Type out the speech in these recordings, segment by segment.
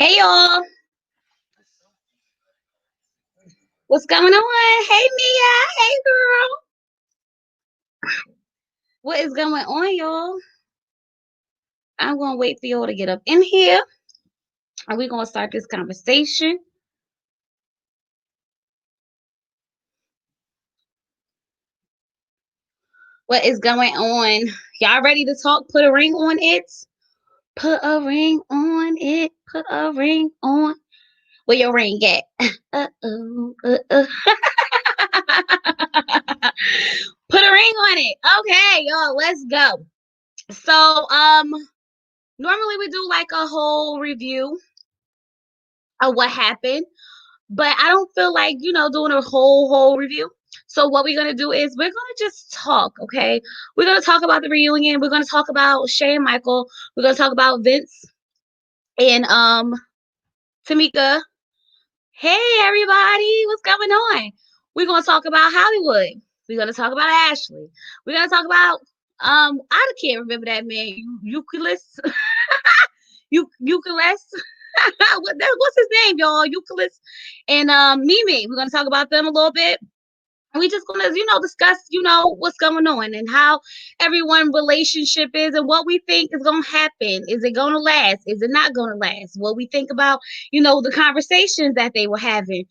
Hey y'all, what's going on? Hey Mia, hey girl, what is going on, y'all? I'm gonna wait for y'all to get up in here, and we're gonna start this conversation. What is going on? Y'all ready to talk? Put a ring on it. Put a ring on it. Put a ring on. Where your ring at? Uh-oh, uh-oh. Put a ring on it. Okay, y'all, let's go. So, normally we do like a whole review of what happened. But I don't feel like, doing a whole review. So what we're gonna do is we're gonna just talk, okay? We're gonna talk about the reunion. We're gonna talk about Shay and Michael. We're gonna talk about Vince and Tamika. Hey everybody, what's going on? We're gonna talk about Hollywood. We're gonna talk about Ashley. We're gonna talk about I can't remember that man. Euclid. Euclid. What's his name, y'all? Euclid and Mimi. We're gonna talk about them a little bit. And we just gonna, discuss, what's going on and how everyone relationship is and what we think is gonna happen. Is it gonna last? Is it not gonna last? What we think about, the conversations that they were having.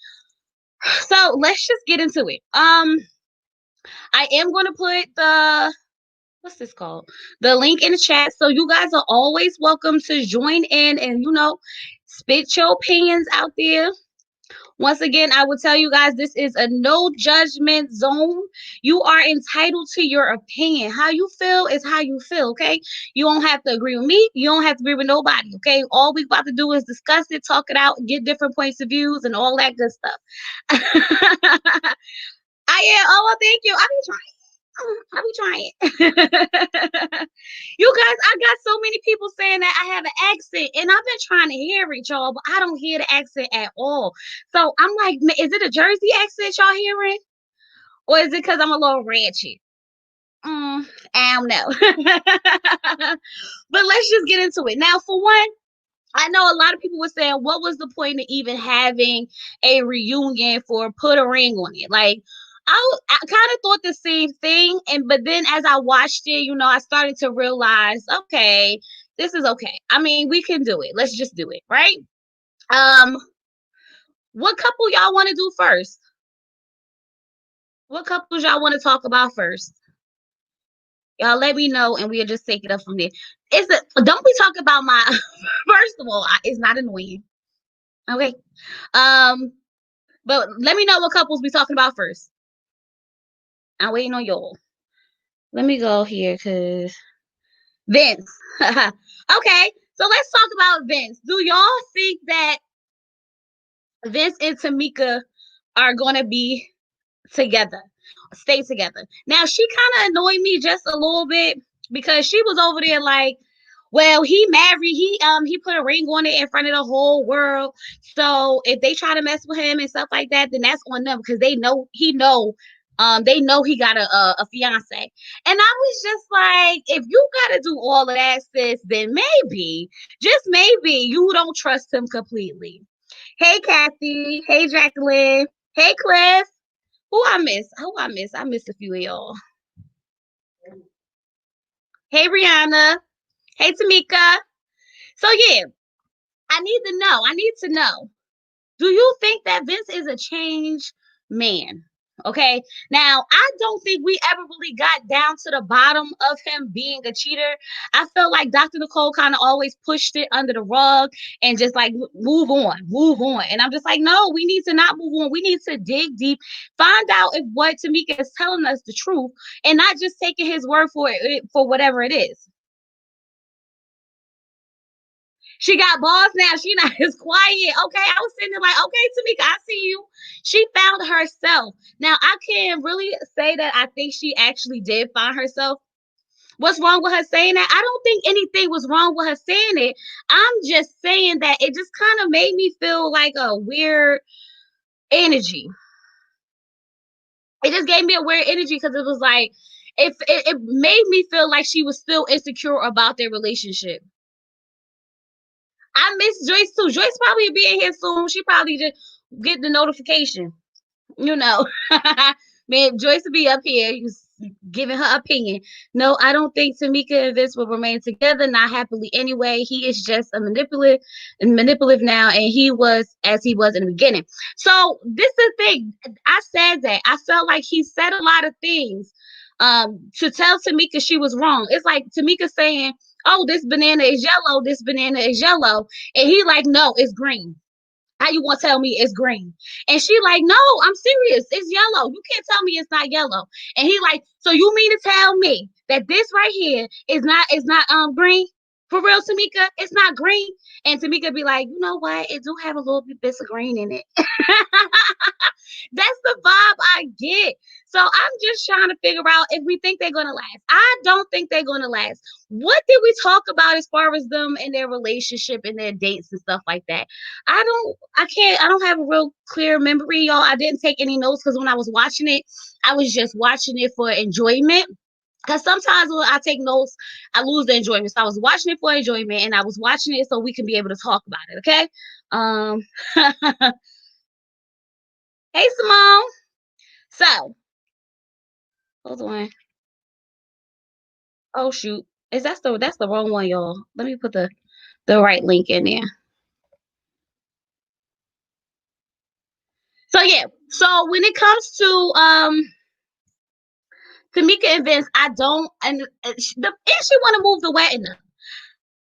So let's just get into it. I am gonna put the what's this called? The link in the chat. So you guys are always welcome to join in and spit your opinions out there. Once again, I will tell you guys this is a no judgment zone. You are entitled to your opinion. How you feel is how you feel, okay? You don't have to agree with me. You don't have to agree with nobody, okay? All we about to do is discuss it, talk it out, get different points of views, and all that good stuff. I am. Oh, well, thank you. I be trying. You guys, I got so many people saying that I have an accent, and I've been trying to hear it, y'all, but I don't hear the accent at all. So I'm like, is it a Jersey accent y'all hearing? Or is it because I'm a little ratchet? I don't know. But let's just get into it. Now, for one, I know a lot of people were saying, what was the point of even having a reunion for Put a Ring on It? Like, I kind of thought the same thing, but then as I watched it, I started to realize, okay, this is okay. I mean, we can do it. Let's just do it, right? Um, what couple y'all want to do first? What couples y'all want to talk about first? Y'all let me know, and we'll just take it up from there. Don't we talk about my? First of all, it's not annoying. Okay. Um, But let me know what couples we talking about first. I'm waiting on y'all. Let me go here because Vince. Okay, so let's talk about Vince. Do y'all think that Vince and Tamika are gonna be together, stay together? Now she kind of annoyed me just a little bit because she was over there like, well, he married, he put a ring on it in front of the whole world. So if they try to mess with him and stuff like that, then that's on them because they know he got a fiance. And I was just like, if you gotta do all of that, sis, then maybe, just maybe, you don't trust him completely. Hey Kathy, hey Jacqueline, hey Cliff. Who I miss? Who I miss? I missed a few of y'all. Hey Brianna. Hey Tamika. So yeah, I need to know. Do you think that Vince is a changed man? Okay. Now, I don't think we ever really got down to the bottom of him being a cheater. I felt like Dr. Nicole kind of always pushed it under the rug and just like move on, move on. And I'm just like, no, we need to not move on. We need to dig deep, find out if what Tamika is telling us the truth, and not just taking his word for it for whatever it is. She got balls now. She not as quiet. Okay. I was sitting there like, okay, Tamika, I see you. She found herself. Now, I can't really say that I think she actually did find herself. What's wrong with her saying that? I don't think anything was wrong with her saying it. I'm just saying that it just kind of made me feel like a weird energy. It just gave me a weird energy because it was like, it made me feel like she was still insecure about their relationship. I miss Joyce too. Joyce probably be in here soon. She probably just get the notification. You know, man, Joyce will be up here giving her opinion. No, I don't think Tamika and Vince will remain together, not happily anyway. He is just a manipulative now, and he was as he was in the beginning. So this is the thing. I said that. I felt like he said a lot of things to tell Tamika she was wrong. It's like Tamika saying, "Oh, this banana is yellow, this banana is yellow," and he like, "No, it's green. How you want to tell me it's green?" And she like, "No, I'm serious. It's yellow. You can't tell me it's not yellow." And he like, "So you mean to tell me that this right here is not green? For real, Tamika? It's not green?" And Tamika be like, "You know what? It do have a little bit of green in it." That's the vibe I get. So I'm just trying to figure out if we think they're gonna last. I don't think they're gonna last. What did we talk about as far as them and their relationship and their dates and stuff like that? I don't have a real clear memory, y'all. I didn't take any notes because when I was watching it, I was just watching it for enjoyment. Because sometimes when I take notes, I lose the enjoyment. So I was watching it for enjoyment and I was watching it so we can be able to talk about it, okay? Um Hey Simone. So hold on. Oh shoot. That's the wrong one, y'all. Let me put the right link in there. So yeah. So when it comes to Tamika and Vince, I don't and she want to move the wedding.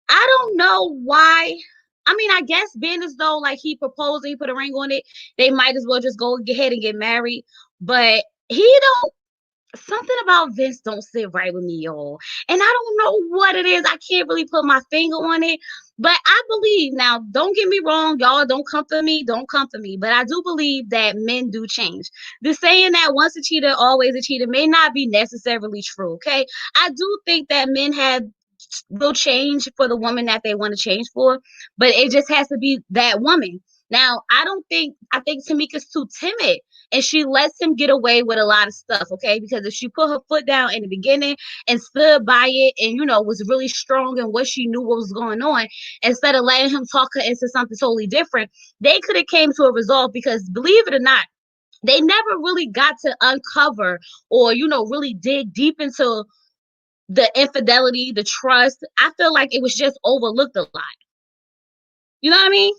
I don't know why. I mean, I guess being as though like he proposed and he put a ring on it, they might as well just go ahead and get married. But he don't something about Vince don't sit right with me, y'all. And I don't know what it is. I can't really put my finger on it. But I believe now, don't get me wrong, y'all. Don't come for me. Don't come for me. But I do believe that men do change. The saying that once a cheater, always a cheater may not be necessarily true. Okay. I do think that men have will change for the woman that they want to change for, but it just has to be that woman. Now, I think Tamika's too timid and she lets him get away with a lot of stuff, okay? Because if she put her foot down in the beginning and stood by it and, was really strong in what she knew what was going on, instead of letting him talk her into something totally different, they could have came to a result because believe it or not, they never really got to uncover or, really dig deep into the infidelity, the trust. I feel like it was just overlooked a lot. You know what I mean?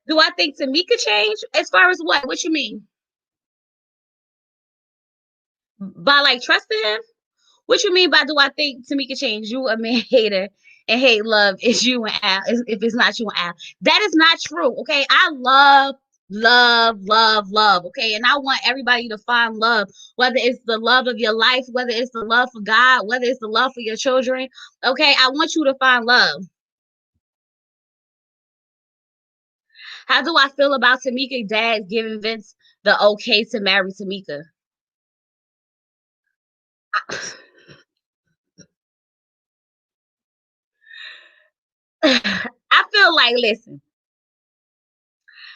Do I think Tamika changed as far as what? What you mean? By like trusting him? What you mean by do I think Tamika changed? You a man hater and hate love is you and Al. If it's not you and Al. That is not true. Okay. I love. Okay. And I want everybody to find love, whether it's the love of your life, whether it's the love for God, whether it's the love for your children. Okay. I want you to find love. How do I feel about Tamika dad giving Vince the okay to marry Tamika? I feel like, listen,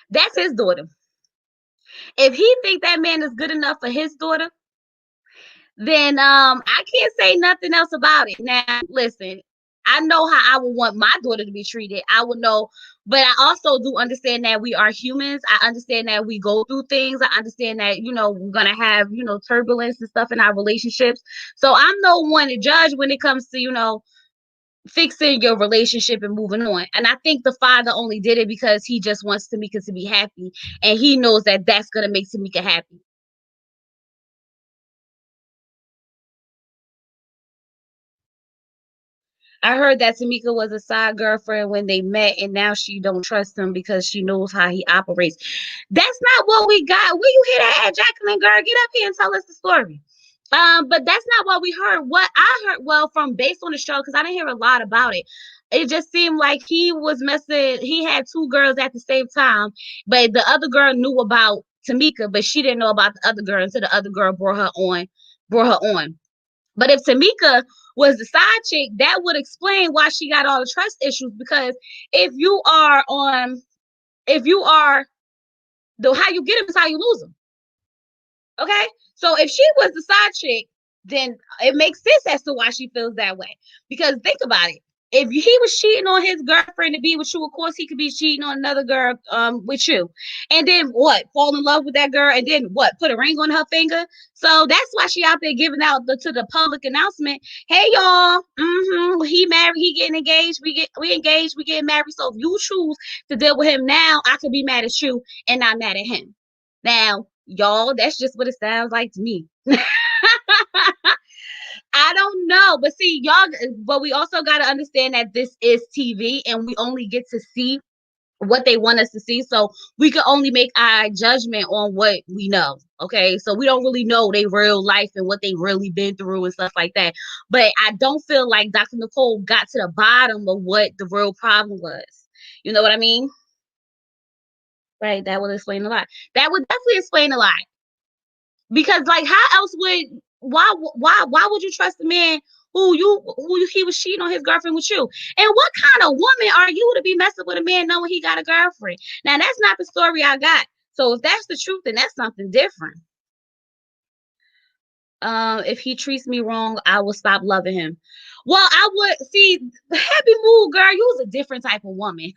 that's his daughter. If he think that man is good enough for his daughter, then I can't say nothing else about it. Now, listen, I know how I would want my daughter to be treated. I would know, but I also do understand that we are humans. I understand that we go through things. I understand that, we're gonna have, turbulence and stuff in our relationships. So I'm no one to judge when it comes to, fixing your relationship and moving on. And I think the father only did it because he just wants Tamika to be happy, and he knows that that's gonna make Tamika happy. I heard that Tamika was a side girlfriend when they met, and now she don't trust him because she knows how he operates. That's not what we got. Where you hear that at, Jacqueline? Girl, get up here and tell us the story. But that's not what we heard. What I heard, well, from based on the show, because I didn't hear a lot about it. It just seemed like he was messing. He had two girls at the same time, but the other girl knew about Tamika, but she didn't know about the other girl until the other girl brought her on. But if Tamika was the side chick, that would explain why she got all the trust issues. Because if you are on, if you are the how you get them is how you lose them. Okay, so if she was the side chick, then it makes sense as to why she feels that way. Because think about it. If he was cheating on his girlfriend to be with you, of course he could be cheating on another girl with you. And then what? Fall in love with that girl and then what? Put a ring on her finger. So that's why she out there giving out to the public announcement, hey y'all, he married, he getting engaged, we engaged, we getting married. So if you choose to deal with him now, I could be mad at you and not mad at him. Now, y'all, that's just what it sounds like to me. I don't know, but see, y'all, but we also got to understand that this is TV and we only get to see what they want us to see. So we can only make our judgment on what we know. Okay. So we don't really know their real life and what they really been through and stuff like that. But I don't feel like Dr. Nicole got to the bottom of what the real problem was. You know what I mean? Right. That would explain a lot. That would definitely explain a lot. Because like how else would why would you trust a man who he was cheating on his girlfriend with you? And what kind of woman are you to be messing with a man knowing he got a girlfriend? Now that's not the story I got. So if that's the truth, then that's something different. If he treats me wrong, I will stop loving him. Well, I would see Happy Mood girl, you was a different type of woman.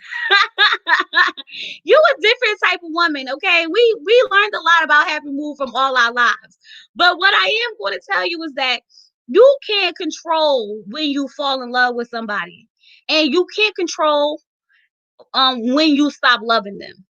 You a different type of woman, okay? We learned a lot about Happy Mood from all our lives. But what I am going to tell you is that you can't control when you fall in love with somebody. And you can't control when you stop loving them.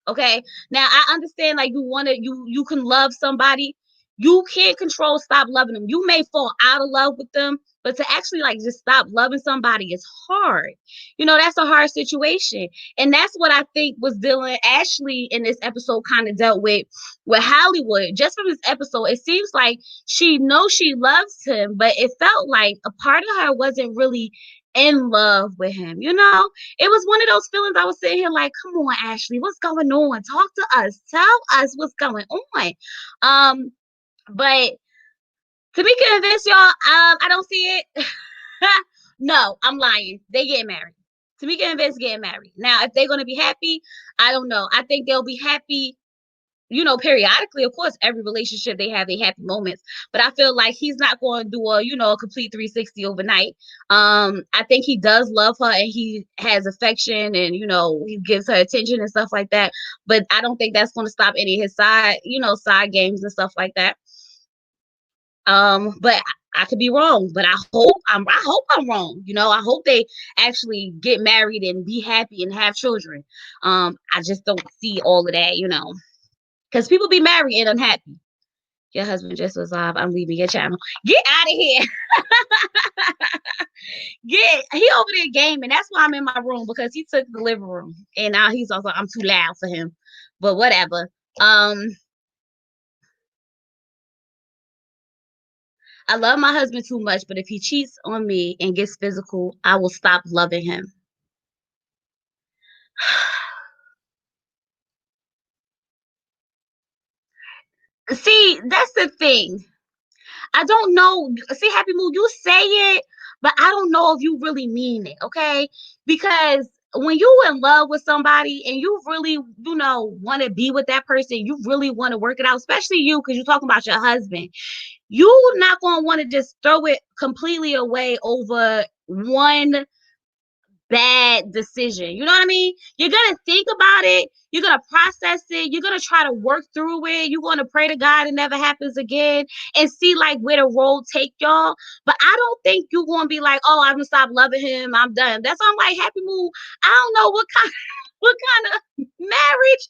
Okay. Now I understand like you can love somebody. You can't control stop loving them. You may fall out of love with them, but to actually like just stop loving somebody is hard. You know, that's a hard situation. And that's what I think was dealing Ashley in this episode kind of dealt with Hollywood. Just from this episode, it seems like she knows she loves him, but it felt like a part of her wasn't really in love with him, you know? It was one of those feelings I was sitting here like, come on, Ashley, what's going on? Talk to us. Tell us what's going on. But to be convinced, y'all, I don't see it. No, I'm lying. They get married. Tamika and Vince getting married. Now, if they're gonna be happy, I don't know. I think they'll be happy, you know, periodically. Of course, every relationship they have their happy moments, but I feel like he's not going to do a, you know, a complete 360 overnight. I think he does love her and he has affection and, you know, he gives her attention and stuff like that. But I don't think that's going to stop any of his side, you know, side games and stuff like that. But I could be wrong, but I hope I'm wrong. You know, I hope they actually get married and be happy and have children. I just don't see all of that, you know. Because people be married and unhappy. Your husband just was live. I'm leaving your channel. Get out of here. He over there gaming. That's why I'm in my room because he took the living room. And now he's also I'm too loud for him. But whatever. I love my husband too much, but if he cheats on me and gets physical, I will stop loving him. See, that's the thing. I don't know. See, Happy Mood, you say it, but I don't know if you really mean it, okay? Because when you in love with somebody and you really, you know, want to be with that person, you really want to work it out, especially you, because you're talking about your husband. You're not going to want to just throw it completely away over one bad decision. You know what I mean? You're going to think about it. You're going to process it. You're going to try to work through it. You're going to pray to God it never happens again and see like where the road take y'all. But I don't think you're going to be like, oh, I'm going to stop loving him. I'm done. That's why I'm like, Happy Mood. I don't know what kind of marriage,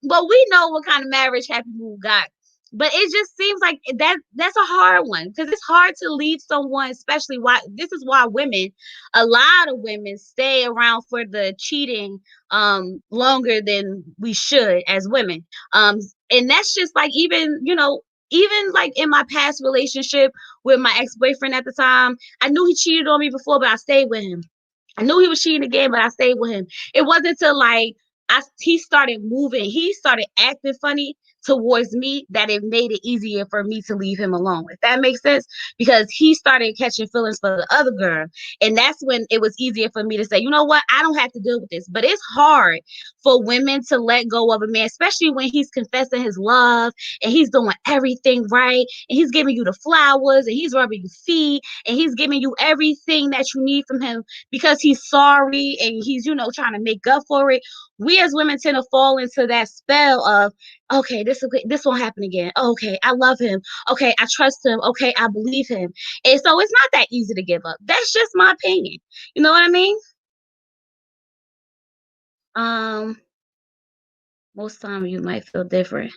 well, we know what kind of marriage Happy Mood got. But it just seems like that's a hard one because it's hard to leave someone, especially why this is why women, a lot of women stay around for the cheating longer than we should as women. And that's just like even, you know, even like in my past relationship with my ex-boyfriend at the time, I knew he cheated on me before, but I stayed with him. I knew he was cheating again, but I stayed with him. It wasn't until like he started moving, he started acting funny towards me that it made it easier for me to leave him alone. If that makes sense, because he started catching feelings for the other girl, and that's when it was easier for me to say, you know what, I don't have to deal with this. But it's hard for women to let go of a man, especially when he's confessing his love and he's doing everything right and he's giving you the flowers and he's rubbing your feet and he's giving you everything that you need from him because he's sorry and he's, trying to make up for it. We as women tend to fall into that spell of, okay, this won't happen again. Okay, I love him. Okay, I trust him. Okay, I believe him. And so it's not that easy to give up. That's just my opinion. You know what I mean? Um, most time you might feel different.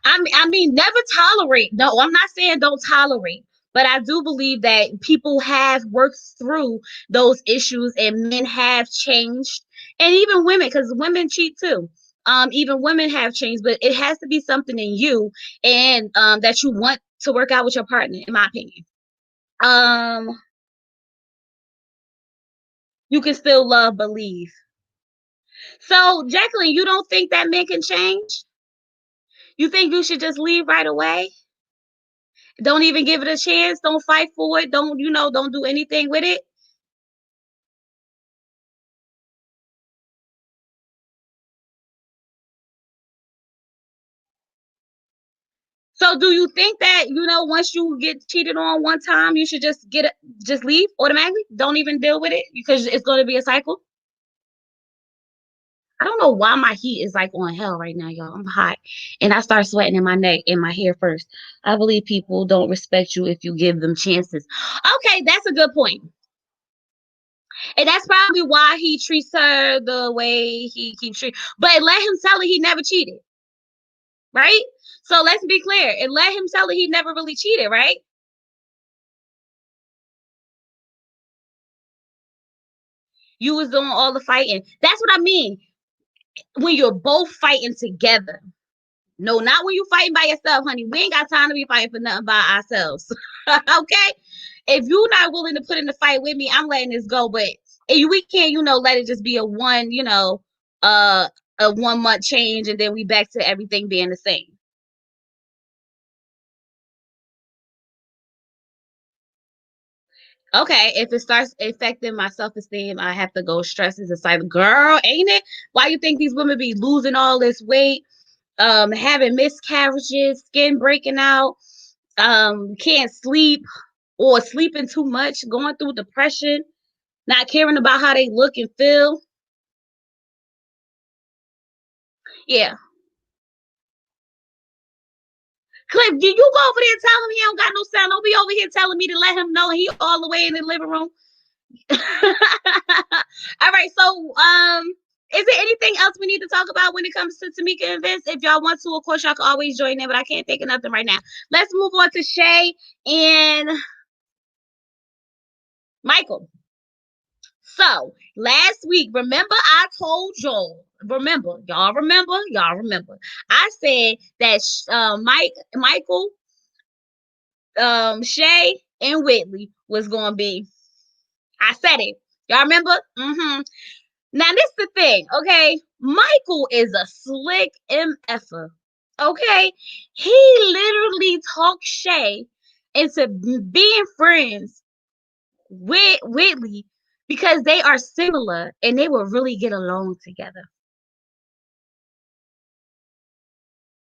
I mean, never tolerate. No, I'm not saying don't tolerate, but I do believe that people have worked through those issues and men have changed, and even women, because women cheat too. Even women have changed, but it has to be something in you and that you want to work out with your partner, in my opinion. Um, you can still love, believe. So, Jacqueline, you don't think that men can change? You think you should just leave right away? Don't even give it a chance. Don't fight for it. Don't do anything with it. So do you think that, once you get cheated on one time, you should just leave automatically? Don't even deal with it because it's going to be a cycle? I don't know why my heat is like on hell right now, y'all. I'm hot and I start sweating in my neck and my hair first. I believe people don't respect you if you give them chances. Okay, that's a good point. And that's probably why he treats her the way he keeps treating. But let him tell her he never cheated, right? So let's be clear. And let him tell her he never really cheated, right? You was doing all the fighting. That's what I mean. When you're both fighting together. No, not when you fighting by yourself, honey. We ain't got time to be fighting for nothing by ourselves. Okay? If you're not willing to put in the fight with me, I'm letting this go. But if we can't, let it just be uh a 1 month change and then we back to everything being the same. Okay, if it starts affecting my self-esteem, I have to go stress is a cycle. Girl, ain't it? Why you think these women be losing all this weight, having miscarriages, skin breaking out, can't sleep or sleeping too much, going through depression, not caring about how they look and feel? Yeah. Cliff, did you go over there telling me he don't got no sound? Don't be over here telling me to let him know he all the way in the living room. All right, so is there anything else we need to talk about when it comes to Tamika and Vince? If y'all want to, of course, y'all can always join in, but I can't think of nothing right now. Let's move on to Shay and Michael. So last week, remember I told y'all, y'all remember. I said that Michael, Shay, and Whitley was gonna be. I said it. Y'all remember? Mm-hmm. Now this is the thing, okay? Michael is a slick MFer. Okay? He literally talked Shay into being friends with Whitley because they are similar and they will really get along together.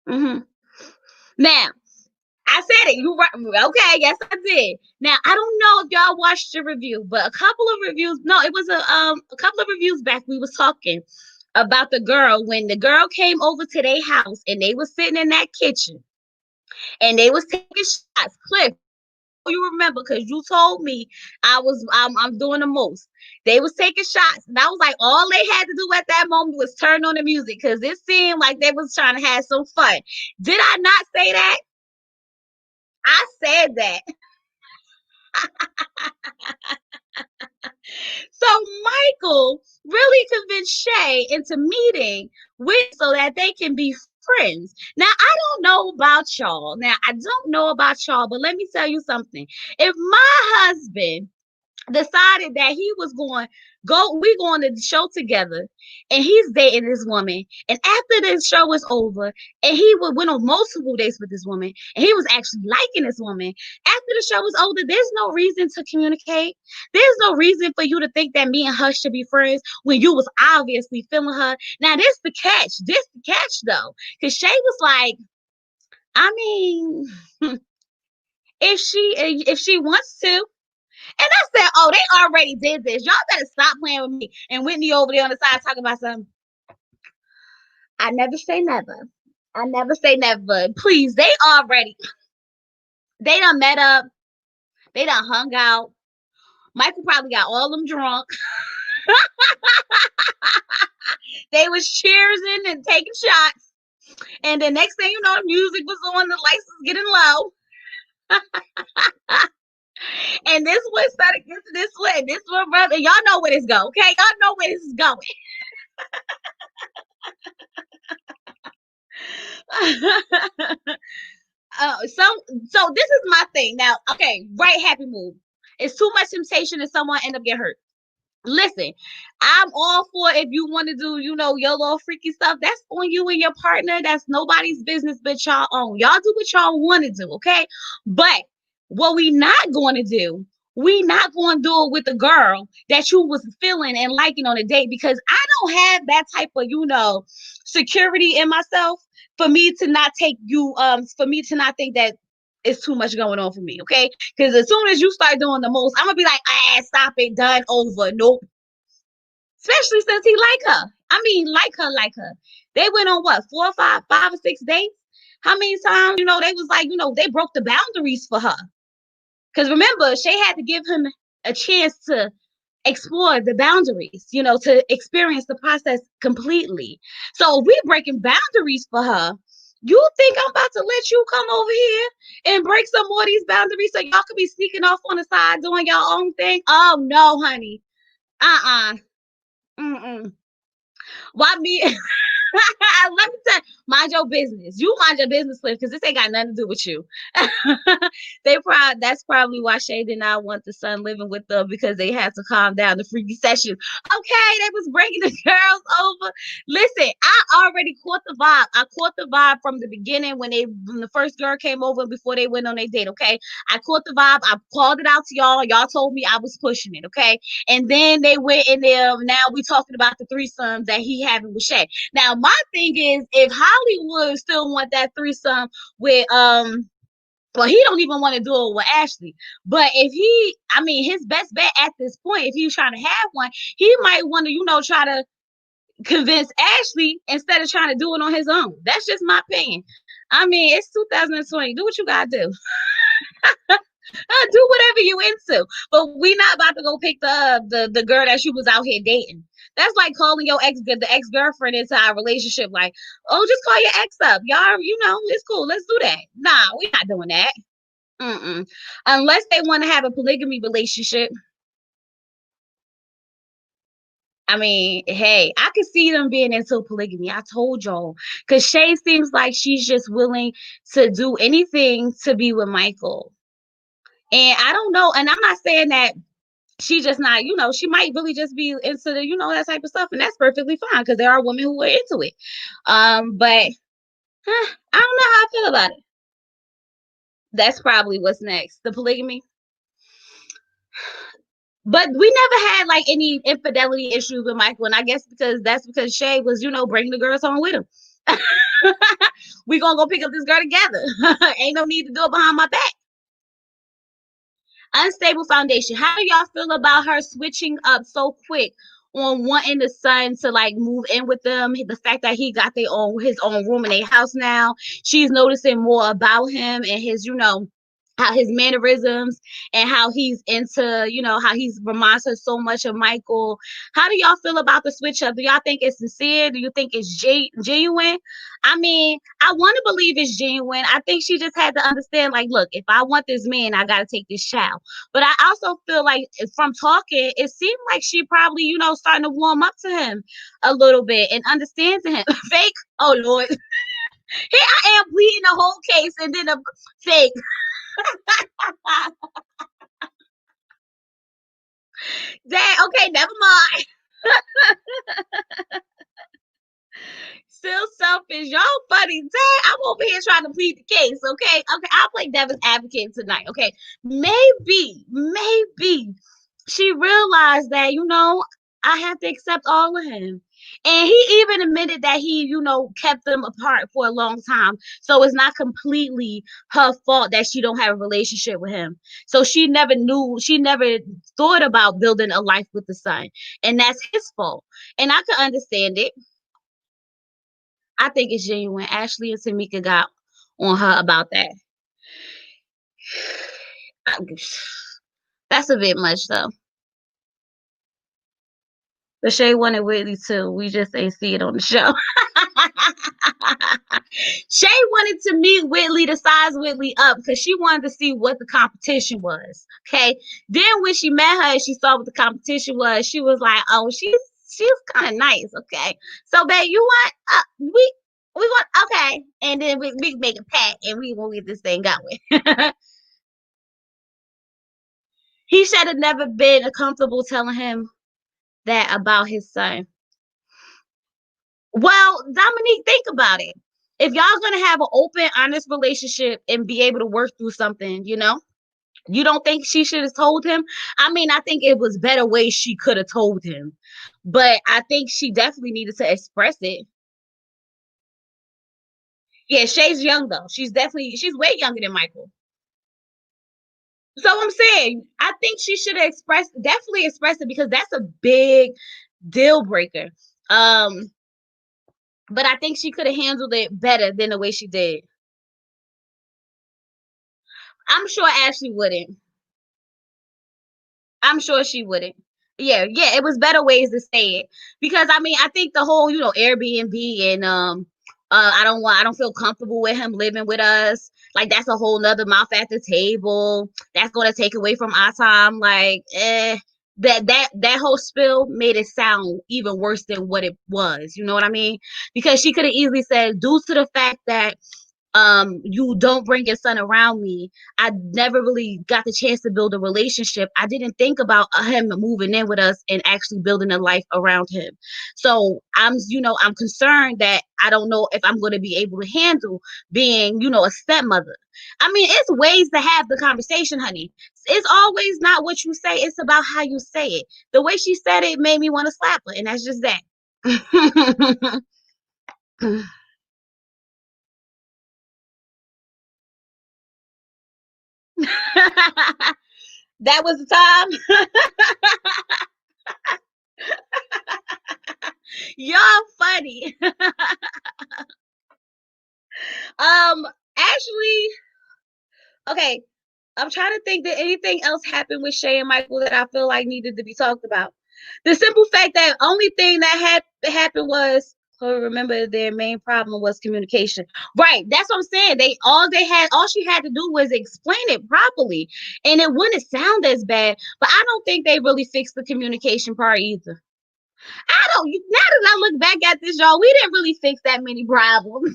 Hmm. Now, I said it. You right? Okay, yes, I did. Now, I don't know if y'all watched the review, but a couple of reviews. No, it was a couple of reviews back. We was talking about the girl when the girl came over to their house and they was sitting in that kitchen and they was taking shots. Cliff, you remember because you told me I'm doing the most. They was taking shots, and I was like, all they had to do at that moment was turn on the music because it seemed like they was trying to have some fun. Did I not say that? I said that. So Michael really convinced Shay into meeting with so that they can be friends. Now I don't know about y'all. Now I don't know about y'all, but let me tell you something. If my husband decided that he was going we going to the show together, and he's dating this woman, and after this show was over, and he went on multiple dates with this woman, and he was actually liking this woman after the show was over. There's no reason to communicate. There's no reason for you to think that me and her should be friends when you was obviously feeling her. Now this the catch though, because Shay was like, I mean, if she wants to. And I said, oh, they already did this. Y'all better stop playing with me. And Whitney over there on the side talking about something. I never say never. I never say never. Please, they done met up. They done hung out. Michael probably got all them drunk. They was cheersing and taking shots. And the next thing you know, the music was on, the lights was getting low. And this one started getting to this way. This one, brother, y'all know where this go, okay? Y'all know where this is going. So this is my thing now. Okay, right, happy move. It's too much temptation and someone end up get hurt. Listen, I'm all for if you want to do, your little freaky stuff. That's on you and your partner. That's nobody's business but y'all own. Y'all do what y'all want to do, okay? But what we not going to do, we not going to do it with the girl that you was feeling and liking on a date, because I don't have that type of, security in myself for me to not take you, for me to not think that it's too much going on for me, okay? Because as soon as you start doing the most, I'm gonna be like, stop it, done, over, nope. Especially since he like her. I mean, like her. They went on what, 5 or 6 dates? How many times, they was like, they broke the boundaries for her. Because remember, Shay had to give him a chance to explore the boundaries, to experience the process completely. So if we breaking boundaries for her, you think I'm about to let you come over here and break some more of these boundaries so y'all could be sneaking off on the side doing your own thing? Oh no, honey. Uh-uh. Mm-mm. Why me? Let me tell you, mind your business. You mind your business, Cliff, because this ain't got nothing to do with you. That's probably why Shay did not want the son living with them, because they had to calm down the freaky session. Okay, they was bringing the girls over. Listen, I already caught the vibe. I caught the vibe from the beginning when the first girl came over before they went on their date. Okay, I caught the vibe. I called it out to y'all. Y'all told me I was pushing it. Okay, and then they went in there. Now we talking about the threesome that he having with Shay. Now, my thing is, if Hollywood still want that threesome with well, he don't even want to do it with Ashley. But if his best bet at this point, if he's trying to have one, he might want to, try to convince Ashley instead of trying to do it on his own. That's just my opinion. I mean, it's 2020. Do what you gotta do. Do whatever you into. But we not about to go pick the girl that you was out here dating. That's like calling the ex-girlfriend into our relationship. Like, oh, just call your ex up. Y'all, it's cool. Let's do that. Nah, we're not doing that. Mm-mm. Unless they want to have a polygamy relationship. I mean, hey, I could see them being into polygamy. I told y'all. Because Shay seems like she's just willing to do anything to be with Michael. And I don't know. And I'm not saying that she just not, she might really just be into the, that type of stuff. And that's perfectly fine, because there are women who are into it. But I don't know how I feel about it. That's probably what's next. The polygamy. But we never had like any infidelity issues with Michael. And I guess because Shay was, bringing the girls home with him. We gonna go pick up this girl together. Ain't no need to do it behind my back. Unstable foundation. How do y'all feel about her switching up so quick on wanting the son to like move in with them? The fact that he got his own room in their house now. She's noticing more about him and his, how his mannerisms and how he's into, how he's reminds her so much of Michael. How do y'all feel about the switch up? Do y'all think it's sincere? Do you think it's genuine? I mean, I want to believe it's genuine. I think she just had to understand, like, look, if I want this man, I got to take this child. But I also feel like from talking, it seemed like she probably, starting to warm up to him a little bit and understands him. Fake. Oh, Lord. Here I am pleading the whole case and then a fake. Dang, okay, never mind. Still selfish. Y'all funny. Dang, I'm over here trying to plead the case. Okay. Okay. I'll play devil's advocate tonight. Okay. Maybe she realized that, I have to accept all of him. And he even admitted that he, kept them apart for a long time. So it's not completely her fault that she don't have a relationship with him. So she never thought about building a life with the son. And that's his fault. And I can understand it. I think it's genuine. Ashley and Tamika got on her about that. That's a bit much though. But Shay wanted Whitley too. We just ain't see it on the show. Shay wanted to meet Whitley to size Whitley up because she wanted to see what the competition was. Okay. Then when she met her and she saw what the competition was, she was like, "Oh, she's kind of nice." Okay. So, babe, you want we want okay, and then we make a pact and we will get this thing going. He should have never been comfortable telling him that about his son. Well, Dominique, think about it. If y'all gonna have an open, honest relationship and be able to work through something, you don't think she should have told him? I mean, I think it was better ways she could have told him, but I think she definitely needed to express it. Yeah, Shay's young though. She's way younger than Michael. So I'm saying, I think she should have definitely expressed it because that's a big deal breaker. Um, but I think she could have handled it better than the way she did. I'm sure Ashley wouldn't. I'm sure she wouldn't. Yeah, yeah, it was better ways to say it because I mean, I think the whole, Airbnb and I don't feel comfortable with him living with us. Like that's a whole nother mouth at the table. That's gonna take away from our time. Like, that whole spill made it sound even worse than what it was. You know what I mean? Because she could have easily said, due to the fact that you don't bring your son around me, I never really got the chance to build a relationship. I didn't think about him moving in with us and actually building a life around him. So I'm concerned that I don't know if I'm going to be able to handle being, a stepmother. I mean, it's ways to have the conversation, honey. It's always not what you say, it's about how you say it. The way she said it made me want to slap her, and that's just that. That was the time. Y'all funny. Actually, okay. I'm trying to think that anything else happened with Shay and Michael that I feel like needed to be talked about. The simple fact that only thing that happened was, remember, their main problem was communication. Right. That's what I'm saying. All she had to do was explain it properly, and it wouldn't sound as bad. But I don't think they really fixed the communication part either. I don't. Now that I look back at this, y'all, we didn't really fix that many problems.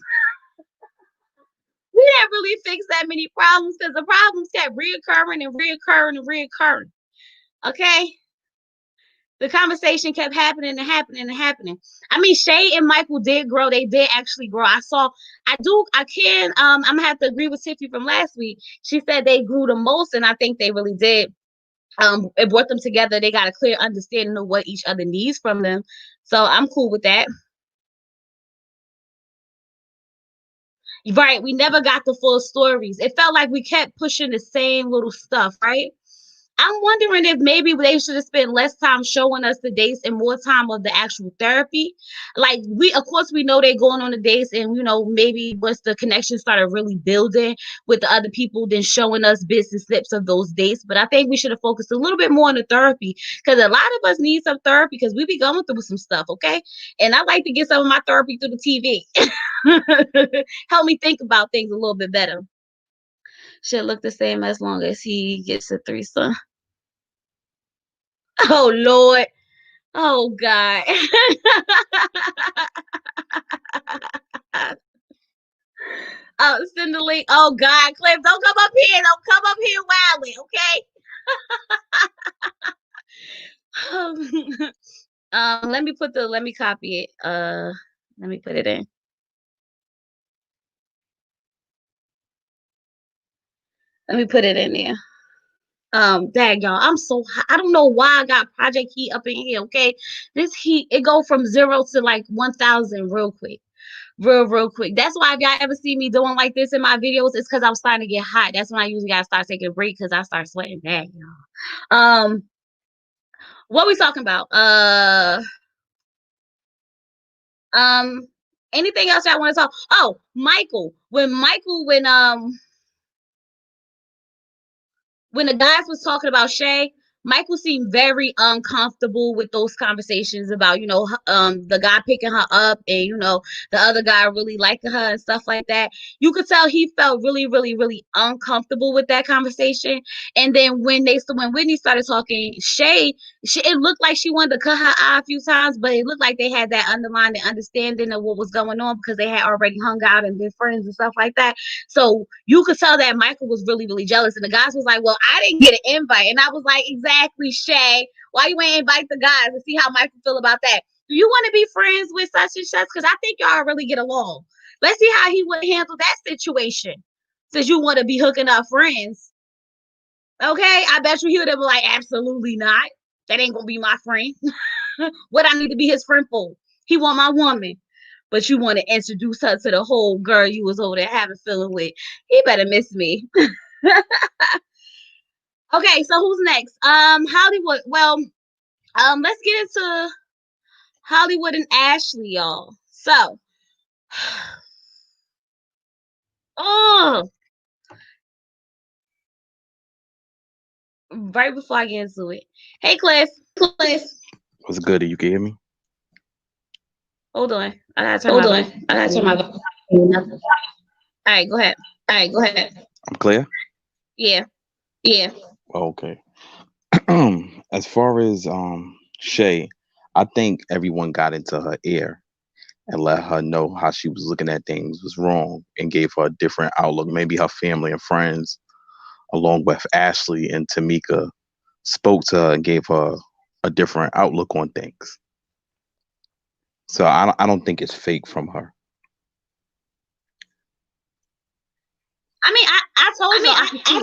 We didn't really fix that many problems because the problems kept reoccurring and reoccurring and reoccurring. Okay. The conversation kept happening and happening and happening. I mean, Shay and Michael did grow. They did actually grow. I can, I'm gonna have to agree with Tiffy from last week. She said they grew the most, and I think they really did. It brought them together. They got a clear understanding of what each other needs from them. So I'm cool with that. Right. We never got the full stories. It felt like we kept pushing the same little stuff, right? I'm wondering if maybe they should have spent less time showing us the dates and more time of the actual therapy. Like of course, we know they're going on the dates, and maybe once the connection started really building with the other people, then showing us bits and slips of those dates. But I think we should have focused a little bit more on the therapy because a lot of us need some therapy because we be going through some stuff, okay? And I like to get some of my therapy through the TV. Help me think about things a little bit better. Should look the same as long as he gets a threesome. Oh Lord. Oh God. Send the link. Oh God, Cliff, don't come up here. Don't come up here wildly, okay? Let me copy it. Let me put it in. Let me put it in there. Dag y'all, I'm so hot. I don't know why I got Project Heat up in here. Okay, this heat it go from 0 to like 1,000 real quick, real quick. That's why if y'all ever see me doing like this in my videos, it's because I'm starting to get hot. That's when I usually gotta start taking a break because I start sweating bad, y'all. What we talking about? Um, anything else y'all want to talk? Oh, Michael. When the guys was talking about Shay, Michael seemed very uncomfortable with those conversations about, the guy picking her up and, the other guy really liking her and stuff like that. You could tell he felt really, really, really uncomfortable with that conversation. And then when Whitney started talking, it looked like she wanted to cut her eye a few times, but it looked like they had that underlying understanding of what was going on because they had already hung out and been friends and stuff like that. So you could tell that Michael was really, really jealous. And the guys was like, well, I didn't get an invite. And I was like, exactly, Shay. Why you ain't invite the guys and see how Michael feel about that? Do you want to be friends with such and such? Because I think y'all really get along. Let's see how he would handle that situation. Since you want to be hooking up friends. Okay, I bet you he would have been like, absolutely not. That ain't gonna be my friend. What I need to be his friend for? He want my woman. But you want to introduce her to the whole girl you was over there having feeling with. He better miss me. Okay, so who's next? Hollywood. Well, let's get into Hollywood and Ashley, y'all. So, oh, right before I get into it. Hey, Cliff. What's good? You can hear me? Hold on. I gotta turn my volume. All right, go ahead. I'm clear? Yeah. Okay. As far as Shay, I think everyone got into her ear and let her know how she was looking at things was wrong and gave her a different outlook. Maybe her family and friends, along with Ashley and Tamika, spoke to her and gave her a different outlook on things. So I don't think it's fake from her. I mean, I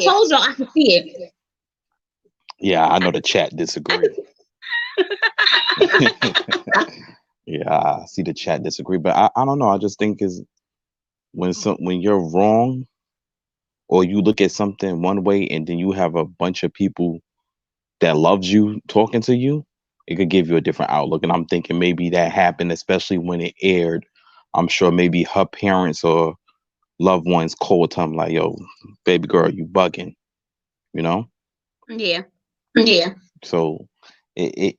told y'all I could see it. Yeah, I know the chat disagree. Yeah, I see the chat disagree, but I don't know. I just think is when you're wrong or you look at something one way and then you have a bunch of people that loves you talking to you, it could give you a different outlook. And I'm thinking maybe that happened, especially when it aired. I'm sure maybe her parents or loved ones called to him like, "Yo, baby girl, you bugging," you know. Yeah. So it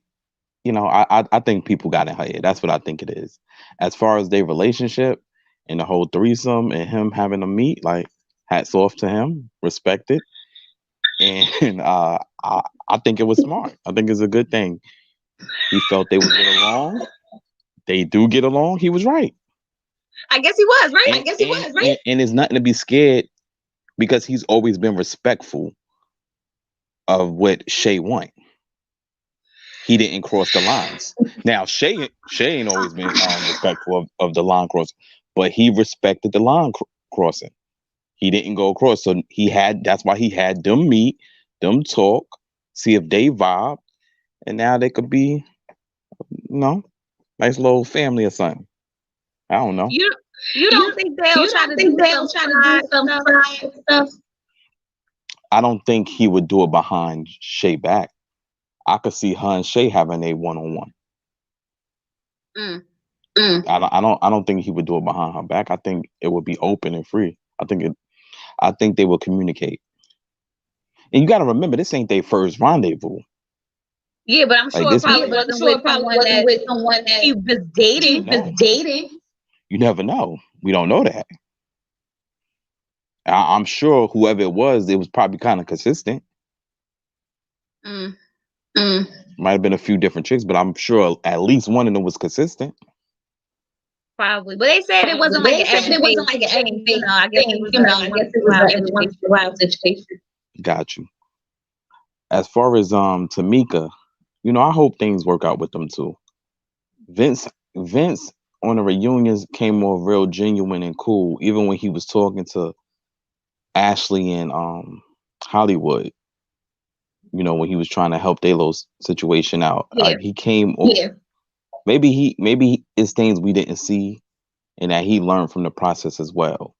I think people got in her head. That's what I think it is. As far as their relationship and the whole threesome and him having to meet, like hats off to him, respect it. And I think it was smart. I think it's a good thing. He felt they would get along. They do get along. He was right. I guess he was, right? And it's nothing to be scared because he's always been respectful of what Shay want. He didn't cross the lines. Now Shay ain't always been respectful of the line cross, but he respected the line crossing. He didn't go across, so that's why he had them meet, them talk, see if they vibe, and now they could be, nice little family or something. I don't know. You don't think they'll try to do some side stuff? I don't think he would do it behind Shay back. I could see her and Shay having a one-on-one. I don't think he would do it behind her back. I think it would be open and free. I think they will communicate. And you got to remember, this ain't their first rendezvous. Yeah, but I'm sure it probably wasn't with someone that he was dating. You never know. We don't know that. I'm sure whoever it was probably kind of consistent. Might have been a few different chicks, but I'm sure at least one of them was consistent. Probably, but they said it wasn't like an everyday thing. I guess it was a every once in a while situation. Got you. As far as Tamika, I hope things work out with them too. Vince on the reunions came off real genuine and cool, even when he was talking to Ashley and Hollywood. When he was trying to help their little situation out, Yeah. he came off. Yeah. Maybe it's things we didn't see, and that he learned from the process as well.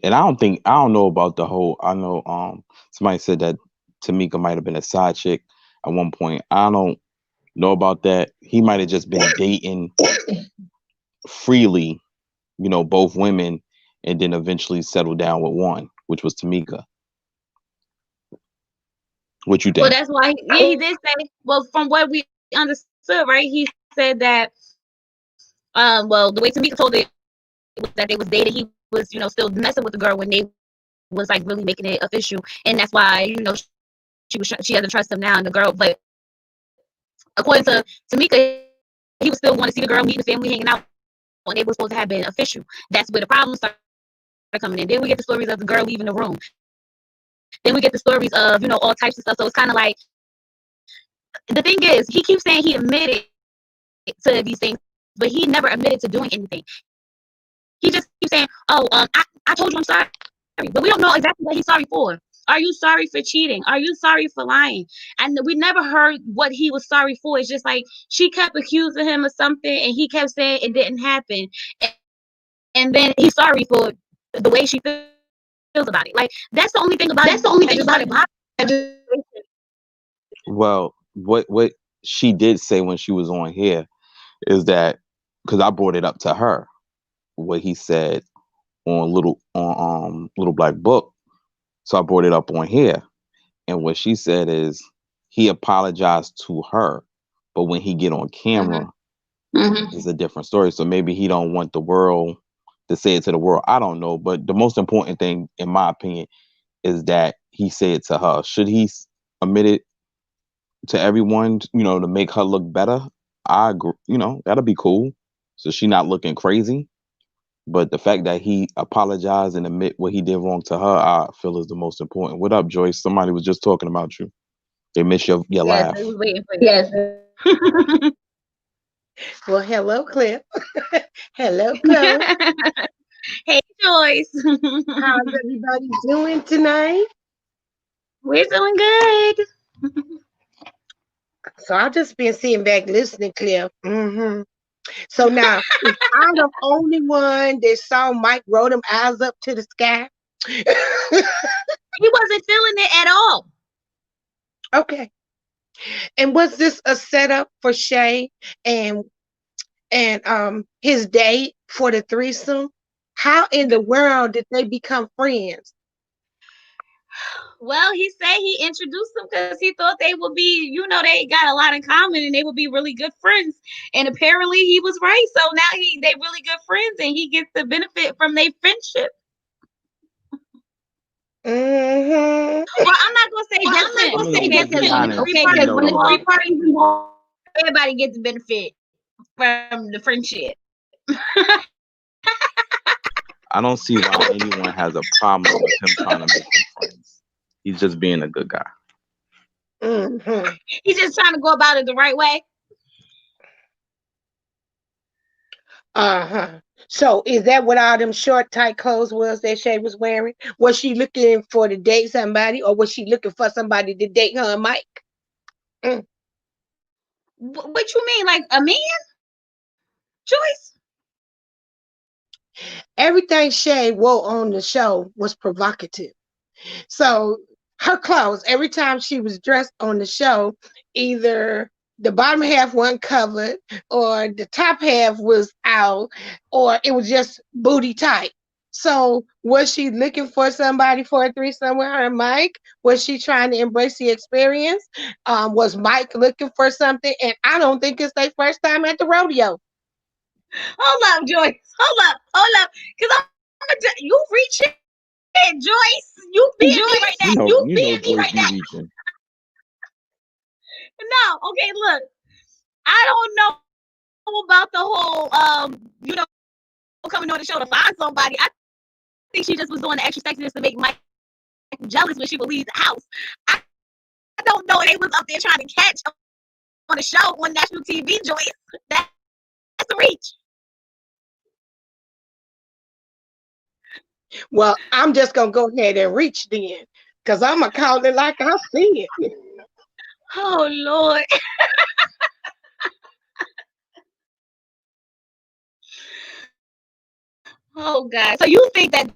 And I don't know about the whole. I know somebody said that Tamika might have been a side chick at one point. I don't know about that. He might have just been dating freely, both women, and then eventually settled down with one, which was Tamika. What you Well, think? that's why he did say. Well, from what we understood, right? He said that. Well, the way Tamika told it was that they was dating. He was, still messing with the girl when they was like really making it official, and that's why she doesn't trust him now. And the girl, but according to Tamika, he was still want to see the girl, meeting the family, hanging out, and they were supposed to have been official. That's where the problems started coming in. Then we get the stories of the girl leaving the room. Then we get the stories of all types of stuff. So it's kind of like the thing is, he keeps saying he admitted to these things, but he never admitted to doing anything. He just keeps saying, "Oh, I told you I'm sorry," but we don't know exactly what he's sorry for. Are you sorry for cheating? Are you sorry for lying? And we never heard what he was sorry for. It's just like she kept accusing him of something, and he kept saying it didn't happen, and then he's sorry for the way she feels about it. Like that's the only thing about it. That's the only thing about it. Well, what she did say when she was on here is that, because I brought it up to her, what he said on Little Black Book. So I brought it up on here. And what she said is he apologized to her, but when he get on camera, it's a different story. So maybe he don't want the world to say it to the world. I don't know. But the most important thing, in my opinion, is that he said it to her. Should he admit it to everyone, to make her look better? I agree. That'll be cool. So she not looking crazy. But the fact that he apologized and admit what he did wrong to her, I feel is the most important. What up, Joyce? Somebody was just talking about you. They miss your laugh. I was waiting for yes. Well, hello, Cliff. Hello, Chloe. Hey, Joyce. How's everybody doing tonight? We're doing good. So I've just been sitting back listening, Cliff. So now, if I'm the only one that saw Mike roll them eyes up to the sky? He wasn't feeling it at all. Okay. And was this a setup for Shay and his date for the threesome? How in the world did they become friends? Well, he said he introduced them because he thought they would be, they got a lot in common and they would be really good friends. And apparently he was right. So now they really good friends and he gets the benefit from their friendship. Well, I'm not gonna say different. Okay, because when the three parties involved, everybody gets the benefit from the friendship. I don't see why anyone has a problem with him trying to make them friends. He's just being a good guy. He's just trying to go about it the right way. So is that what all them short, tight clothes was that Shay was wearing? Was she looking for to date somebody, or was she looking for somebody to date her and Mike? What you mean, like a man? Joyce? Everything Shay wore on the show was provocative. So her clothes, every time she was dressed on the show, either the bottom half wasn't covered, or the top half was out, or it was just booty tight. So was she looking for somebody for a threesome with her and Mike? Was she trying to embrace the experience? Was Mike looking for something? And I don't think it's their first time at the rodeo. Hold up, Joyce. Hold up. Because you reaching, Joyce. You being right now. You being right now. No, okay, look. I don't know about the whole coming on the show to find somebody. I think she just was doing the extra sexiness to make Mike jealous when she would leave the house. I don't know they was up there trying to catch on a show on national TV, Joyce. That's a reach. Well, I'm just gonna go ahead and reach then, because I'm gonna call it like I see it. Oh Lord. Oh God. So you think that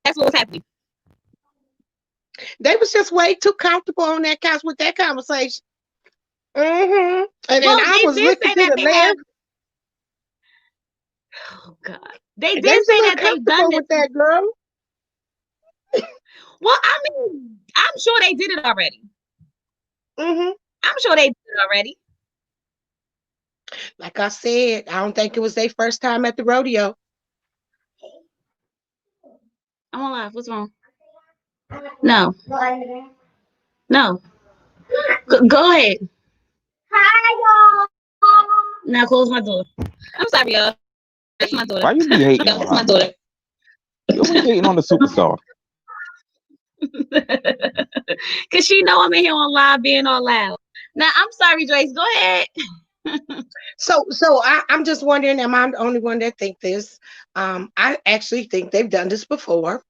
that's what was happening? They was just way too comfortable on that couch with that conversation. And then Well, I they was did looking say to that the they have. left. Oh God. They They did was say a little that they've done comfortable this. with that girl. Well, I mean, I'm sure they did it already. hmm I'm sure they did it already. Like I said, I don't think it was their first time at the rodeo. I'm on live. What's wrong? No. No. Go ahead. Hi, y'all. Now close my door. I'm sorry, y'all. That's my daughter. Why you be hating on That's my her? daughter. You always hating on the superstar. Cause she know I'm in here on live being all loud. Now I'm sorry, Joyce. Go ahead. So I'm just wondering, am I the only one that think this? I actually think they've done this before.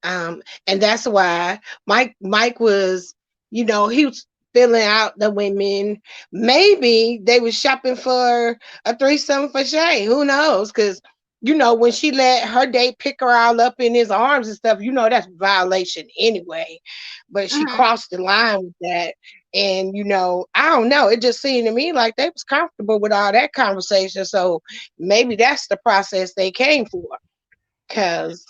And that's why Mike was, he was filling out the women. Maybe they was shopping for a threesome for Shay. Who knows? Because when she let her date pick her all up in his arms and stuff, that's violation anyway. But she crossed the line with that. And I don't know. It just seemed to me like they was comfortable with all that conversation. So maybe that's the process they came for. Cause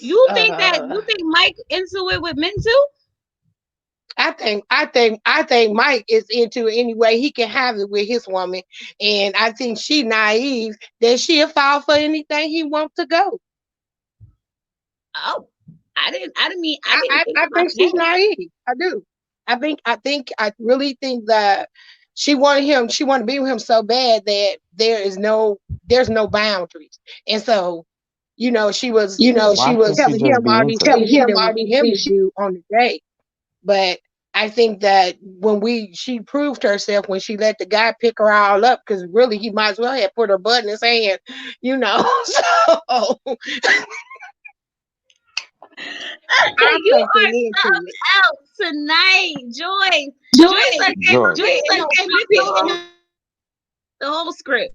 You think Mike into it with men too? I think Mike is into it any way he can have it with his woman, and I think she naive that she'll fall for anything he wants to go. Oh, I didn't think I about think she's that. naive. I do. I really think that she wanted to be with him so bad that there's no boundaries, and so she was Why can't she telling just him be all these into that? things she didn't want him to do on the date. But I think that she proved herself when she let the guy pick her all up, because really he might as well have put her butt in his hand, So You are something else tonight, Joyce. Joyce Joyce, the whole script.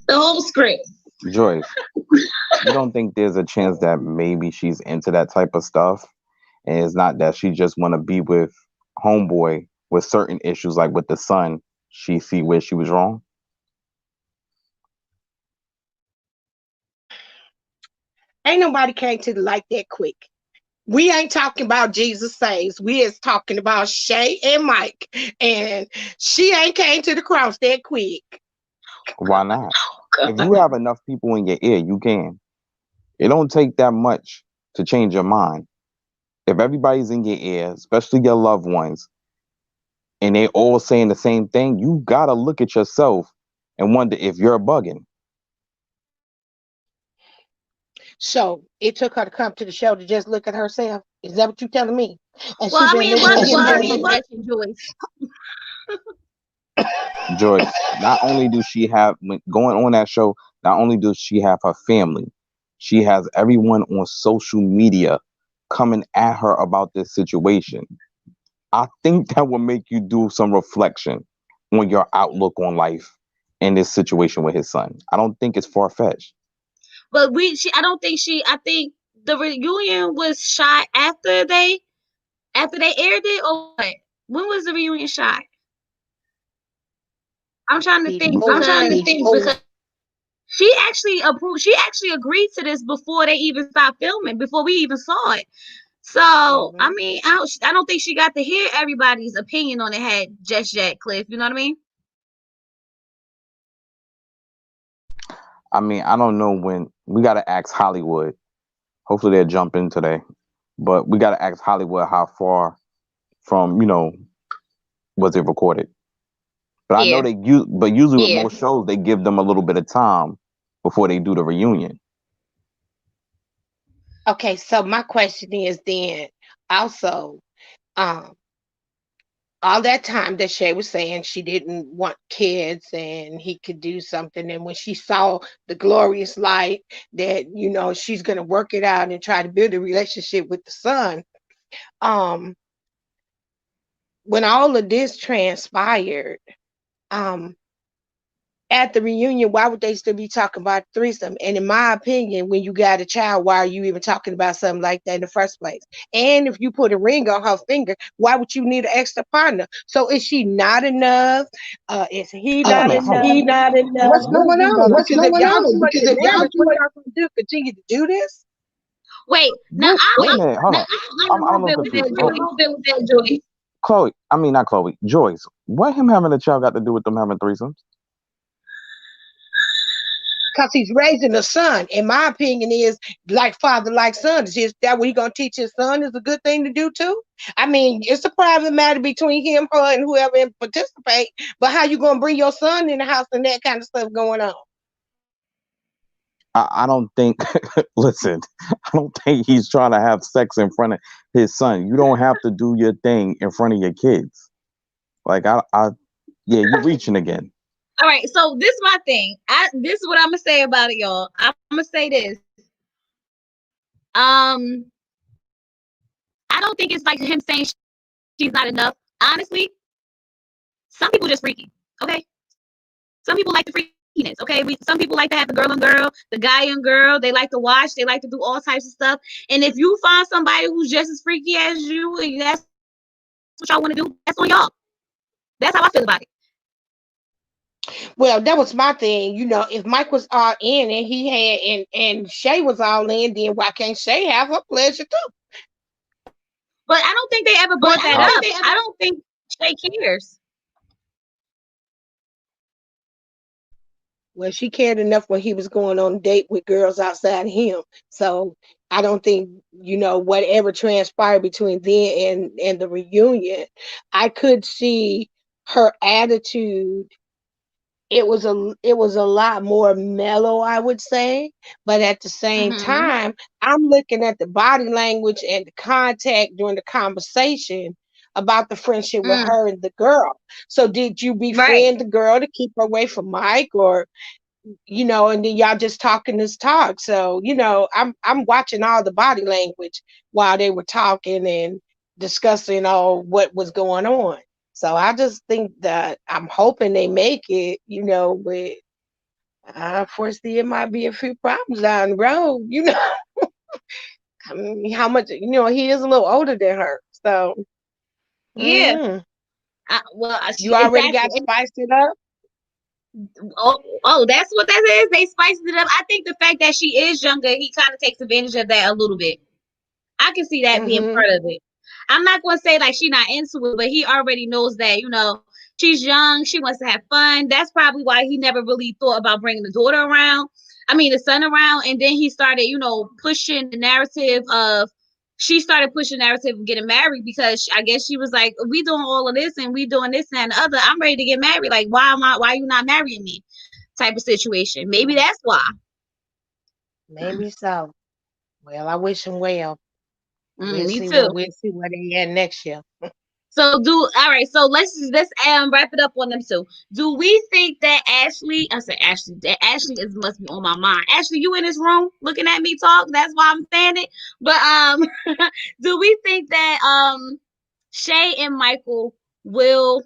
Joyce, you don't think there's a chance that maybe she's into that type of stuff, and it's not that she just want to be with homeboy with certain issues, like with the son? She see where she was wrong. Ain't nobody came to the light that quick. We ain't talking about Jesus Saves. We is talking about Shay and Mike. And she ain't came to the cross that quick. Why not? If you have enough people in your ear, you can. It don't take that much to change your mind. If everybody's in your ear, especially your loved ones, and they all saying the same thing, you gotta look at yourself and wonder if you're bugging. So it took her to come to the show to just look at herself. Is that what you're telling me? And Well, she I been mean, it looking wasn't at her him. confession, Joyce. Joyce, not only does she have, going on that show, not only does she have her family, she has everyone on social media coming at her about this situation. I think that will make you do some reflection on your outlook on life in this situation with his son. I don't think it's far fetched. But I think the reunion was shot after they aired it, or what? When was the reunion shot? I'm trying to think because she actually approved. She actually agreed to this before they even stopped filming, before we even saw it. So I mean, I don't think she got to hear everybody's opinion on it had just yet, Cliff. You know what I mean? I mean, I don't know when we got to ask Hollywood. Hopefully they'll jump in today, but we got to ask Hollywood how far from, was it recorded? But I know but usually with most shows, they give them a little bit of time before they do the reunion. Okay, so my question is then also, all that time that Shay was saying she didn't want kids and he could do something. And when she saw the glorious light that, she's going to work it out and try to build a relationship with the son, um, when all of this transpired, um, at the reunion, why would they still be talking about threesome? And in my opinion, when you got a child, why are you even talking about something like that in the first place? And if you put a ring on her finger, why would you need an extra partner? So is she not enough? Is he Wait a not minute, hold on. enough? What's What is going he on? gonna? Because if y'all two want to get married, what y'all gonna do? Continue to do this? Wait, now What? Wait a minute, hold on. I'm a I'm a little little bit with confused. that, Joey. Chloe, I mean not Chloe, Joyce. What him having a child got to do with them having threesomes? Because he's raising a son. In my opinion, is like father, like son. Is that what he gonna teach his son is a good thing to do too? I mean, it's a private matter between him, her, and whoever participate. But how you gonna bring your son in the house and that kind of stuff going on? I don't think. Listen, I don't think he's trying to have sex in front of his son. You don't have to do your thing in front of your kids. Like yeah, you reaching again. All right, so this is my thing. This is what I'm gonna say about it, y'all. I'm gonna say this. I don't think it's like him saying she's not enough. Honestly, some people just freaky. Okay, some people like the freakiness. Okay, some people like to have the girl and girl, the guy and girl. They like to watch. They like to do all types of stuff. And if you find somebody who's just as freaky as you, and that's what y'all want to do, that's on y'all. That's how I feel about it. Well, that was my thing. If Mike was all in and he had and Shay was all in, then why can't Shay have her pleasure too? But I don't think they ever brought that up. I don't think Shay cares. Well, she cared enough when he was going on a date with girls outside him. So I don't think, whatever transpired between then and the reunion, I could see her attitude. It was a lot more mellow, I would say. But at the same time, I'm looking at the body language and the contact during the conversation about the friendship with her and the girl. So did you befriend the girl to keep her away from Mike, or and then y'all just talking this talk? So I'm watching all the body language while they were talking and discussing all what was going on. So I just think that I'm hoping they make it, but I foresee it might be a few problems down the road, I mean, how much, he is a little older than her. So yeah. You already got spiced it up. Oh, that's what that is. They spiced it up. I think the fact that she is younger, he kind of takes advantage of that a little bit. I can see that being part of it. I'm not going to say like she's not into it, but he already knows that, she's young. She wants to have fun. That's probably why he never really thought about bringing the daughter around. I mean, the son around. And then he started, pushing the narrative of, she started pushing the narrative of getting married, because I guess she was like, we doing all of this and we doing this and the other. I'm ready to get married. Like, why are you not marrying me? Type of situation. Maybe that's why. Maybe so. Well, I wish him well. Me too. We'll see where they at next year. So all right. So let's wrap it up on them two. Do we think that Ashley? I said Ashley. That Ashley must be on my mind. Ashley, you in this room looking at me talk? That's why I'm saying it. But do we think that Shay and Michael will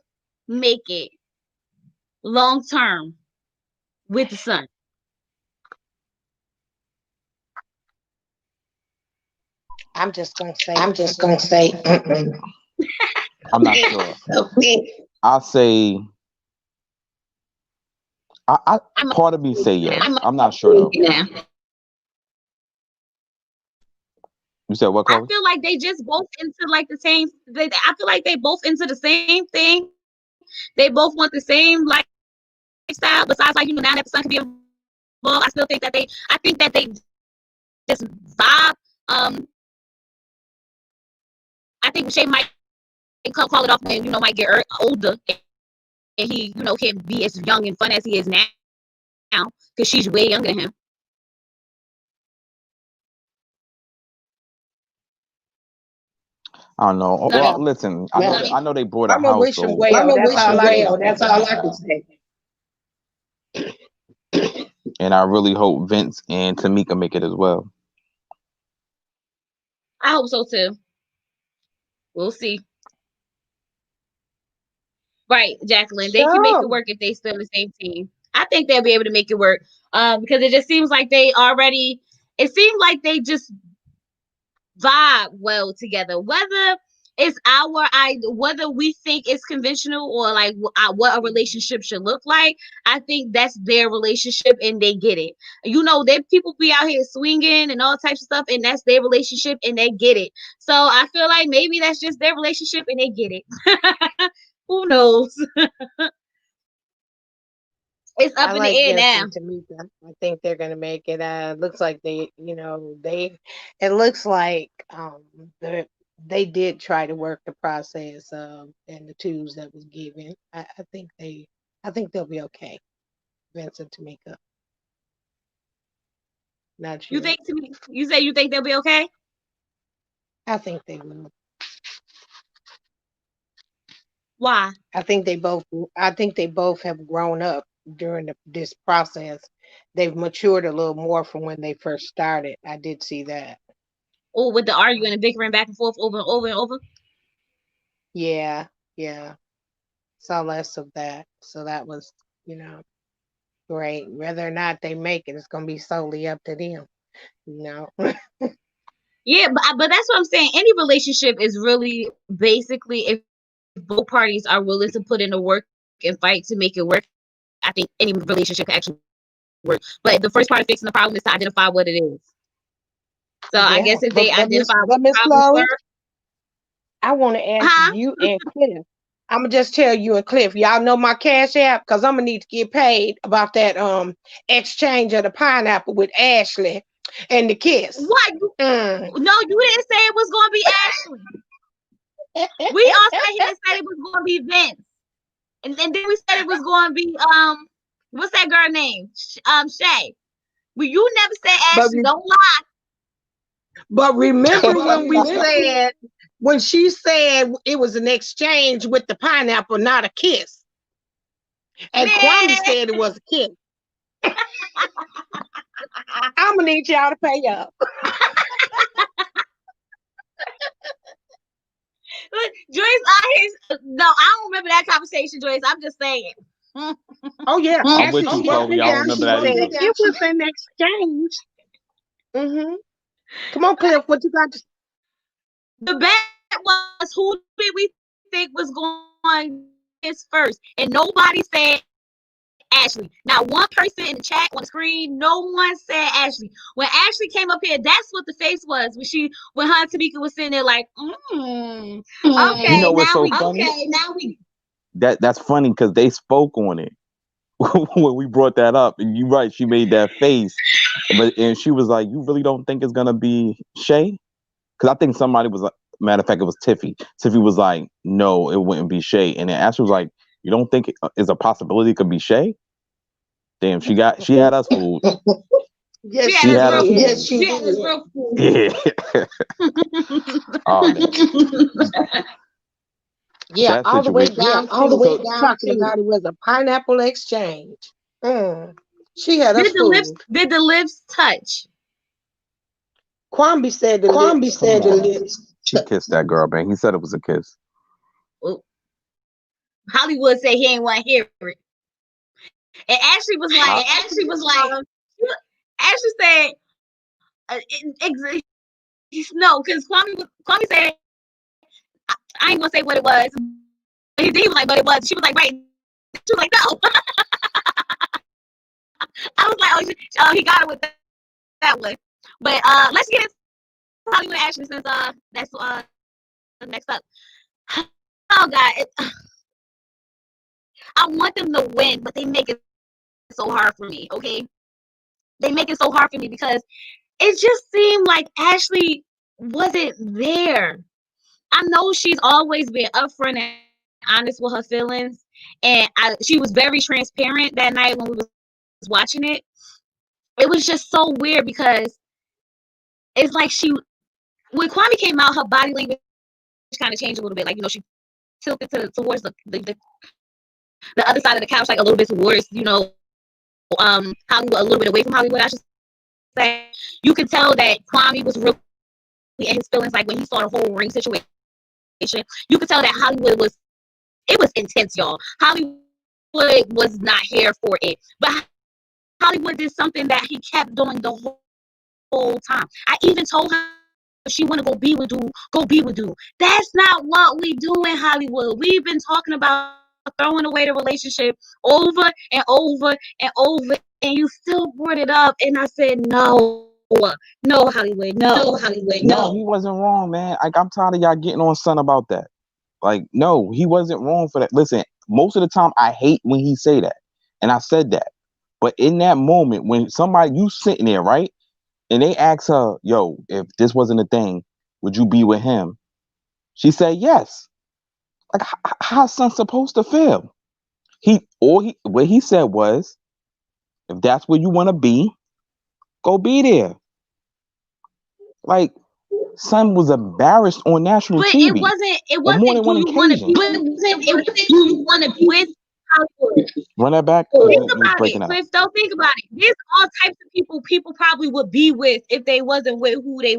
make it long term with the son? I'm just gonna say. I'm not sure. I'll say. Part of me say yes. I'm not sure though. You said what, Chloe? I feel like they just both into like the same. I feel like they both into the same thing. They both want the same lifestyle. Besides, like, now that the son can be involved, I still think that I think that they just vibe. I think Shay might call it off when might get older, and he can't be as young and fun as he is now because she's way younger than him. I don't know. No, Well, listen, I know they bought a I'm a house, wish them so well. That's all I can say. and I really hope Vince and Tamika make it as well. I hope so too. We'll see. Right, Jacqueline. They can make it Sure. work if they still the same team. I think they'll be able to make it work. Because it just seems like it seemed like they just vibe well together. Whether it's whether we think it's conventional or like what a relationship should look like, I think that's their relationship and they get it. You know, they people be out here swinging and all types of stuff, and that's their relationship and they get it. So I feel like maybe that's just their relationship and they get it. Who knows? It's up I in the like air Vince now. and Tamika. I think they're gonna make it. Looks like it looks like they did try to work the process and the tools that was given. I think they'll be okay. Vince and Tamika. Not You sure. think to me? You say you think they'll be okay? I think they will. Why? I think they both have grown up during this process. They've matured a little more from when they first started. I did see that. Oh, with the arguing and bickering back and forth over and over and over. Yeah, yeah. Saw less of that. So that was, great. Whether or not they make it, it's gonna be solely up to them. You know. Yeah, but that's what I'm saying. Any relationship is really basically if both parties are willing to put in the work and fight to make it work. I think any relationship can actually work. But the first part of fixing the problem is to identify what it is. So I Yeah. guess if they identify what Miss problems Laurie, were, I want to ask huh? you and Cliff. I'm gonna just tell you and Cliff, y'all know my cash app because I'm gonna need to get paid about that exchange of the pineapple with Ashley and the kiss. What? No, you didn't say it was gonna be Ashley. We all sat here and said it was gonna be Vince. And then we said it was gonna be what's that girl name? Shay. Well, you never said Ashley, don't lie. But remember when she said it was an exchange with the pineapple, not a kiss. And Kwame said it was a kiss. I'm gonna need y'all to pay up. Joyce, no, I don't remember that conversation, Joyce. I'm just saying. Oh yeah, I'm with you, Chloe. I don't remember that either. It was an exchange. Mm-hmm. Come on, Cliff, what you got to say? The bet was who did we think was going kiss first, and nobody said Ashley. Not one person in the chat on the screen, no one said Ashley. When Ashley came up here, that's what the face was when her and Tamika was sitting there like, okay, You know what's so funny? Okay, now we. That's funny because they spoke on it when we brought that up, and you're right. She made that face, and she was like, "You really don't think it's gonna be Shay?" Because I think somebody was like, matter of fact, it was Tiffy. Tiffy was like, "No, it wouldn't be Shay," and then Ashley was like, "You don't think it's a possibility it could be Shay?" Damn, she had us fooled. Yes, she had us. Yes, she had us real fooled. Yeah. Oh, yeah, that all the way situation. down. All the way down. Talking about it was a pineapple exchange. She had us fooled. Did the lips touch? Kwame said the lips. She kissed that girl, man. He said it was a kiss. Well, Hollywood said he ain't want to hear it. And Ashley was like, Ashley said, no, because Kwame said, I ain't gonna say what it was. But he was like, but it was. She was like, right. She was like, no. I was like, oh, he got it with that one. But let's get into Hollywood and Ashley since that's next up. Oh God, I want them to win, but they make it so hard for me. Okay, they make it so hard for me because it just seemed like Ashley wasn't there. I know she's always been upfront and honest with her feelings, and she was very transparent that night when we was watching it. It was just so weird because it's like when Kwame came out, her body language kind of changed a little bit. Like, she tilted towards the other side of the couch, like a little bit towards, Hollywood, a little bit away from Hollywood, I should say. You could tell that Kwame was really in his feelings, like when he saw the whole ring situation. You could tell that Hollywood was intense, y'all. Hollywood was not here for it, but Hollywood did something that he kept doing the whole time. I even told her she want to go be with dude. That's not what we do in Hollywood. We've been talking about throwing away the relationship over and over and over, and you still brought it up. And I said, no, Hollywood, no. No, he wasn't wrong, man. Like, I'm tired of y'all getting on Son about that. Like, no, he wasn't wrong for that. Listen, most of the time I hate when he say that, and I said that. But in that moment, when somebody, you sitting there, right, and they ask her, yo, if this wasn't a thing, would you be with him? She said yes. Like, how Son supposed to feel? What he said was, if that's where you want to be, go be there. Like, Son was embarrassed on national TV. But it wasn't more than one occasion. Do you want to be with Hollywood? Run that back. Think about it, Cliff. Don't think about it. There's all types of people probably would be with if they wasn't with who they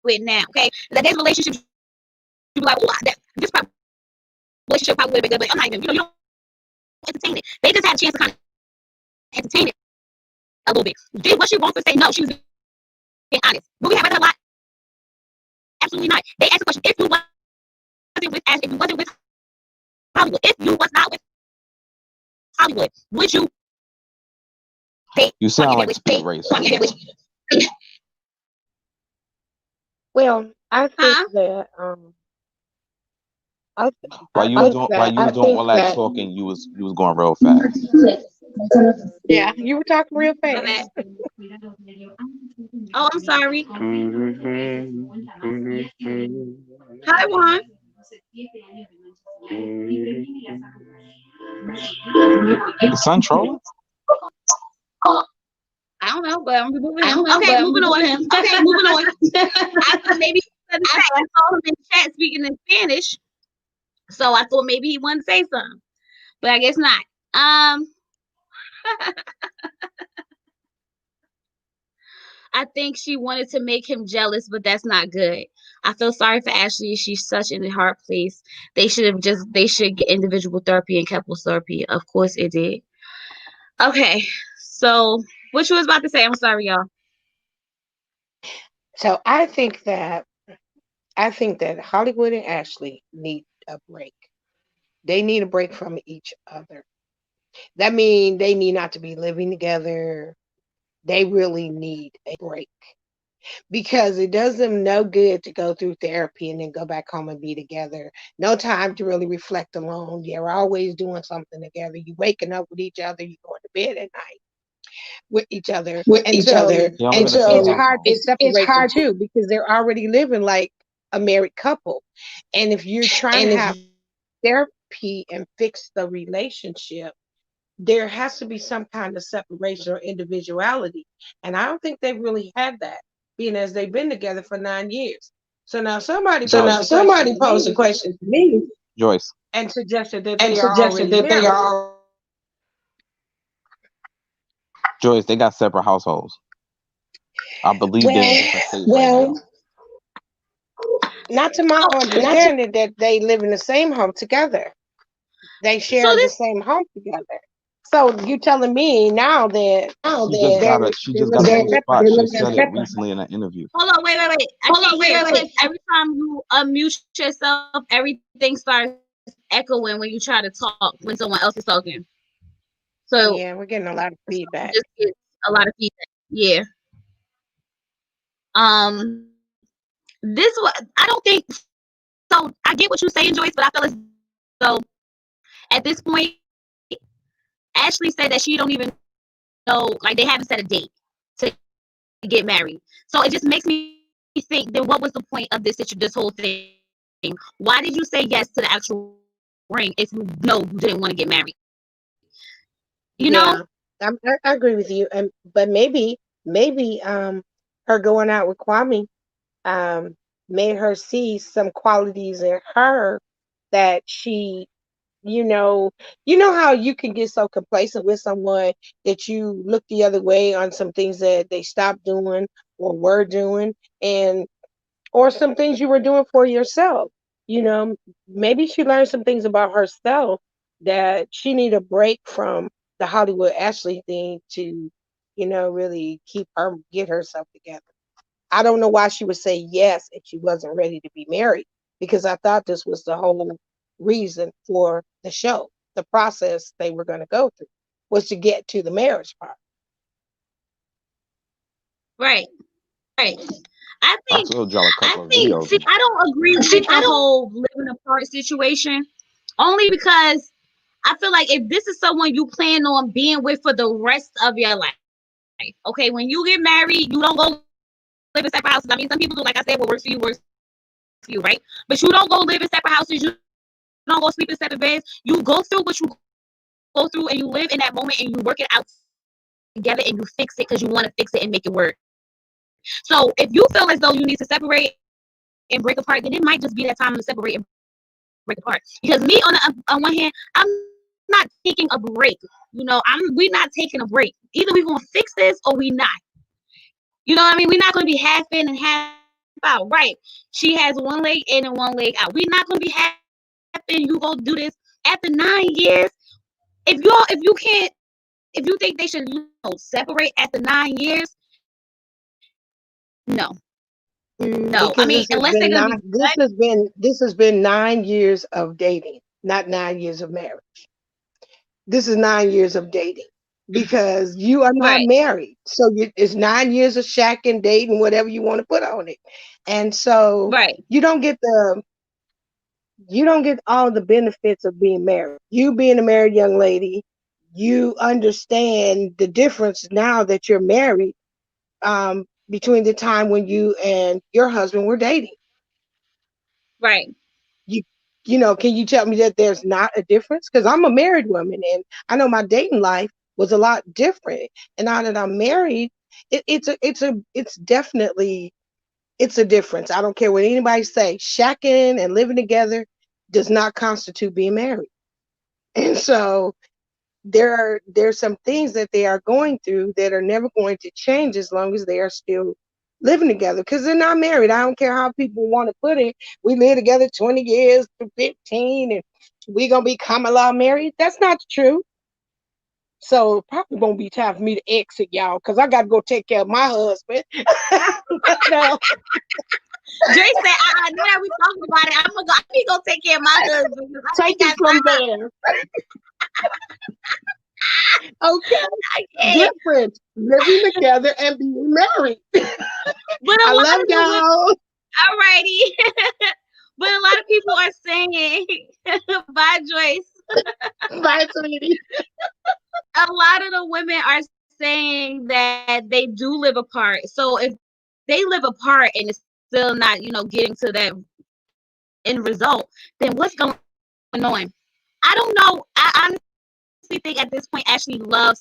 with now. Okay, that there's relationships you be like, oh, this relationship probably would have been good, but I'm not even. You don't entertain it. They just had a chance to kind of entertain it a little bit. Was she wrong for saying no? She was being honest. But we have read a lot. Absolutely not. They asked the question: if you wasn't with Hollywood, if you was not with Hollywood, would you? You sound like Speed Race. Well, I think that while you was doing all that talking, you was going real fast. Yeah, you were talking real fast. Oh, I'm sorry. Hi, Juan. The Son trolling? I don't know, but I'm moving on. Okay, moving on. I thought maybe I saw him in chat speaking in Spanish, so I thought maybe he wanted to say something, but I guess not. I think she wanted to make him jealous, but that's not good. I feel sorry for Ashley. She's such in a hard place. They should get individual therapy and couples therapy. Of course it did. Okay, so what you was about to say? I'm sorry, y'all. So I think that Hollywood and Ashley need a break. They need a break from each other. That means they need not to be living together. They really need a break because it does them no good to go through therapy and then go back home and be together. No time to really reflect alone. You're always doing something together. You waking up with each other. You going to bed at night with each other. And so it's hard to separate the two because they're already living like a married couple. And if you're trying to have therapy and fix the relationship, there has to be some kind of separation or individuality. And I don't think they really had that, being as they've been together for 9 years. So now somebody posed a question to me, Joyce, and suggested that they are already married. Joyce, they got separate households. I believe not to my understanding that they live in the same home together. They share the same home together. So you telling me now that she just got a new spot. She said it recently in an interview. Hold on, wait. Every time you unmute yourself, everything starts echoing when you try to talk when someone else is talking. So yeah, we're getting a lot of feedback. Just get a lot of feedback. Yeah. This was, I don't think so. I get what you're saying, Joyce, but I feel as though at this point, Ashley said that she don't even know, like they haven't set a date to get married. So it just makes me think, then what was the point of this whole thing? Why did you say yes to the actual ring if you know you didn't want to get married? You know? I agree with you. But maybe her going out with Kwame made her see some qualities in her that she, you know, you know how you can get so complacent with someone that you look the other way on some things that they stopped doing or were doing, and or some things you were doing for yourself. You know, maybe she learned some things about herself that she need a break from the Hollywood Ashley thing to, really get herself together. I don't know why she would say yes if she wasn't ready to be married, because I thought this was the whole reason for the show. The process they were going to go through was to get to the marriage part. Right. Right. I I think told y'all a I couple of think videos. see I don't agree with the whole living apart situation. Only because I feel like if this is someone you plan on being with for the rest of your life, okay, when you get married, you don't go live in separate houses. I mean, some people do, like I said, what works for you, right? But you don't go live in separate houses. You don't go sleep in separate beds. You go through what you go through, and you live in that moment, and you work it out together, and you fix it because you want to fix it and make it work. So if you feel as though you need to separate and break apart, then it might just be that time to separate and break apart. Because me, on one hand, I'm not taking a break. We're not taking a break. Either we're gonna fix this or we not. You know what I mean? We're not gonna be half in and half out. Right? She has one leg in and one leg out. We're not gonna be half in. You go do this after 9 years. If you think they should separate after 9 years, no. No, I Because mean, unless they're gonna be this has been 9 years of dating, not 9 years of marriage. This is 9 years of dating because you are not right, married. So it's 9 years of shacking, dating, whatever you want to put on it. And so right, you don't get all the benefits of being married. You being a married young lady, you understand the difference now that you're married, between the time when you and your husband were dating. right, You can you tell me that there's not a difference? Because I'm a married woman and I know my dating life was a lot different. And now that I'm married, it's definitely it's a difference. I don't care what anybody say. Shacking and living together does not constitute being married. And so there's some things that they are going through that are never going to change as long as they are still living together, because they're not married. I don't care how people want to put it. We live together 20 years to 15 and we gonna be common law married. That's not true. So probably won't be time for me to exit, y'all, because I gotta go take care of my husband. No. Jay said, now we talking about it. I need to go take care of my husband. Take it from there. Okay. Different. Living together and being married. But I love y'all. Alrighty. But a lot of people are saying, bye, Joyce. Bye, sweetie. A lot of the women are saying that they do live apart. So if they live apart and it's still not, getting to that end result, then what's going on? I don't know. I honestly think at this point Ashley loves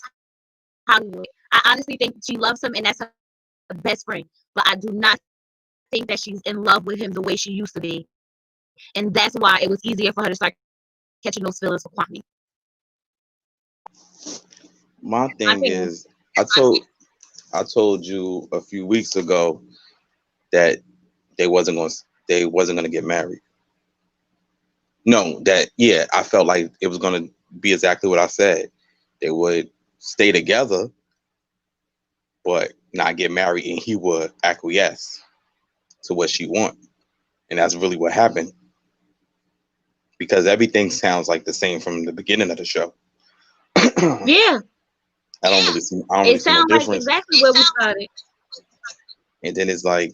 Hollywood. I honestly think she loves him and that's her best friend. But I do not think that she's in love with him the way she used to be. And that's why it was easier for her to start catching those feelings for Kwame. My thing is, I told you a few weeks ago that they wasn't gonna get married. No, I felt like it was gonna be exactly what I said. They would stay together, but not get married, and he would acquiesce to what she want, and that's really what happened. Because everything sounds like the same from the beginning of the show. Yeah. I don't really see no difference. Like exactly where we started. And then it's like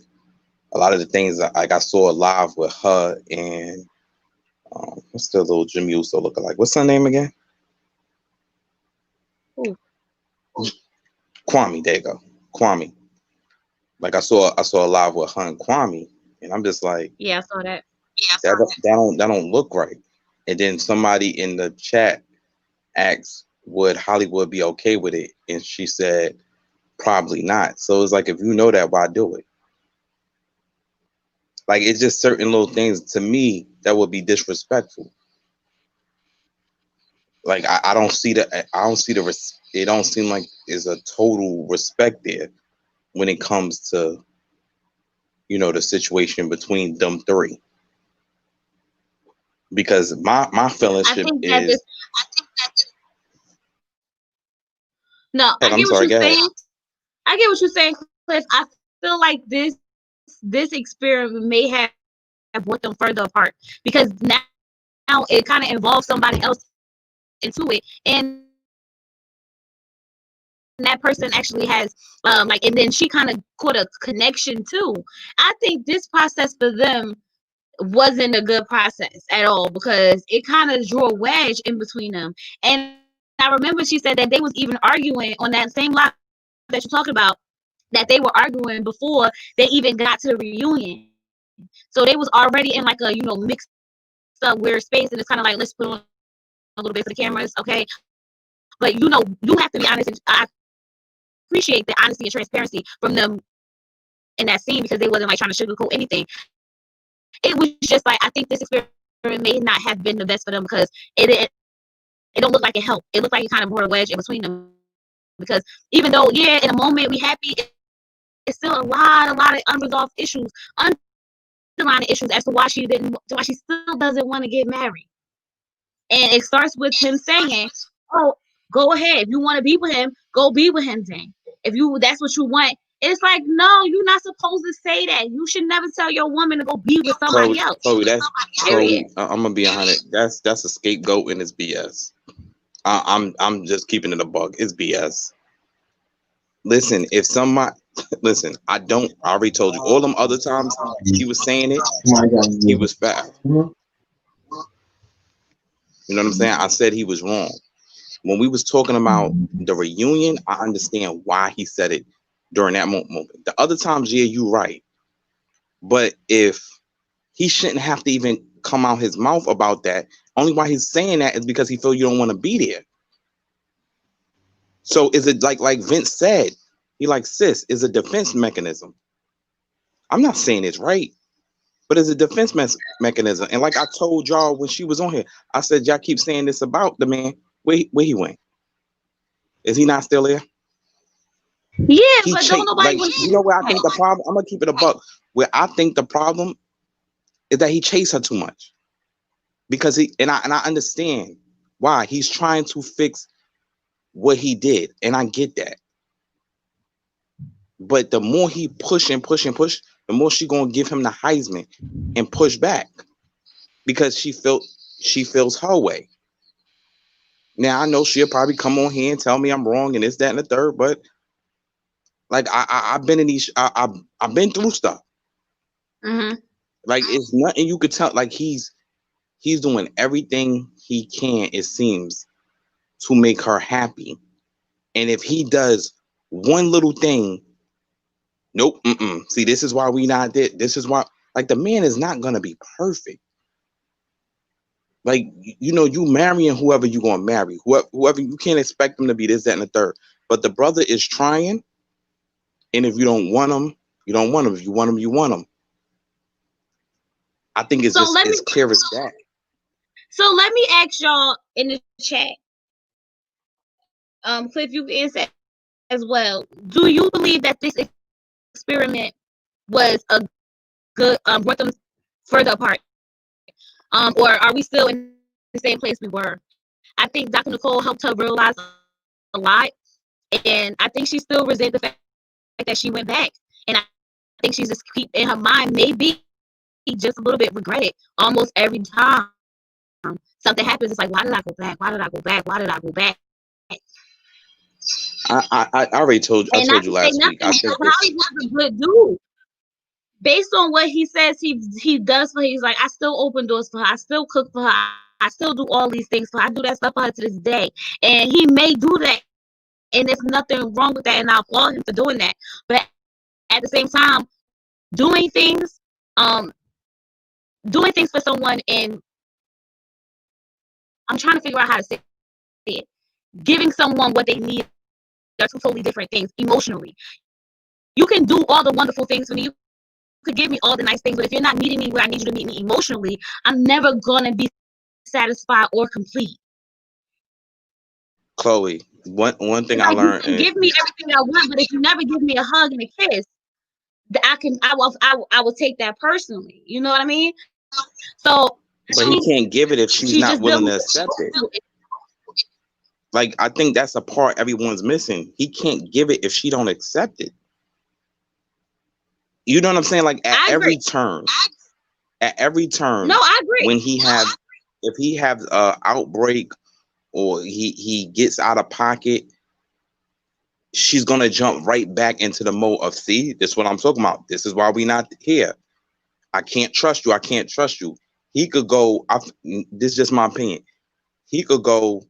a lot of the things like I saw live with her and what's the little Jimmy Uso looking like? What's her name again? Ooh. Kwame. There you go, Kwame. Like I saw a live with her and Kwame, and I'm just like, yeah, I saw that. That don't look right. And then somebody in the chat asked, would Hollywood be okay with it? And she said, probably not. So it's like, if you know that, why do it? Like it's just certain little things to me that would be disrespectful. Like I don't see it don't seem like there's a total respect there when it comes to, the situation between them three. Because my I fellowship think that is, no, heck, I I'm get what sorry, you're go ahead. saying. I get what you're saying, Cliff. I feel like this experiment may have brought them further apart because now it kind of involves somebody else into it, and that person actually has and then she kind of caught a connection too. I think this process for them wasn't a good process at all because it kind of drew a wedge in between them. And I remember she said that they was even arguing on that same live that you're talking about, that they were arguing before they even got to the reunion. So they was already in like a mixed up weird space, and it's kind of like, let's put on a little bit for the cameras, okay? But you have to be honest, and I appreciate the honesty and transparency from them in that scene because they wasn't like trying to sugarcoat anything. It was just like, I think this experiment may not have been the best for them because it don't look like it helped. It looked like it kind of brought a wedge in between them because even though in a moment we happy, it's still a lot of unresolved issues, underlying issues as to why she still doesn't want to get married. And it starts with him saying, "Oh, go ahead. If you want to be with him, go be with him then. If that's what you want." It's like, no, you're not supposed to say that. You should never tell your woman to go be with somebody else. Chloe, I'm gonna be 100. That's a scapegoat and it's BS. I'm just keeping it a bug. It's BS. Listen, listen, I already told you all them other times he was saying it, he was foul. You know what I'm saying? I said he was wrong. When we was talking about the reunion, I understand why he said it during that moment. The other times, yeah, you're right. But if he shouldn't have to even come out his mouth about that, only why he's saying that is because he feel you don't want to be there. So is it like Vince said, he like, sis, is a defense mechanism. I'm not saying it's right, but it's a defense mechanism. And like I told y'all when she was on here, I said, y'all keep saying this about the man. Where he went? Is he not still there? Yeah, but don't nobody you know where I think the problem? I'm gonna keep it a buck. Where I think the problem is that he chased her too much. Because I understand why. He's trying to fix what he did, and I get that. But the more he push and push and push, the more she gonna give him the Heisman and push back because she feels her way. Now I know she'll probably come on here and tell me I'm wrong and this, that, and the third, but like I've been in these, I've been through stuff. Mm-hmm. Like it's nothing you could tell. Like he's doing everything he can, it seems, to make her happy. And if he does one little thing, nope. See, this is why we not did. This is why, like, the man is not gonna be perfect. Like, you marrying whoever you gonna marry, whoever you can't expect them to be this, that, and the third. But the brother is trying, and if you don't want him, you don't want him. If you want him, you want him. I think it's as clear as that. So let me ask y'all in the chat. Cliff, you can answer as well. Do you believe that this experiment was a good brought them further apart? Or are we still in the same place we were? I think Dr. Nicole helped her realize a lot, and I think she still resents the fact that she went back. And I think she's just keep in her mind, maybe just a little bit regretted almost every time something happens. It's like, why did I go back? Why did I go back? Why did I go back? I already told you. I told you last week. I think Holly was a good dude. Based on what he says he does for her, he's like, I still open doors for her. I still cook for her. I still do all these things for her. I do that stuff for her to this day. And he may do that. And there's nothing wrong with that. And I applaud him for doing that. But at the same time, doing things for someone, and I'm trying to figure out how to say it. Giving someone what they need are two totally different things emotionally. You can do all the wonderful things for me. You could give me all the nice things, but if you're not meeting me where I need you to meet me emotionally, I'm never gonna be satisfied or complete. Chloe, one thing I Like, you learned, can give me everything I want, but if you never give me a hug and a kiss, I will take that personally. You know what I mean? So but he can't give it if she's she's not just willing dealing to with accept it. emotional. Like, I think that's a part everyone's missing. He can't give it if she don't accept it. You know what I'm saying? Like, at I every agree. turn, No, I agree. when if he has a outbreak or he gets out of pocket, she's gonna jump right back into the mode of, see, this is what I'm talking about. This is why we not here. I can't trust you. I can't trust you. He could go. This is just my opinion. He could go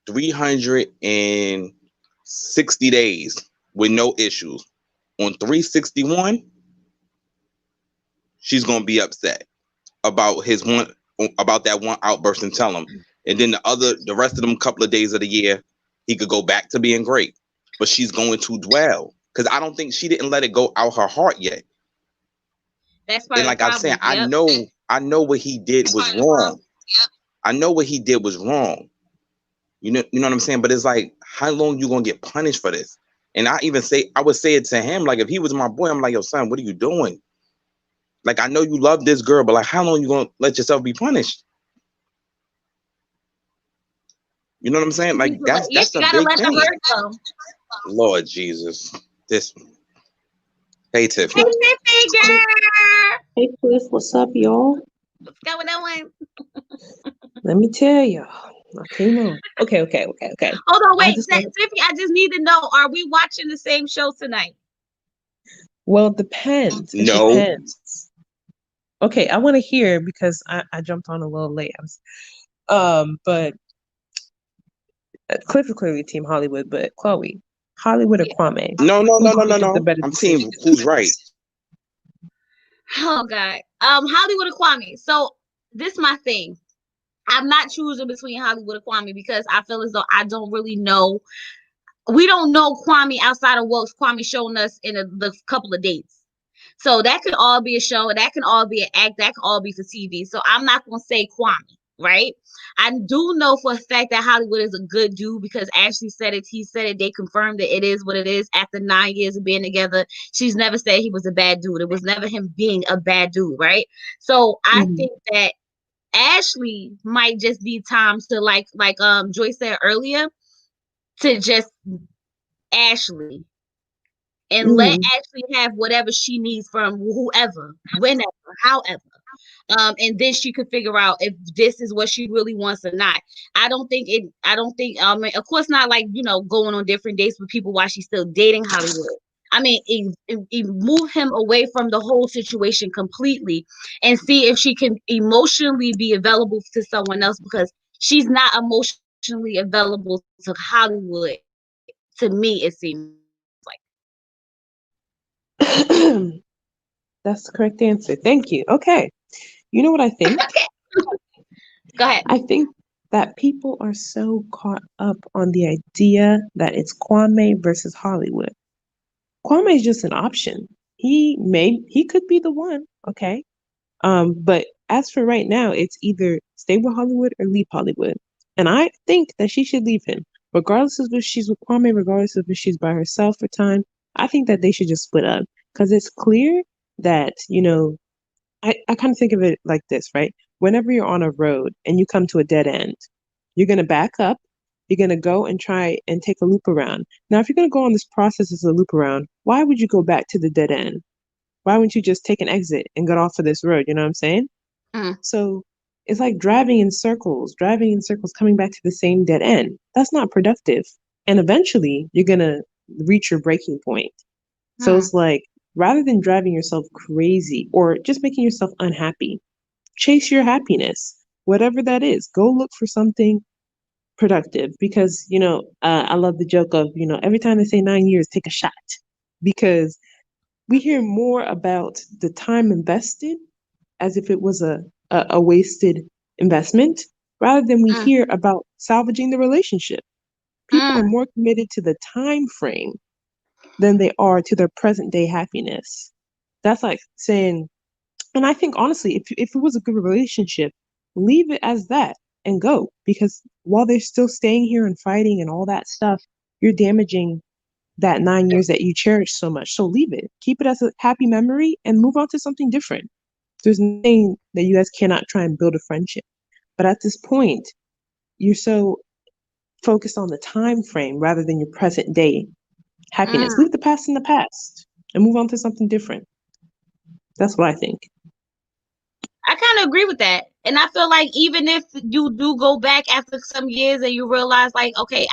360 days with no issues. On 361, she's gonna be upset about that one outburst and tell him. And then the rest of them couple of days of the year, he could go back to being great. But she's going to dwell because I don't think she didn't let it go out her heart yet. That's part And of like the I'm problem. saying, I know what he did was wrong. I know what he did was wrong. You know what I'm saying? But it's like, how long you gonna get punished for this? And I would say it to him, like, if he was my boy, I'm like, yo, son, what are you doing? Like, I know you love this girl, but like, how long you gonna let yourself be punished? You know what I'm saying? Like, that's you a gotta big let thing. the hurt go. Lord Jesus, this. Hey, Tiffany. Hey, Tiffany girl, Hey, Cliff, what's up, y'all? what's going on? Let me tell y'all. I came on. Okay. Hold on, wait, Tiffany. I just need to know: are we watching the same show tonight? Well, it depends. It No. depends. Okay, I want to hear because I jumped on a little late. But Cliff is clearly Team Hollywood, but Chloe, Hollywood or Kwame? No. The better I'm decision? seeing who's right. Oh God, Hollywood or Kwame? So this is my thing. I'm not choosing between Hollywood or Kwame because I feel as though I don't really know. We don't know Kwame outside of what Kwame showing us in the couple of dates. So that could all be a show. That can all be an act. That can all be for TV. So I'm not going to say Kwame, right? I do know for a fact that Hollywood is a good dude because Ashley said it. He said it. They confirmed that it is what it is. After 9 years of being together, she's never said he was a bad dude. It was never him being a bad dude, right? So I think that Ashley might just be time to like Joyce said earlier, to just Ashley and let Ashley have whatever she needs from whoever, whenever, however. And then she could figure out if this is what she really wants or not. I don't think of course not like, going on different dates with people while she's still dating Hollywood. I mean, move him away from the whole situation completely and see if she can emotionally be available to someone else because she's not emotionally available to Hollywood. To me, it seems like. That's the correct answer. Thank you. Okay. You know what I think? Go ahead. I think that people are so caught up on the idea that it's Kwame versus Hollywood. Kwame is just an option. He could be the one, okay? But as for right now, it's either stay with Hollywood or leave Hollywood. And I think that she should leave him. Regardless of if she's with Kwame, regardless of if she's by herself for time, I think that they should just split up. Because it's clear that, I kind of think of it like this, right? Whenever you're on a road and you come to a dead end, you're going to back up. You're going to go and try and take a loop around. Now, if you're going to go on this process as a loop around, why would you go back to the dead end? Why wouldn't you just take an exit and get off of this road? You know what I'm saying? So it's like driving in circles, coming back to the same dead end. That's not productive. And eventually you're going to reach your breaking point. So it's like, rather than driving yourself crazy or just making yourself unhappy, chase your happiness, whatever that is. Go look for something productive because, I love the joke of, every time they say 9 years, take a shot, because we hear more about the time invested as if it was a wasted investment rather than we hear about salvaging the relationship. People are more committed to the time frame than they are to their present day happiness. That's like saying, and I think honestly, if it was a good relationship, leave it as that and go. Because while they're still staying here and fighting and all that stuff, you're damaging that 9 years that you cherish so much. So leave it. Keep it as a happy memory and move on to something different. There's nothing that you guys cannot try and build a friendship. But at this point, you're so focused on the time frame rather than your present day happiness. Mm. Leave the past in the past and move on to something different. That's what I think. I kind of agree with that. And I feel like even if you do go back after some years and you realize like, okay,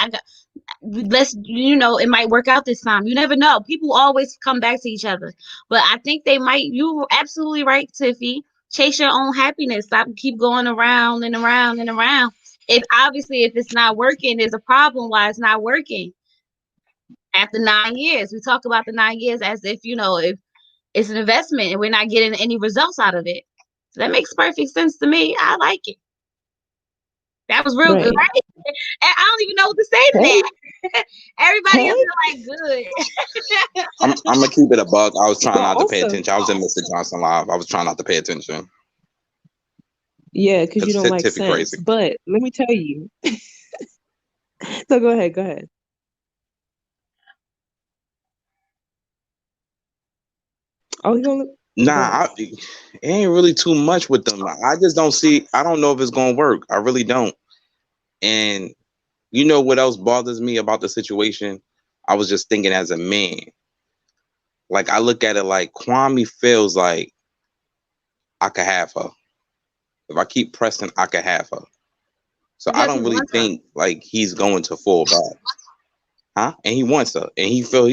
it might work out this time. You never know. People always come back to each other. But I think they might, you were absolutely right, Tiffy. Chase your own happiness. Stop keep going around and around and around. If it's not working, there's a problem why it's not working. After 9 years, we talk about the 9 years as if, if it's an investment and we're not getting any results out of it. So that makes perfect sense to me. I like it. That was real good, Right. right? And I don't even know what to say to that. Everybody else Hey. is like good. I'm gonna keep it a buck. I was trying But not to pay also, attention. I was in Mr. Johnson live. I was trying not to pay attention. yeah, because you don't like Tiffy sense. crazy. But let me tell you. So go ahead. Oh, you gonna Nah, it ain't really too much with them. I just don't see. I don't know if it's gonna work. I really don't. And you know what else bothers me about the situation? I was just thinking as a man. Like I look at it like Kwame feels like I could have her. If I keep pressing, I could have her. So I Because don't he really wants her. think like he's going to fall back. Huh? And he wants her. And he feel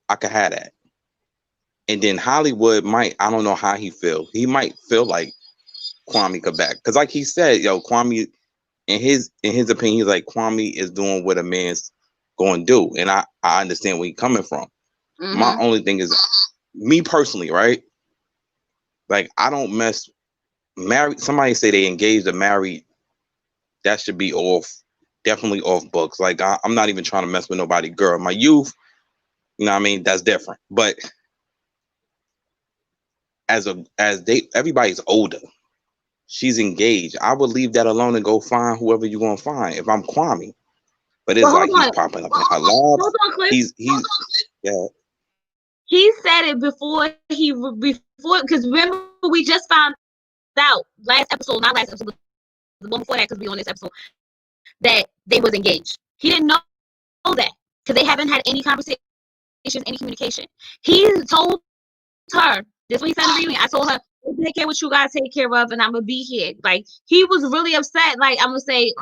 I could have that. And then Hollywood might, I don't know how he feel. He might feel like Kwame could back. Because like he said, Kwame, in his opinion, he's like Kwame is doing what a man's going to do. And I understand where he's coming from. Mm-hmm. My only thing is me personally, right? Like I don't mess married. Somebody say they engaged or married. That should be definitely off books. Like I'm not even trying to mess with nobody. Girl, my youth, you know what I mean? That's different. But everybody's older. She's engaged. I would leave that alone and go find whoever you're gonna find. If I'm Kwame, but it's like he's popping up in her lives. Hold on, Cliff. He's yeah. He said it before because remember we just found out not last episode, the one before that, because we on this episode, that they was engaged. He didn't know that because they haven't had any conversation, any communication. He told her, this when he said in the reunion, I told her, take care of what you guys take care of, and I'm gonna be here. Like he was really upset, like I'm gonna say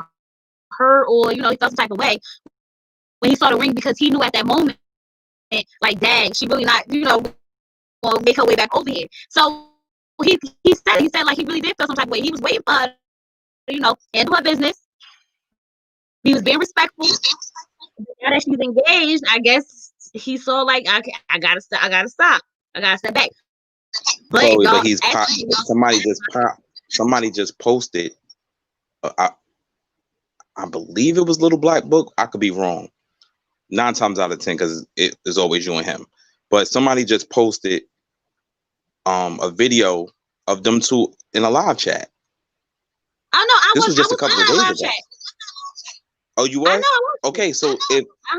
her, or he felt some type of way when he saw the ring, because he knew at that moment, like, dang, she really not, will make her way back over here. So he said like he really did feel some type of way. He was waiting for her to, handle her business. He was being respectful. Now that she's engaged, I guess he saw like I gotta stop. I gotta step back. But, Chloe, but he's somebody just posted. I believe it was Little Black Book. I could be wrong. 9 times out of 10, because it is always you and him. But somebody just posted a video of them two in a live chat. Oh no, this was just a couple of days ago. Chat. Oh, you was? Okay, so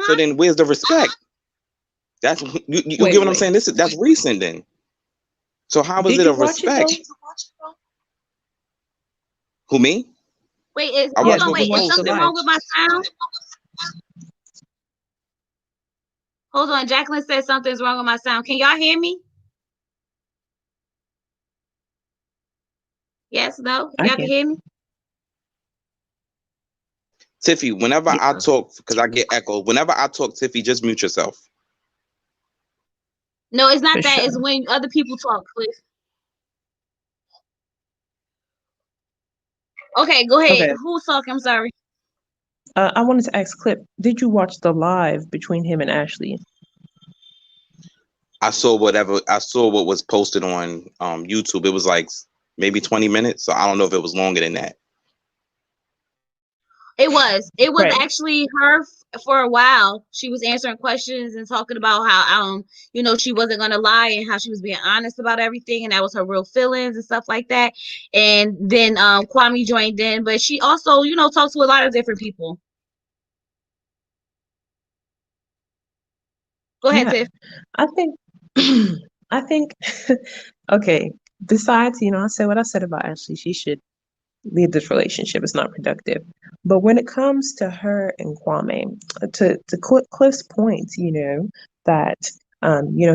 so then where's the respect? That's you get what I'm saying? That's recent then. So how was it a respect? Who, me? Wait, is something wrong with my sound? Hold on, Jacqueline said something's wrong with my sound. Can y'all hear me? Yes, no? Y'all can hear me? Tiffy, whenever I talk, because I get echo, whenever I talk, Tiffy, just mute yourself. No, it's not that. It's when other people talk, Cliff. Okay, go ahead. Okay. Who's talking? I'm sorry. I wanted to ask Clip, did you watch the live between him and Ashley? I saw what was posted on YouTube. It was like maybe 20 minutes. So I don't know if it was longer than that. It was Right. actually her for a while. She was answering questions and talking about how she wasn't gonna lie and how she was being honest about everything, and that was her real feelings and stuff like that. And then Kwame joined in, but she also, talked to a lot of different people. Go ahead, Yeah. Tiff. I think I think okay, besides, I said what I said about Ashley, she should leave this relationship. It's not productive. But when it comes to her and Kwame, to Cliff's point, that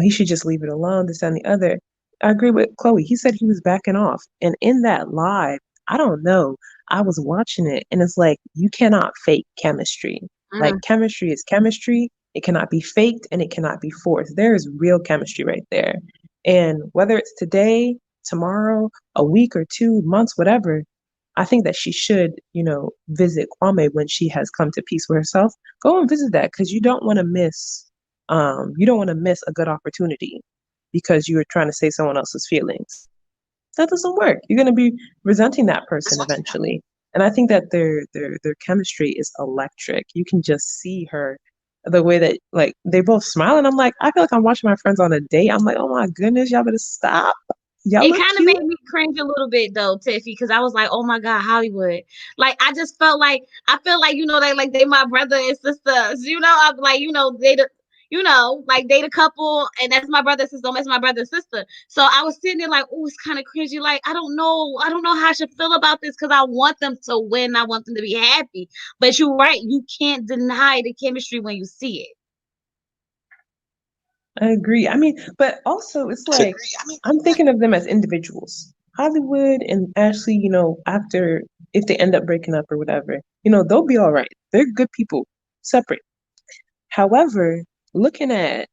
he should just leave it alone, this and the other. I agree with Chloe. He said he was backing off. And in that live, I don't know. I was watching it and it's like you cannot fake chemistry. Like Mm. chemistry is chemistry. It cannot be faked and it cannot be forced. There is real chemistry right there. And whether it's today, tomorrow, a week or 2 months, whatever, I think that she should, visit Kwame when she has come to peace with herself. Go and visit that because you don't want to miss a good opportunity because you were trying to save someone else's feelings. That doesn't work. You're going to be resenting that person eventually. And I think that their chemistry is electric. You can just see her, the way that like they both smile, and I'm like, I feel like I'm watching my friends on a date. I'm like, oh my goodness, y'all better stop. Y'all It look kind of cute. made me cringe a little bit though, Tiffy, because I was like, "Oh my God, Hollywood!" Like I just felt like they my brother and sisters. I'm like they the couple, and that's my brother and sister. That's my brother and sister. So I was sitting there like, "Oh, it's kind of cringy." Like I don't know how I should feel about this because I want them to win. I want them to be happy. But you're right, you can't deny the chemistry when you see it. I agree. I mean, but also it's like I'm thinking of them as individuals. Hollywood and Ashley, after if they end up breaking up or whatever, they'll be all right. They're good people, separate. However, looking at,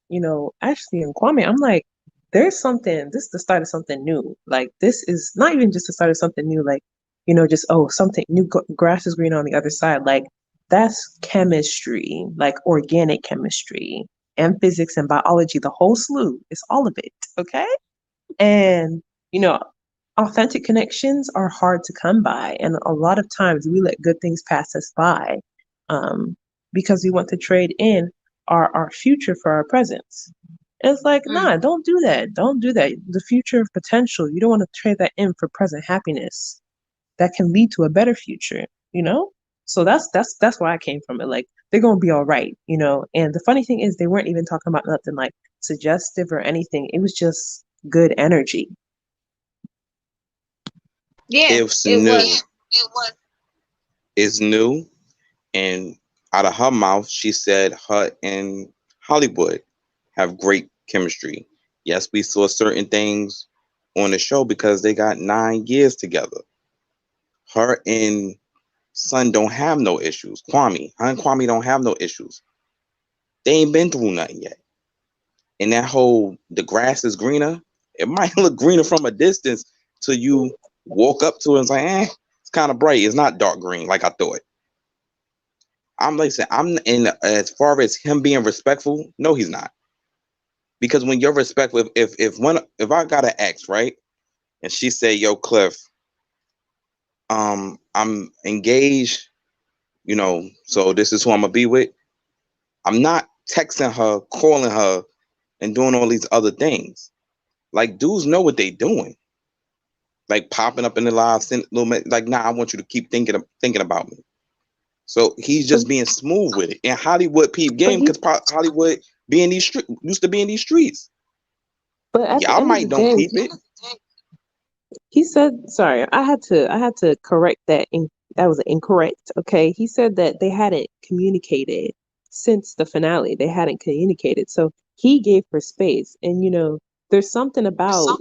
Ashley and Kwame, I'm like, this is the start of something new. Like, this is not even just the start of something new, like, just, oh, something new, grass is green on the other side. Like, that's chemistry, like organic chemistry and physics and biology, the whole slew. It's all of it, okay? And, you know, authentic connections are hard to come by. And a lot of times we let good things pass us by um, because we want to trade in our future for our presence. And it's like, Mm. nah, don't do that. Don't do that. The future of potential, you don't want to trade that in for present happiness that can lead to a better future, you know? So that's why I came from it. Like they're gonna be all right, you know. And the funny thing is they weren't even talking about nothing like suggestive or anything. It was just good energy. Yeah, It's it new. was. It's new. And out of her mouth, she said her and Hollywood have great chemistry. Yes, we saw certain things on the show because they got 9 years together. Her and Son don't have no issues. Her and Kwame don't have no issues. They ain't been through nothing yet. And that whole the grass is greener, it might look greener from a distance till you walk up to it and say, it's kind of bright. It's not dark green like I thought. I'm like saying, I'm in as far as him being respectful, no, he's not. Because when you're respectful, if I got an ex, right, and she said, "Yo, Cliff, I'm engaged, so this is who I'm gonna be with." I'm not texting her, calling her, and doing all these other things. Like dudes know what they doing. Like popping up in the live, like, nah, I want you to keep thinking about me. So he's But just being smooth with it. And Hollywood peep but game he because Hollywood used to be in these streets. but at the Y'all end of the might don't day, peep it. he said, sorry, I had to correct that. That was incorrect. Okay. He said that they hadn't communicated since the finale. They hadn't communicated. So he gave her space. And, there's something about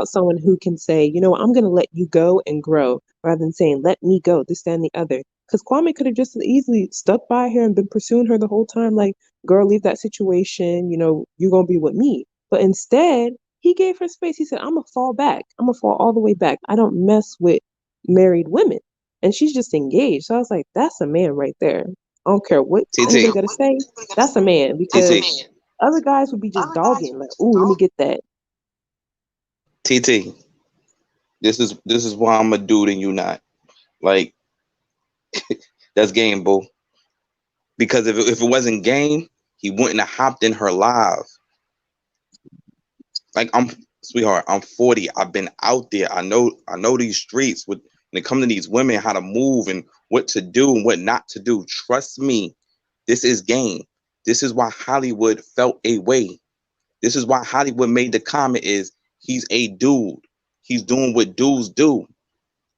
someone who can say, I'm going to let you go and grow rather than saying, let me go, this, that, and the other. Because Kwame could have just easily stuck by her and been pursuing her the whole time. Like, girl, leave that situation. You're going to be with me. But instead, he gave her space. He said, I'm gonna fall back. I'm gonna fall all the way back. I don't mess with married women. And she's just engaged. So I was like, that's a man right there. I don't care what anybody TT, gotta say. That's a man TT, because other guys would be just dogging, like, ooh, let me get that. TT. This is why I'm a dude and you not. Like That's game, boo. Because if it wasn't game, he wouldn't have hopped in her live. Like, sweetheart, I'm 40. I've been out there. I know these streets when it comes to these women, how to move and what to do and what not to do. Trust me, this is game. This is why Hollywood felt a way. This is why Hollywood made the comment is he's a dude. He's doing what dudes do.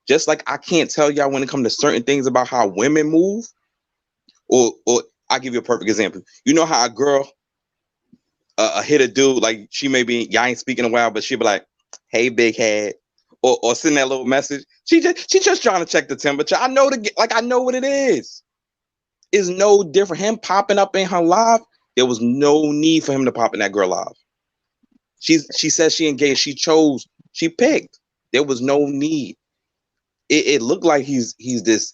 Just like I can't tell y'all when it comes to certain things about how women move, or I'll give you a perfect example. You know how a girl hit a dude, like she may be, y'all ain't speaking a while, but she'll be like, hey, big head, or send that little message. She just trying to check the temperature. I know what it is. It's no different. Him popping up in her live, there was no need for him to pop in that girl live. She says she engaged, she chose, she picked. There was no need. It looked like he's this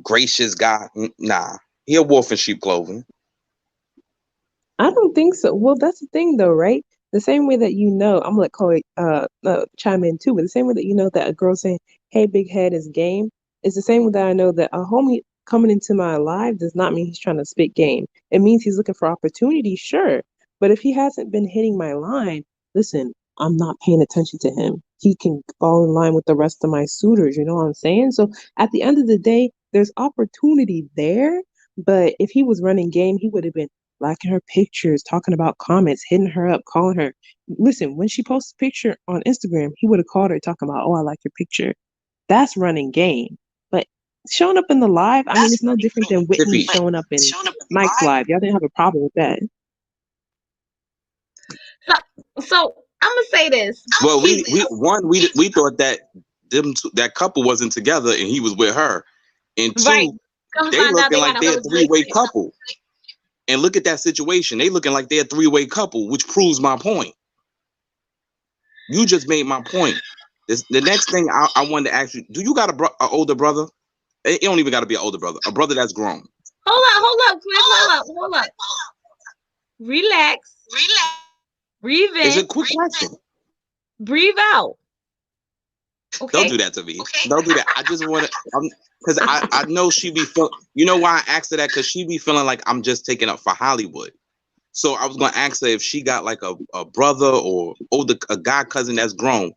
gracious guy. Nah, he a wolf in sheep clothing. I don't think so. Well, that's the thing though, right? The same way that I'm gonna let Chloe chime in too, but the same way that that a girl saying, hey, big head is game, is the same way that I know that a homie coming into my life does not mean he's trying to spit game. It means he's looking for opportunity, sure. But if he hasn't been hitting my line, listen, I'm not paying attention to him. He can fall in line with the rest of my suitors, you know what I'm saying? So at the end of the day, there's opportunity there. But if he was running game, he would have been liking her pictures, talking about comments, hitting her up, calling her. Listen, when she posts a picture on Instagram, he would have called her talking about, oh, I like your picture. That's running game. But showing up in the live, I mean, it's no different than Whitney showing up in Mike's live. Y'all didn't have a problem with that. So I'm gonna say this. Well, we thought that that couple wasn't together and he was with her, and two, right. they looking like they're a three-way couple. And look at that situation. They looking like they're a three-way couple, which proves my point. You just made my point. The next thing I wanted to ask you: do you got an older brother? It don't even got to be an older brother. A brother that's grown. Hold up. Relax. Breathe in. It's a quick question. Breathe out. Okay. Don't do that to me. Don't do that. I just want to, because I know she be feeling. You know why I asked her that? Because she be feeling like I'm just taking up for Hollywood. So I was gonna ask her if she got like a brother or a guy cousin that's grown.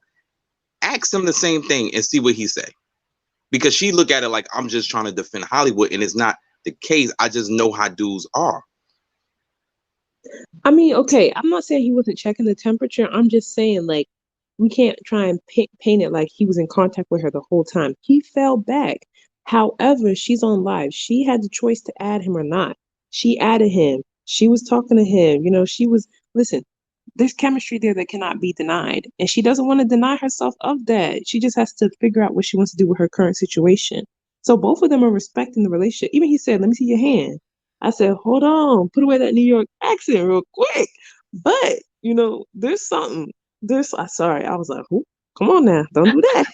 Ask him the same thing and see what he say. Because she look at it like I'm just trying to defend Hollywood, and it's not the case. I just know how dudes are. I mean, okay, I'm not saying he wasn't checking the temperature. I'm just saying, like, we can't try and paint it like he was in contact with her the whole time. He fell back. However, she's on live. She had the choice to add him or not. She added him. She was talking to him. Listen, there's chemistry there that cannot be denied. And she doesn't want to deny herself of that. She just has to figure out what she wants to do with her current situation. So both of them are respecting the relationship. Even he said, let me see your hand. I said, hold on, put away that New York accent real quick. But, there's something. Sorry, I was like, come on now, don't do that.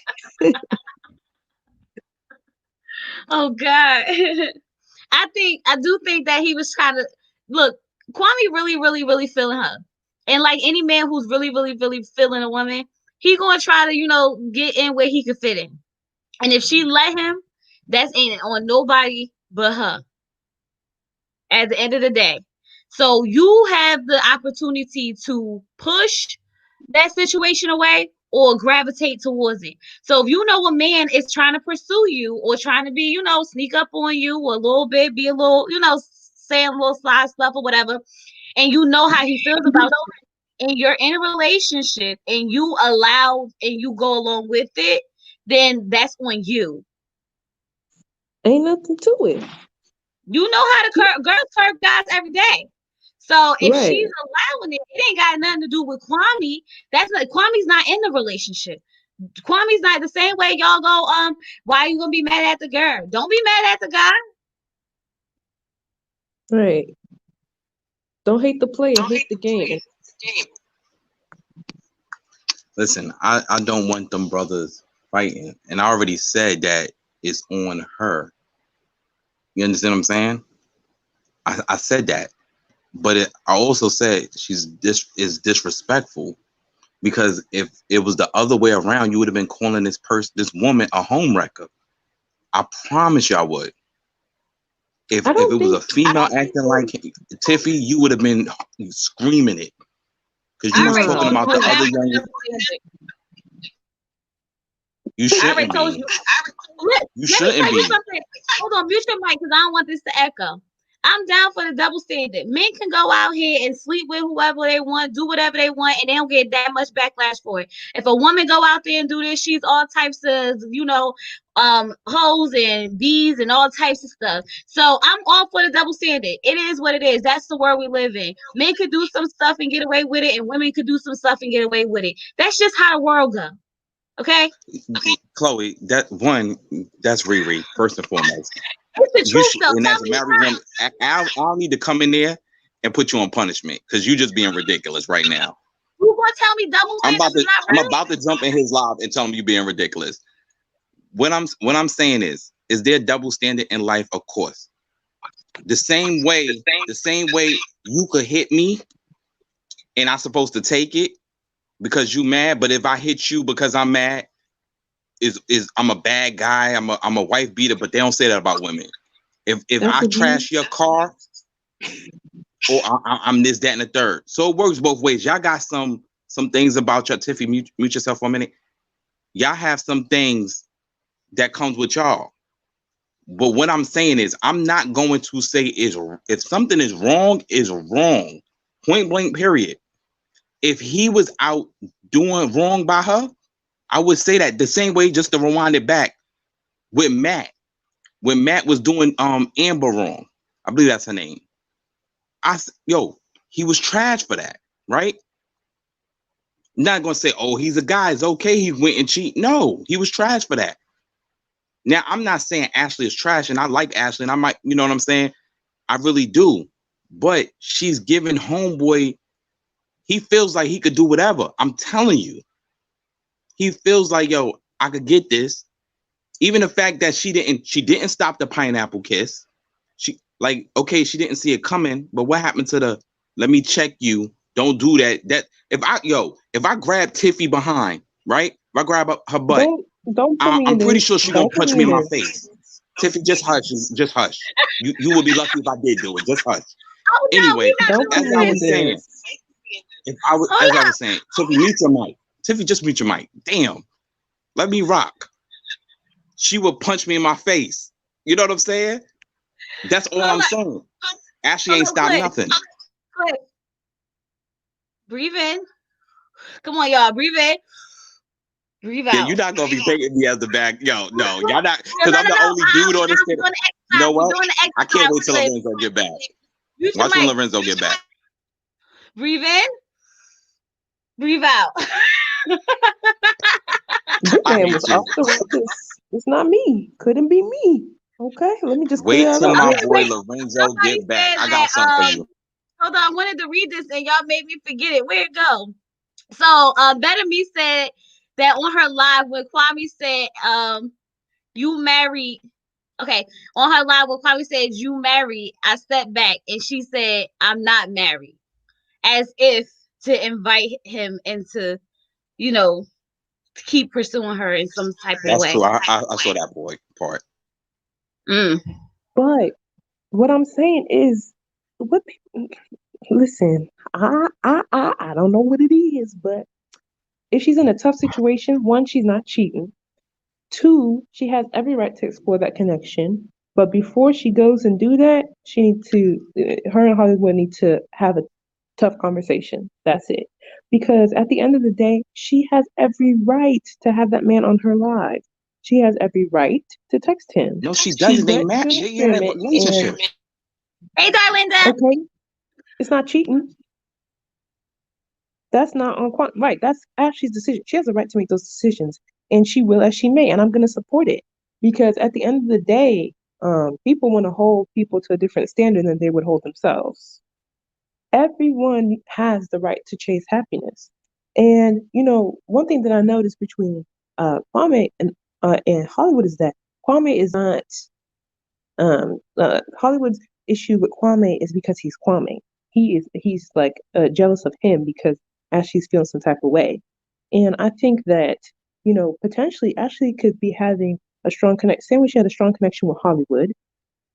Oh God. I do think that he was trying to look. Kwame really, really, really feeling her. And like any man who's really, really, really feeling a woman, he gonna try to, get in where he can fit in. And if she let him, that's ain't on nobody but her. At the end of the day. So you have the opportunity to push that situation away or gravitate towards it. So if you know a man is trying to pursue you or trying to be, sneak up on you a little bit, be a little, saying a little sly stuff or whatever, and you know how he feels about you, and you're in a relationship and you allow and you go along with it, then that's on you. Ain't nothing to it. You know how to girls curve guys every day. So if she's allowing it, it ain't got nothing to do with Kwame. Kwame's not in the relationship. Kwame's not the same way y'all go, why are you gonna be mad at the girl? Don't be mad at the guy. Right. Don't hate the player, hate the game. Listen, I don't want them brothers fighting. And I already said that it's on her. You understand what I'm saying? I said that. But I also said is disrespectful, because if it was the other way around, you would have been calling this woman a home wrecker. I promise you I would. If I it don't was a think female acting like Tiffy, you would have been screaming it because you I was already talking told you about I'm the down other for the young. double standard. You I already shouldn't told be. you. You Let me shouldn't tell you be. something. Hold on, mute your mic because I don't want this to echo. I'm down for the double standard. Men can go out here and sleep with whoever they want, do whatever they want, and they don't get that much backlash for it. If a woman go out there and do this, she's all types of, hoes and bees and all types of stuff. So I'm all for the double standard. It is what it is. That's the world we live in. Men could do some stuff and get away with it, and women could do some stuff and get away with it. That's just how the world goes. Okay? Chloe, that's Riri, first and foremost. It's the truth, though. And Tell as a me it's married not. woman, I'll need to come in there and put you on punishment because you just being ridiculous right now. You gonna tell me double standards is not I'm real? about to jump in his live and tell him you being ridiculous. What I'm saying is there double standard in life? Of course. The same way you could hit me and I'm supposed to take it because you mad, but if I hit you because I'm mad, is I'm a bad guy, I'm a wife beater, but they don't say that about women. If that's I a trash your car, or I'm this, that, and the third. So it works both ways. Y'all got some things about your Tiffy, mute yourself for a minute. Y'all have some things that comes with y'all. But what I'm saying is I'm not going to say if something is wrong, point blank, period. If he was out doing wrong by her, I would say that the same way, just to rewind it back with Matt. When Matt was doing Amber wrong, I believe that's her name. He was trash for that, right? Not gonna say, oh, he's a guy, it's okay, he went and cheat. No, he was trash for that. Now, I'm not saying Ashley is trash, and I like Ashley, and I might, you know what I'm saying? I really do. But she's giving homeboy, he feels like he could do whatever. I'm telling you. He feels like, yo, I could get this. Even the fact that she didn't stop the pineapple kiss. She okay, she didn't see it coming, but what happened to the let me check you? Don't do that. That if I grab Tiffy behind, right? If I grab her butt, don't put me I'm in pretty this. sure she's gonna Don't put punch me me in in my this. face. Tiffy, just hush. Just hush. You would be lucky if I did do it. Just hush. Oh no, Anyway, we not Don't put doing as I me in was saying, this. Hold as I up. was saying, Tiffy, mute your mic. Tiffy, just mute your mic. Damn. Let me rock. She would punch me in my face. You know what I'm saying? That's all I'm saying. Ashley ain't stopped nothing. Cliff. Breathe in. Come on, y'all. Breathe in. Breathe Yeah, out. you're not gonna be taking me as the back. Yo, no, y'all not, No, because I'm the only dude on this I'm kid. doing the You know exercise. what? We're doing the I can't exercise. wait till Cliff. Lorenzo get back. Mute your Watch when mic. Lorenzo get back. Breathe in. Breathe out. This I man hate was you. off the rails. It's not me. Couldn't be me. Okay, let me just clear Wait that till up. my Okay, boy wait. Lorenzo Somebody get back. said I that. got something for you. Hold on. I wanted to read this and y'all made me forget it. Where'd it go? So, Better Me said that on her live when Kwame said, you married. Okay, on her live when Kwame said you married, I stepped back and she said I'm not married, as if to invite him into, keep pursuing her in some type of That's way. true. I saw that boy part. But what I'm saying is, what people listen. I don't know what it is, but if she's in a tough situation, one, she's not cheating. Two, she has every right to explore that connection. But before she goes and do that, she needs to, her and Hollywood need to have a tough conversation. That's it. Because at the end of the day, she has every right to have that man on her live. She has every right to text him. No, she She doesn't. They went match. to an They had a experiment relationship. Hey, Darlinda. okay, it's not cheating. That's not on right. That's Ashley's decision. She has a right to make those decisions, and she will as she may. And I'm going to support it because at the end of the day, people want to hold people to a different standard than they would hold themselves. Everyone has the right to chase happiness, and one thing that I noticed between Kwame and Hollywood is that Kwame is not. Hollywood's issue with Kwame is because he's Kwame. He's like jealous of him because Ashley's feeling some type of way. And I think that, potentially Ashley could be having a strong connect. Same way she had a strong connection with Hollywood.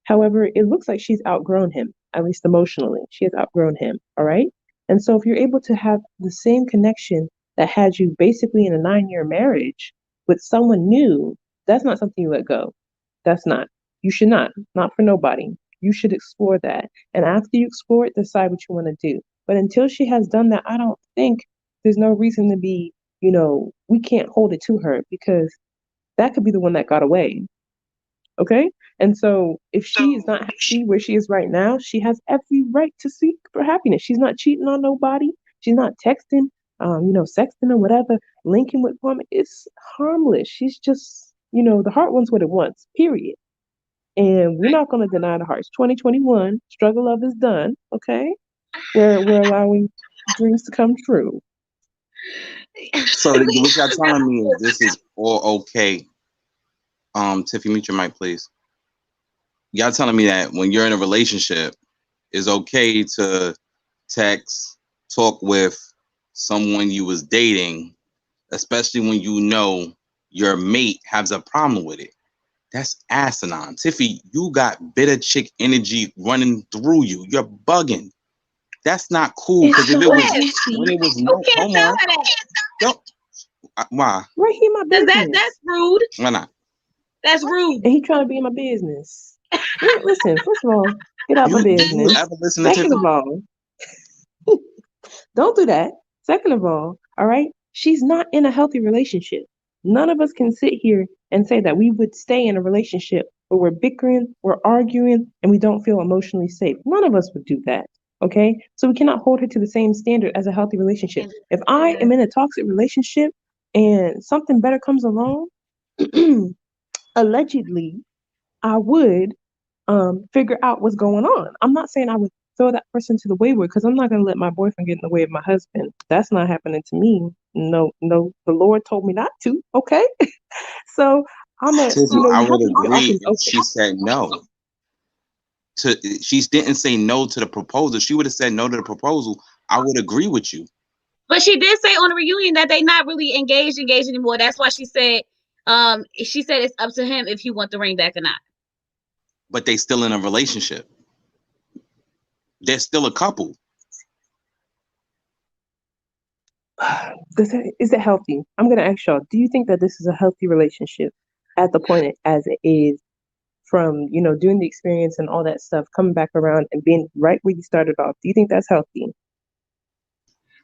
However, it looks like she's outgrown him, at least emotionally. She has outgrown him. All right. And so if you're able to have the same connection that had you basically in a 9-year marriage with someone new, that's not something you let go. That's not. You should not for nobody. You should explore that. And after you explore it, decide what you want to do. But until she has done that, I don't think there's no reason to be, we can't hold it to her because that could be the one that got away. Okay? And so if she is not happy where she is right now, she has every right to seek for happiness. She's not cheating on nobody. She's not texting, sexting or whatever, linking with women. It's harmless. She's just, the heart wants what it wants, period. And we're not going to deny the hearts. 2021, struggle love is done. Okay? We're allowing dreams to come true. So what y'all telling me is this is all okay. Tiffy, mute your mic, please. Y'all telling me that when you're in a relationship, it's okay to text, talk with someone you was dating, especially when you know your mate has a problem with it. That's asinine. Tiffy, you got bitter chick energy running through you. You're bugging. That's not cool. Because if it was when it was You can't tell her that. Why? Right here, my business. That's rude. Why not? That's rude. And he trying to be in my business. Listen, first of all, get out my business. You ever listen to Second of all, don't do that. Second of all right, she's not in a healthy relationship. None of us can sit here and say that we would stay in a relationship where we're bickering, we're arguing, and we don't feel emotionally safe. None of us would do that. Okay? So we cannot hold her to the same standard as a healthy relationship. If I am in a toxic relationship and something better comes along, allegedly, I would figure out what's going on. I'm not saying I would throw that person to the wayward because I'm not going to let my boyfriend get in the way of my husband. That's not happening to me. No, the Lord told me not to. Okay, so I'm a. I would agree if she said no. She didn't say no to the proposal. She would have said no to the proposal. I would agree with you. But she did say on the reunion that they not really engaged anymore. That's why she said it's up to him if he want the ring back or not. But they still in a relationship. They're still a couple. Is it healthy? I'm going to ask y'all, do you think that this is a healthy relationship at the point as it is from, doing the experience and all that stuff, coming back around and being right where you started off? Do you think that's healthy?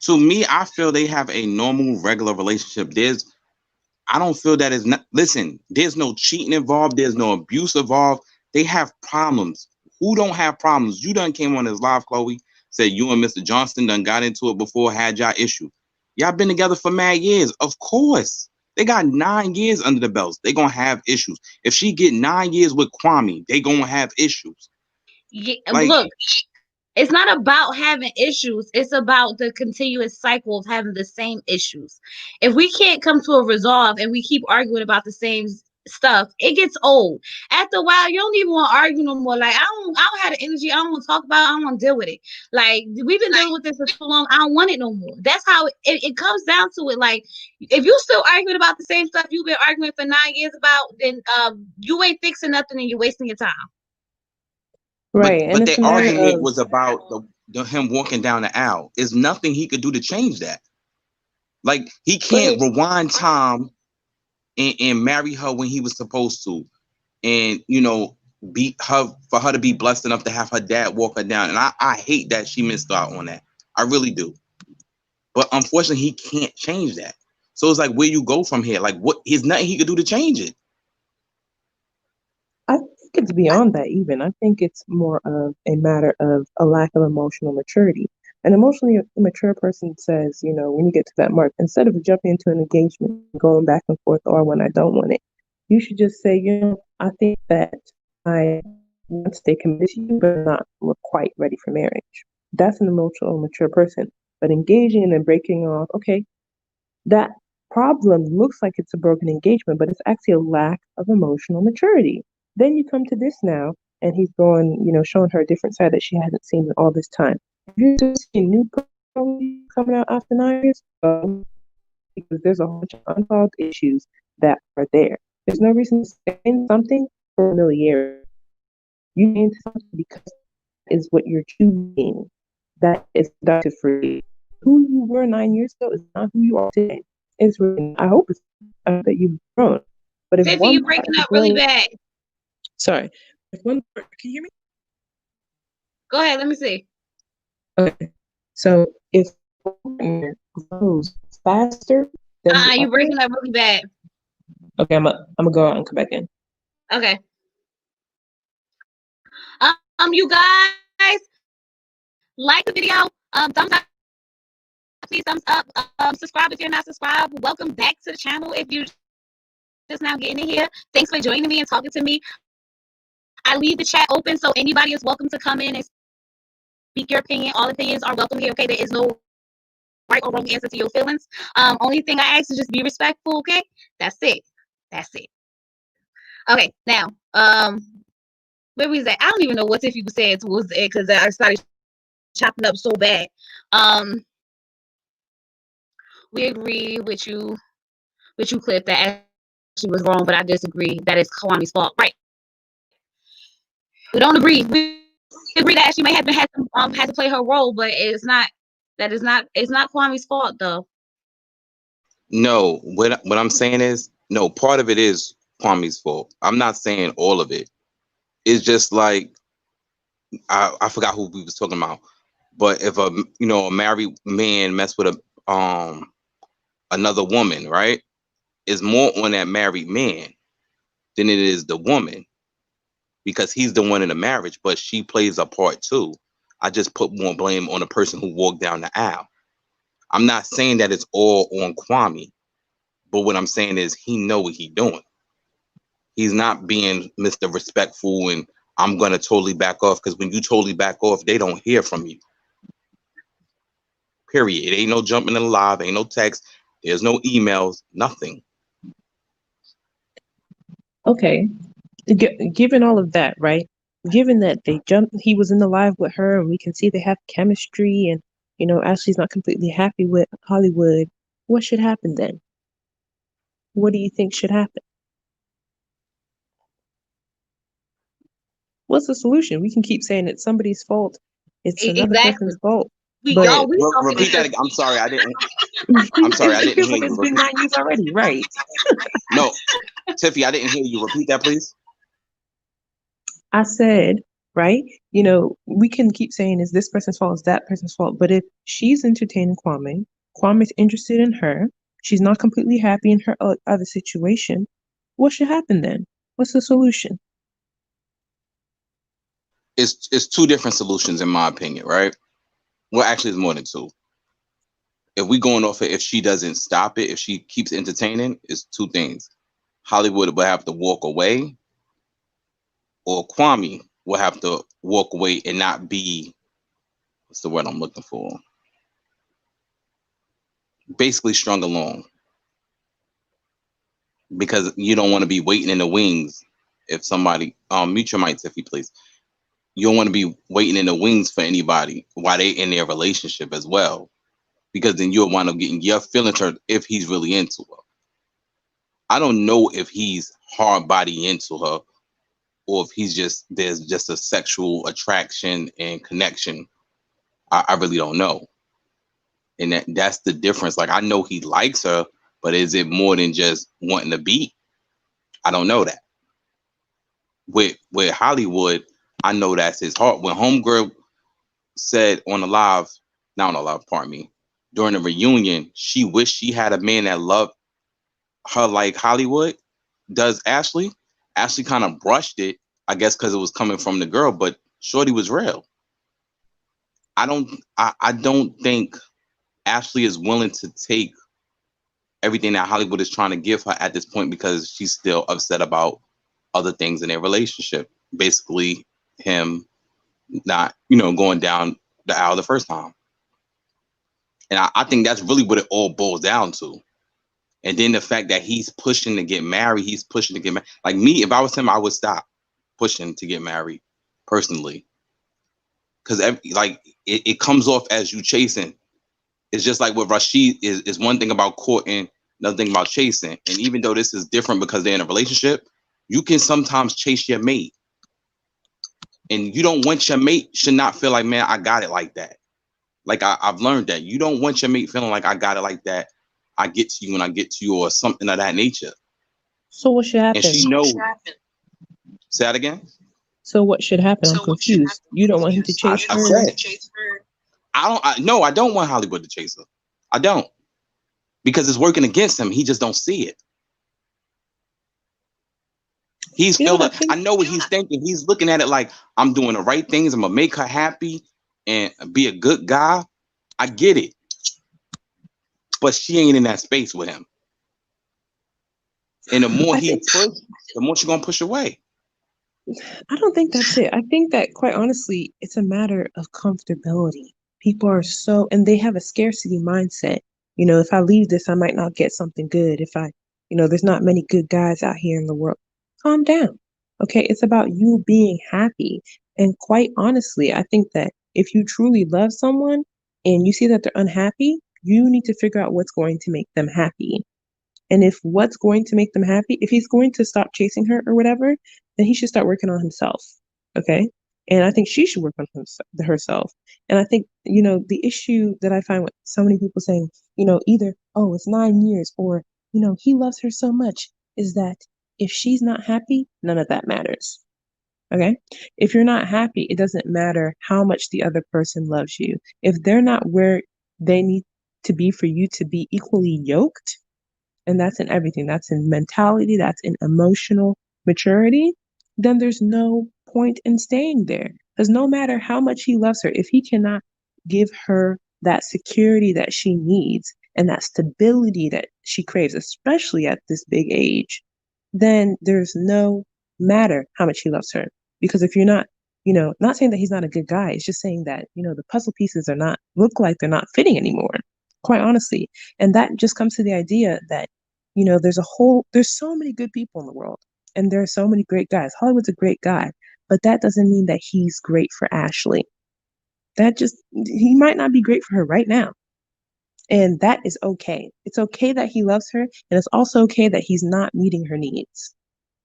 To me, I feel they have a normal, regular relationship. I don't feel that is not, listen, there's no cheating involved. There's no abuse involved. They have problems. Who don't have problems? You done came on this live, Chloe, said you and Mr. Johnston done got into it before, had y'all issue. Y'all been together for mad years. Of course. They got 9 years under the belts. They gonna have issues. If she get 9 years with Kwame, they gonna have issues. Yeah, look, it's not about having issues. It's about the continuous cycle of having the same issues. If we can't come to a resolve and we keep arguing about the same stuff, it gets old. After a while, you don't even want to argue no more. Like, I don't have the energy. I don't want to talk about it. I don't want to deal with it. Like, we've been dealing with this for so long. I don't want it no more. That's how it comes down to it. Like, if you still arguing about the same stuff you've been arguing for 9 years about, then you ain't fixing nothing and you're wasting your time. Right. But the argument was about him walking down the aisle. There's nothing he could do to change that. Like, he can't rewind time and marry her when he was supposed to, and be her for her to be blessed enough to have her dad walk her down. And I hate that she missed out on that. I really do. But unfortunately, he can't change that. So it's like, where you go from here? Like, what? There's nothing he could do to change it. I think it's beyond that even. I think it's more of a matter of a lack of emotional maturity. An emotionally mature person says, when you get to that mark, instead of jumping into an engagement, going back and forth, or when I don't want it, you should just say, I think that I want to stay committed to you, but not quite ready for marriage. That's an emotional mature person. But engaging and then breaking off, okay, that problem looks like it's a broken engagement, but it's actually a lack of emotional maturity. Then you come to this now, and he's going, showing her a different side that she hasn't seen in all this time. If you're still seeing new problems coming out after 9 years, because there's a whole bunch of unsolved issues that are there. There's no reason to say something for familiarity. You say something because is what you're choosing. That is productive for you. Who you were 9 years ago is not who you are today. It's really, I hope it's that you've grown. But if Tiffy, one you part breaking of up really growth, bad. sorry, if one part, can you hear me? Go ahead, let me see. Okay. So if one partner grows faster than the You other, breaking up really bad. okay, I'm gonna go out and come back in. Okay. You guys, like the video. Thumbs up, please thumbs up. Subscribe if you're not subscribed. Welcome back to the channel if you're just now getting in here. Thanks for joining me and talking to me. I leave the chat open so anybody is welcome to come in and speak your opinion. All opinions are welcome here. Okay, there is no right or wrong answer to your feelings. Only thing I ask is just be respectful. Okay, that's it. That's it. Okay, now where was that? I don't even know what Tiffy was saying towards the end because I started chopping up so bad. We agree with you, Cliff, that Ashley was wrong, but I disagree that it's Kwame's fault. Right? We don't agree. We agree that Ashley may have had to play her role, but it's not. It's not Kwame's fault though. No, what I'm saying is, no, part of it is Kwame's fault. I'm not saying all of it. It's just like I forgot who we was talking about. But if a married man mess with a another woman, right? Is more on that married man than it is the woman, because he's the one in the marriage, but she plays a part too. I just put more blame on the person who walked down the aisle. I'm not saying that it's all on Kwame, but what I'm saying is he know what he's doing. He's not being Mr. Respectful and I'm gonna totally back off, because when you totally back off, they don't hear from you. Period. It ain't no jumping in the live, ain't no text, there's no emails, nothing. Okay, given all of that, right? Given that he was in the live with her, and we can see they have chemistry, and Ashley's not completely happy with Hollywood. What should happen then? What do you think should happen? What's the solution? We can keep saying it's somebody's fault. It's another person's fault. But Repeat that again. I'm sorry, I didn't. I'm sorry, I didn't hear you. It's been 9 years already, right? No, Tiffy, I didn't hear you. Repeat that, please. I said, right? We can keep saying it's this person's fault, it's that person's fault. But if she's entertaining Kwame's interested in her, she's not completely happy in her other situation, what should happen then? What's the solution? It's two different solutions in my opinion, right? Well, actually, it's more than two. If we going off of if she doesn't stop it, if she keeps entertaining, it's two things. Hollywood will have to walk away, or Kwame will have to walk away and not be, what's the word I'm looking for? Basically strung along. Because you don't want to be waiting in the wings. If somebody, mute your mic, Tiffy, please. You don't want to be waiting in the wings for anybody while they in their relationship as well, because then you'll wind up getting your feelings hurt if he's really into her. I don't know if he's hard body into her, or if there's just a sexual attraction and connection. I really don't know, and that's the difference. Like, I know he likes her, but is it more than just wanting to be? I don't know that. With Hollywood, I know that's his heart. When Homegirl said on the live, not on the live, pardon me, during the reunion, she wished she had a man that loved her like Hollywood does Ashley. Ashley kind of brushed it, I guess, because it was coming from the girl, but Shorty was real. I don't think Ashley is willing to take everything that Hollywood is trying to give her at this point, because she's still upset about other things in their relationship. Basically, him not, going down the aisle the first time. And I think that's really what it all boils down to. And then the fact that he's pushing to get married, Like me, if I was him, I would stop pushing to get married personally. Because it comes off as you chasing. It's just like what Rashid is one thing about courting another thing about chasing. And even though this is different because they're in a relationship, you can sometimes chase your mate. And you don't want your mate should not feel like, man, I got it like that. Like I've learned that. You don't want your mate feeling like I got it like that. I get to you when I get to you, or something of that nature. So what should happen? And she knows. Say that again? So what should happen? I'm confused. You don't want him to chase her? I don't want Hollywood to chase her. I don't. Because it's working against him. He just don't see it. He's I know what he's thinking. He's looking at it like, I'm doing the right things. I'm gonna make her happy and be a good guy. I get it. But she ain't in that space with him. And the more he push, the more she's gonna push away. I don't think that's it. I think that, quite honestly, it's a matter of comfortability. People are so, and they have a scarcity mindset. You know, if I leave this, I might not get something good. If I, there's not many good guys out here in the world. Calm down. Okay, it's about you being happy. And quite honestly, I think that if you truly love someone and you see that they're unhappy, you need to figure out what's going to make them happy. And if what's going to make them happy, if he's going to stop chasing her or whatever, then he should start working on himself. Okay. And I think she should work on herself. And I think, the issue that I find with so many people saying, either, oh, it's 9 years, or, he loves her so much, is that if she's not happy, none of that matters. Okay. If you're not happy, it doesn't matter how much the other person loves you. If they're not where they need to be for you to be equally yoked, and that's in everything, that's in mentality, that's in emotional maturity, then there's no point in staying there. Because no matter how much he loves her, if he cannot give her that security that she needs and that stability that she craves, especially at this big age, then there's no matter how much he loves her. Because if you're not, not saying that he's not a good guy, it's just saying that, the puzzle pieces look like they're not fitting anymore, quite honestly. And that just comes to the idea that, there's so many good people in the world, and there are so many great guys. Hollywood's a great guy, but that doesn't mean that he's great for Ashley. He might not be great for her right now. And that is okay. It's okay that he loves her, and it's also okay that he's not meeting her needs.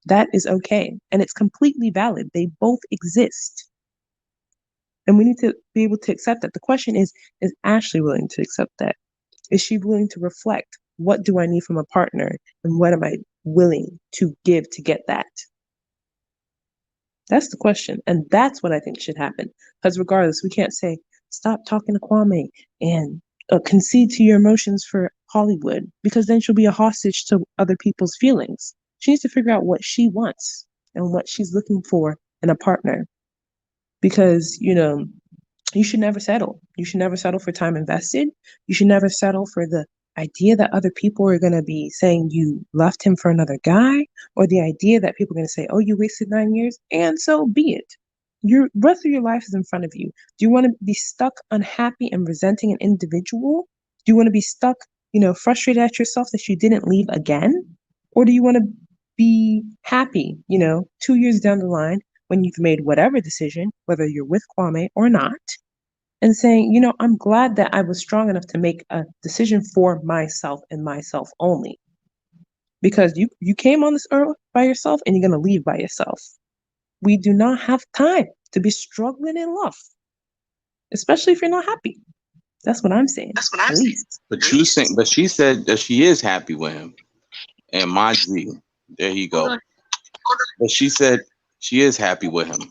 That is okay. And it's completely valid. They both exist. And we need to be able to accept that. The question is Ashley willing to accept that? Is she willing to reflect, what do I need from a partner, and what am I willing to give to get that? That's the question. And that's what I think should happen. Because regardless, we can't say, stop talking to Kwame and concede to your emotions for Hollywood, because then she'll be a hostage to other people's feelings. She needs to figure out what she wants and what she's looking for in a partner. Because, you should never settle. You should never settle for time invested. You should never settle for the idea that other people are going to be saying you left him for another guy, or the idea that people are going to say, oh, you wasted 9 years, and so be it. Your rest of your life is in front of you. Do you want to be stuck unhappy and resenting an individual? Do you want to be stuck, frustrated at yourself that you didn't leave again? Or do you want to be happy, 2 years down the line when you've made whatever decision, whether you're with Kwame or not, and saying, I'm glad that I was strong enough to make a decision for myself and myself only. Because you came on this earth by yourself, and you're going to leave by yourself. We do not have time to be struggling in love, especially if you're not happy. That's what I'm saying. At least. But she said that she is happy with him. And my G, there you go. But she said she is happy with him.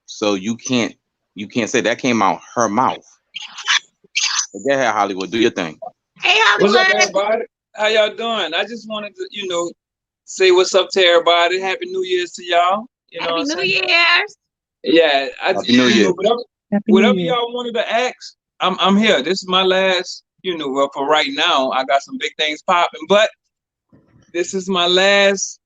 So you can't say that came out her mouth. But go ahead, Hollywood, do your thing. Hey, Hollywood. What's up, everybody? How y'all doing? I just wanted to, say what's up to everybody. Happy New Year's to y'all. Happy New Year's. Yeah, Happy New Year. Whatever y'all wanted to ask, I'm here. This is my last, for right now. I got some big things popping, but this is my last,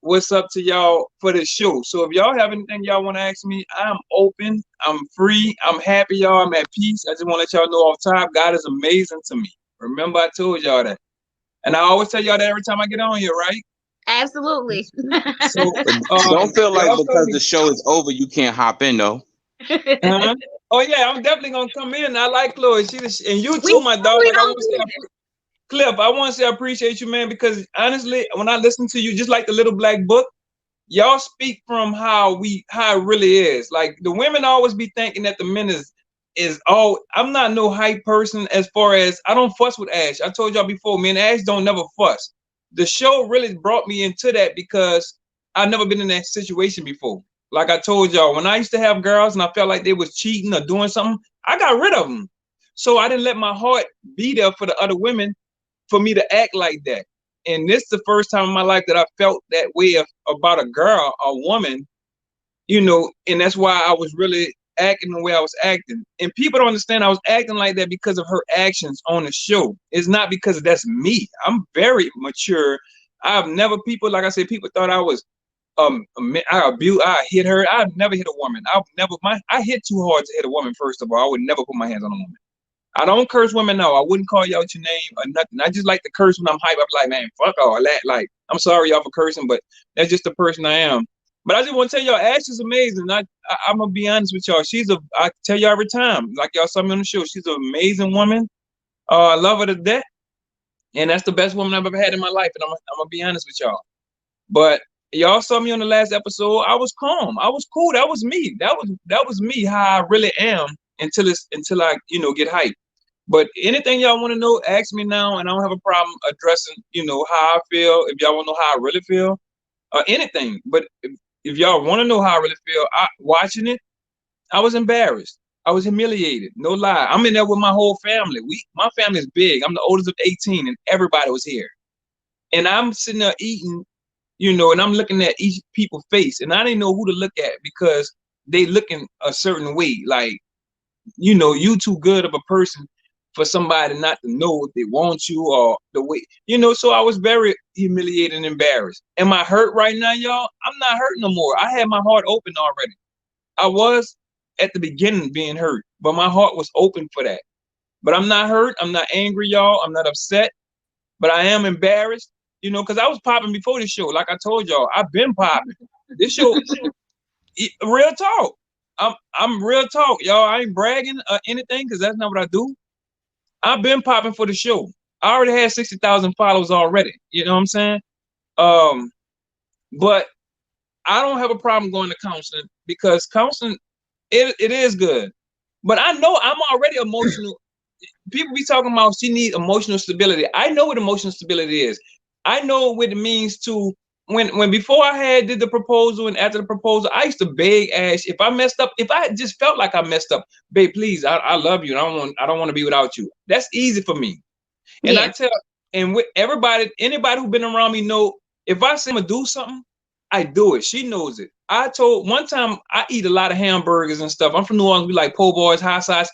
what's up to y'all for this show. So if y'all have anything y'all want to ask me, I'm open. I'm free. I'm happy, y'all. I'm at peace. I just want to let y'all know off top, God is amazing to me. Remember, I told y'all that. And I always tell y'all that every time I get on here, right? Absolutely. So don't feel like because the show is over, you can't hop in, though. Oh, yeah, I'm definitely going to come in. I like Chloe. And you too, my dog. Like, Cliff, I want to say I appreciate you, man, because honestly, when I listen to you, just like the Little Black Book, y'all speak from how it really is. Like the women always be thinking that the men is all. I'm not no hype person as far as I don't fuss with Ash. I told y'all before, me and Ash don't never fuss. The show really brought me into that because I've never been in that situation before. Like I told y'all, when I used to have girls and I felt like they was cheating or doing something, I got rid of them. So I didn't let my heart be there for the other women for me to act like that. And this is the first time in my life that I felt that way about a girl, a woman, you know, and that's why I was really acting the way I was acting. And people don't understand I was acting like that because of her actions on the show. It's not because that's me. I'm very mature. I've never, people, like I said, people thought I was, I hit her. I've never hit a woman. I hit too hard to hit a woman, first of all. I would never put my hands on a woman. I don't curse women, no. I wouldn't call you out your name or nothing. I just like to curse when I'm hype. I'm like, man, fuck all that. Like, I'm sorry y'all for cursing, but that's just the person I am. But I just want to tell y'all, Ash is amazing. I'm gonna be honest with y'all. I tell y'all every time, like y'all saw me on the show, she's an amazing woman. I love her to death, and that's the best woman I've ever had in my life. And I'm gonna be honest with y'all. But y'all saw me on the last episode. I was calm. I was cool. That was me. That was me. How I really am until I get hyped. But anything y'all want to know, ask me now, and I don't have a problem addressing, how I feel. If y'all want to know how I really feel, or anything. But if y'all want to know how I really feel, watching it, I was embarrassed. I was humiliated. No lie. I'm in there with my whole family. My family is big. I'm the oldest of 18, and everybody was here. And I'm sitting there eating, and I'm looking at each people's face, and I didn't know who to look at because they looking a certain way. Like, you too good of a person for somebody not to know if they want you or the way, so I was very humiliated and embarrassed. Am I hurt right now, y'all? I'm not hurt no more. I had my heart open already. I was at the beginning being hurt, but my heart was open for that. But I'm not hurt. I'm not angry, y'all. I'm not upset, but I am embarrassed, because I was popping before this show. Like I told y'all, I've been popping. This show, real talk. I'm real talk, y'all. I ain't bragging or anything because that's not what I do. I've been popping for the show. I already had 60,000 followers already. You know what I'm saying? But I don't have a problem going to counseling because counseling, it is good. But I know I'm already emotional. People be talking about she needs emotional stability. I know what emotional stability is. I know what it means to when before I did the proposal and after the proposal, I used to beg Ash if I messed up, if I just felt like I messed up, babe, please, I love you. And I don't want to be without you. That's easy for me. And yeah. I tell, and with anybody who's been around me know, if I say I'm gonna do something, I do it. She knows it. I told one time I eat a lot of hamburgers and stuff. I'm from New Orleans. We like po' boys, hot sauce.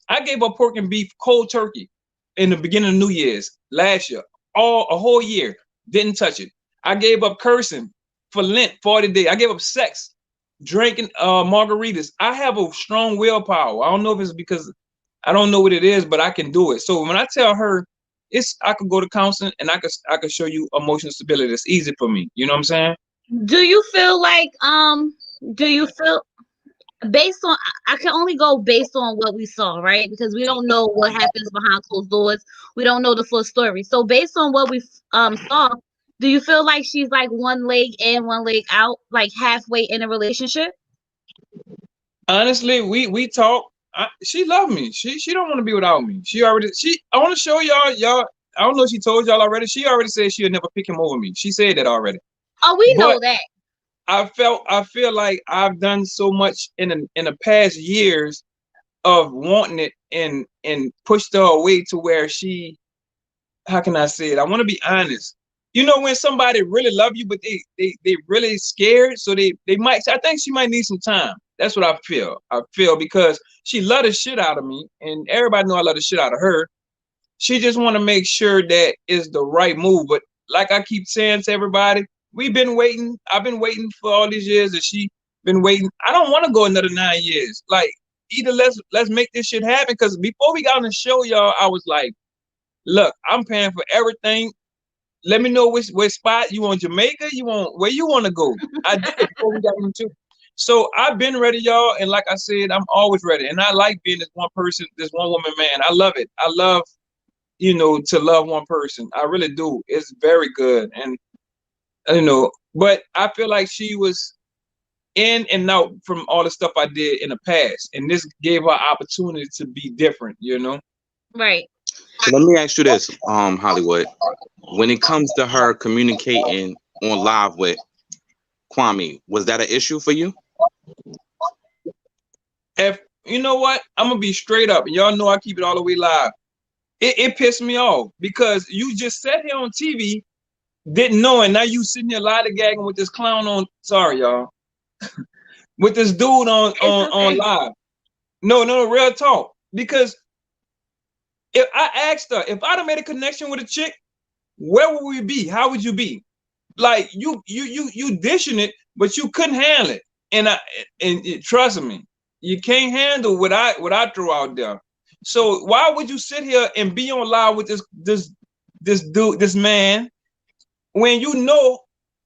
I gave up pork and beef cold turkey in the beginning of New Year's last year, a whole year. Didn't touch it. I gave up cursing for Lent 40 days. I gave up sex, drinking margaritas. I have a strong willpower. I don't know if it's because I don't know what it is, but I can do it. So when I tell her I could go to counseling and I could show you emotional stability. It's easy for me. You know what I'm saying? Do you feel like based on, I can only go based on what we saw, right? Because we don't know what happens behind closed doors. We don't know the full story. So based on what we saw, do you feel like she's like one leg in, one leg out, like halfway in a relationship? Honestly, we talk. She loved me. She don't want to be without me. I want to show y'all. I don't know if she told y'all already. She already said she'll never pick him over me. She said that already. Oh, we know that. I feel like I've done so much in the past years of wanting it and pushed her away to where she, how can I say it? I want to be honest. When somebody really love you, but they really scared, so they might. I think she might need some time. That's what I feel. I feel because she love the shit out of me, and everybody know I love the shit out of her. She just want to make sure that is the right move. But like I keep saying to everybody, we've been waiting. I've been waiting for all these years, and she been waiting. I don't want to go another 9 years. Like, either let's make this shit happen. Because before we got on the show, y'all, I was like, look, I'm paying for everything. Let me know which spot you want. Jamaica, where you want to go. I did it before we got on the show. So I've been ready, y'all. And like I said, I'm always ready. And I like being this one person, this one woman man. I love it. I love, to love one person. I really do. It's very good. And, but I feel like she was in and out from all the stuff I did in the past. And this gave her opportunity to be different, Right. So let me ask you this, Hollywood. When it comes to her communicating on live with Kwame, was that an issue for you? If you know what, I'm gonna be straight up, and y'all know I keep it all the way live. It pissed me off because you just sat here on TV, didn't know, and now you sitting here lollygagging with this clown on. Sorry, y'all, with this dude on live. No, real talk. Because if I asked her, if I'd have made a connection with a chick, where would we be? How would you be? Like you dishing it, but you couldn't handle it, and trust me, you can't handle what I throw out there. So why would you sit here and be on live with this dude, this man, when you know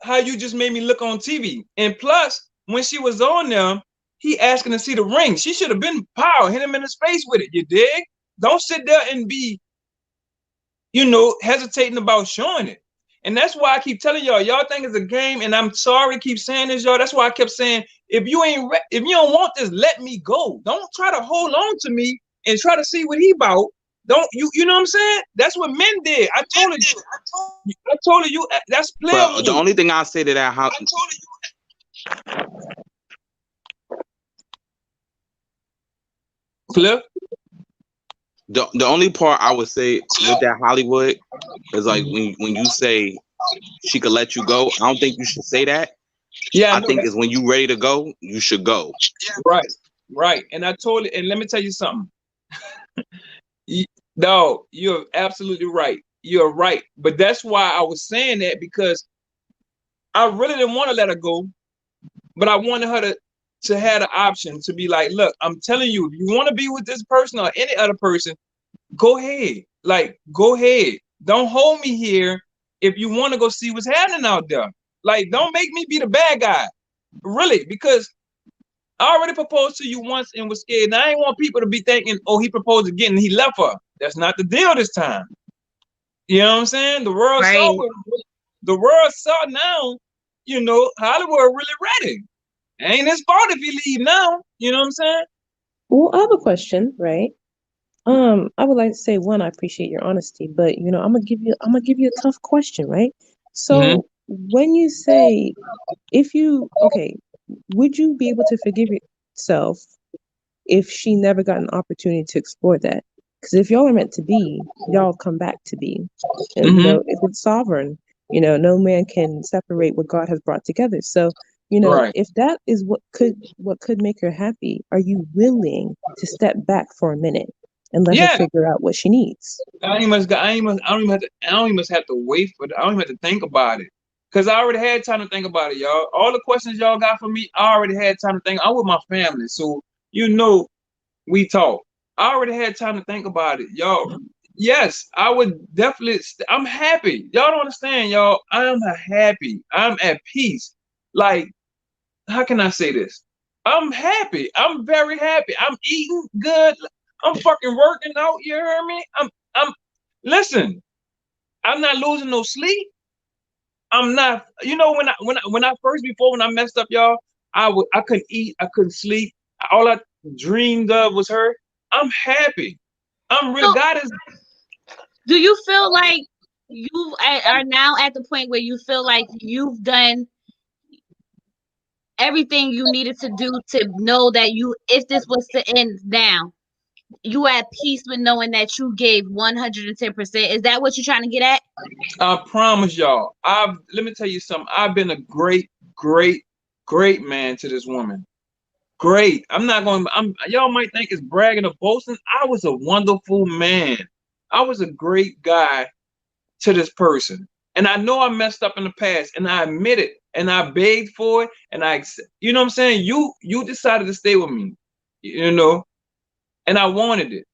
how you just made me look on TV? And plus, when she was on there, he asking to see the ring. She should have been power, hit him in his face with it. You dig? Don't sit there and be, hesitating about showing it. And that's why I keep telling y'all think it's a game. And I'm sorry to keep saying this, y'all. That's why I kept saying, if you don't want this, let me go. Don't try to hold on to me and try to see what he about. Don't you know what I'm saying? That's what men did. I told you that's player. Well, the only thing I say to that, how Cliff. The only part I would say with that, Hollywood, is like when you say she could let you go, I don't think you should say that. Yeah, I think is when you ready to go, you should go. Right. And and let me tell you something. No, you're absolutely right. You're right. But that's why I was saying that, because I really didn't want to let her go, but I wanted her to have the option to be like, look, I'm telling you, if you want to be with this person or any other person, go ahead. Like, go ahead. Don't hold me here if you want to go see what's happening out there. Like, don't make me be the bad guy. Really, because I already proposed to you once and was scared. Now I ain't want people to be thinking, oh, he proposed again and he left her. That's not the deal this time. You know what I'm saying? The world saw now, Hollywood really ready. Ain't his fault if he leave now. You know what I'm saying? Well, I have a question, right? I would like to say, one, I appreciate your honesty, but I'm gonna give you a tough question, right? So when you say, would you be able to forgive yourself if she never got an opportunity to explore that? Because if y'all are meant to be, y'all come back to be. And if it's sovereign, no man can separate what God has brought together. So, if that is what could make her happy, are you willing to step back for a minute and let her figure out what she needs? I don't even have to wait for it. I don't even have to think about it. Because I already had time to think about it, y'all. All the questions y'all got for me, I already had time to think. I'm with my family, so we talk. I already had time to think about it, y'all. Yes, I would definitely. I'm happy. Y'all don't understand, y'all. I'm happy. I'm at peace. Like, how can I say this? I'm happy. I'm very happy. I'm eating good. I'm fucking working out. You hear me? Listen. I'm not losing no sleep. I'm not. When I messed up, y'all, I couldn't eat. I couldn't sleep. All I dreamed of was her. I'm happy. I'm real. God is. Do you feel like you are now at the point where you feel like you've done everything you needed to do to know that if this was to end now, you at peace with knowing that you gave 110%? Is that what you're trying to get at? I promise y'all. Let me tell you something. I've been a great, great, great man to this woman. Great. Y'all might think it's bragging or boasting. I was a wonderful man. I was a great guy to this person. And I know I messed up in the past, and I admit it, and I begged for it, and you know what I'm saying? You decided to stay with me, and I wanted it.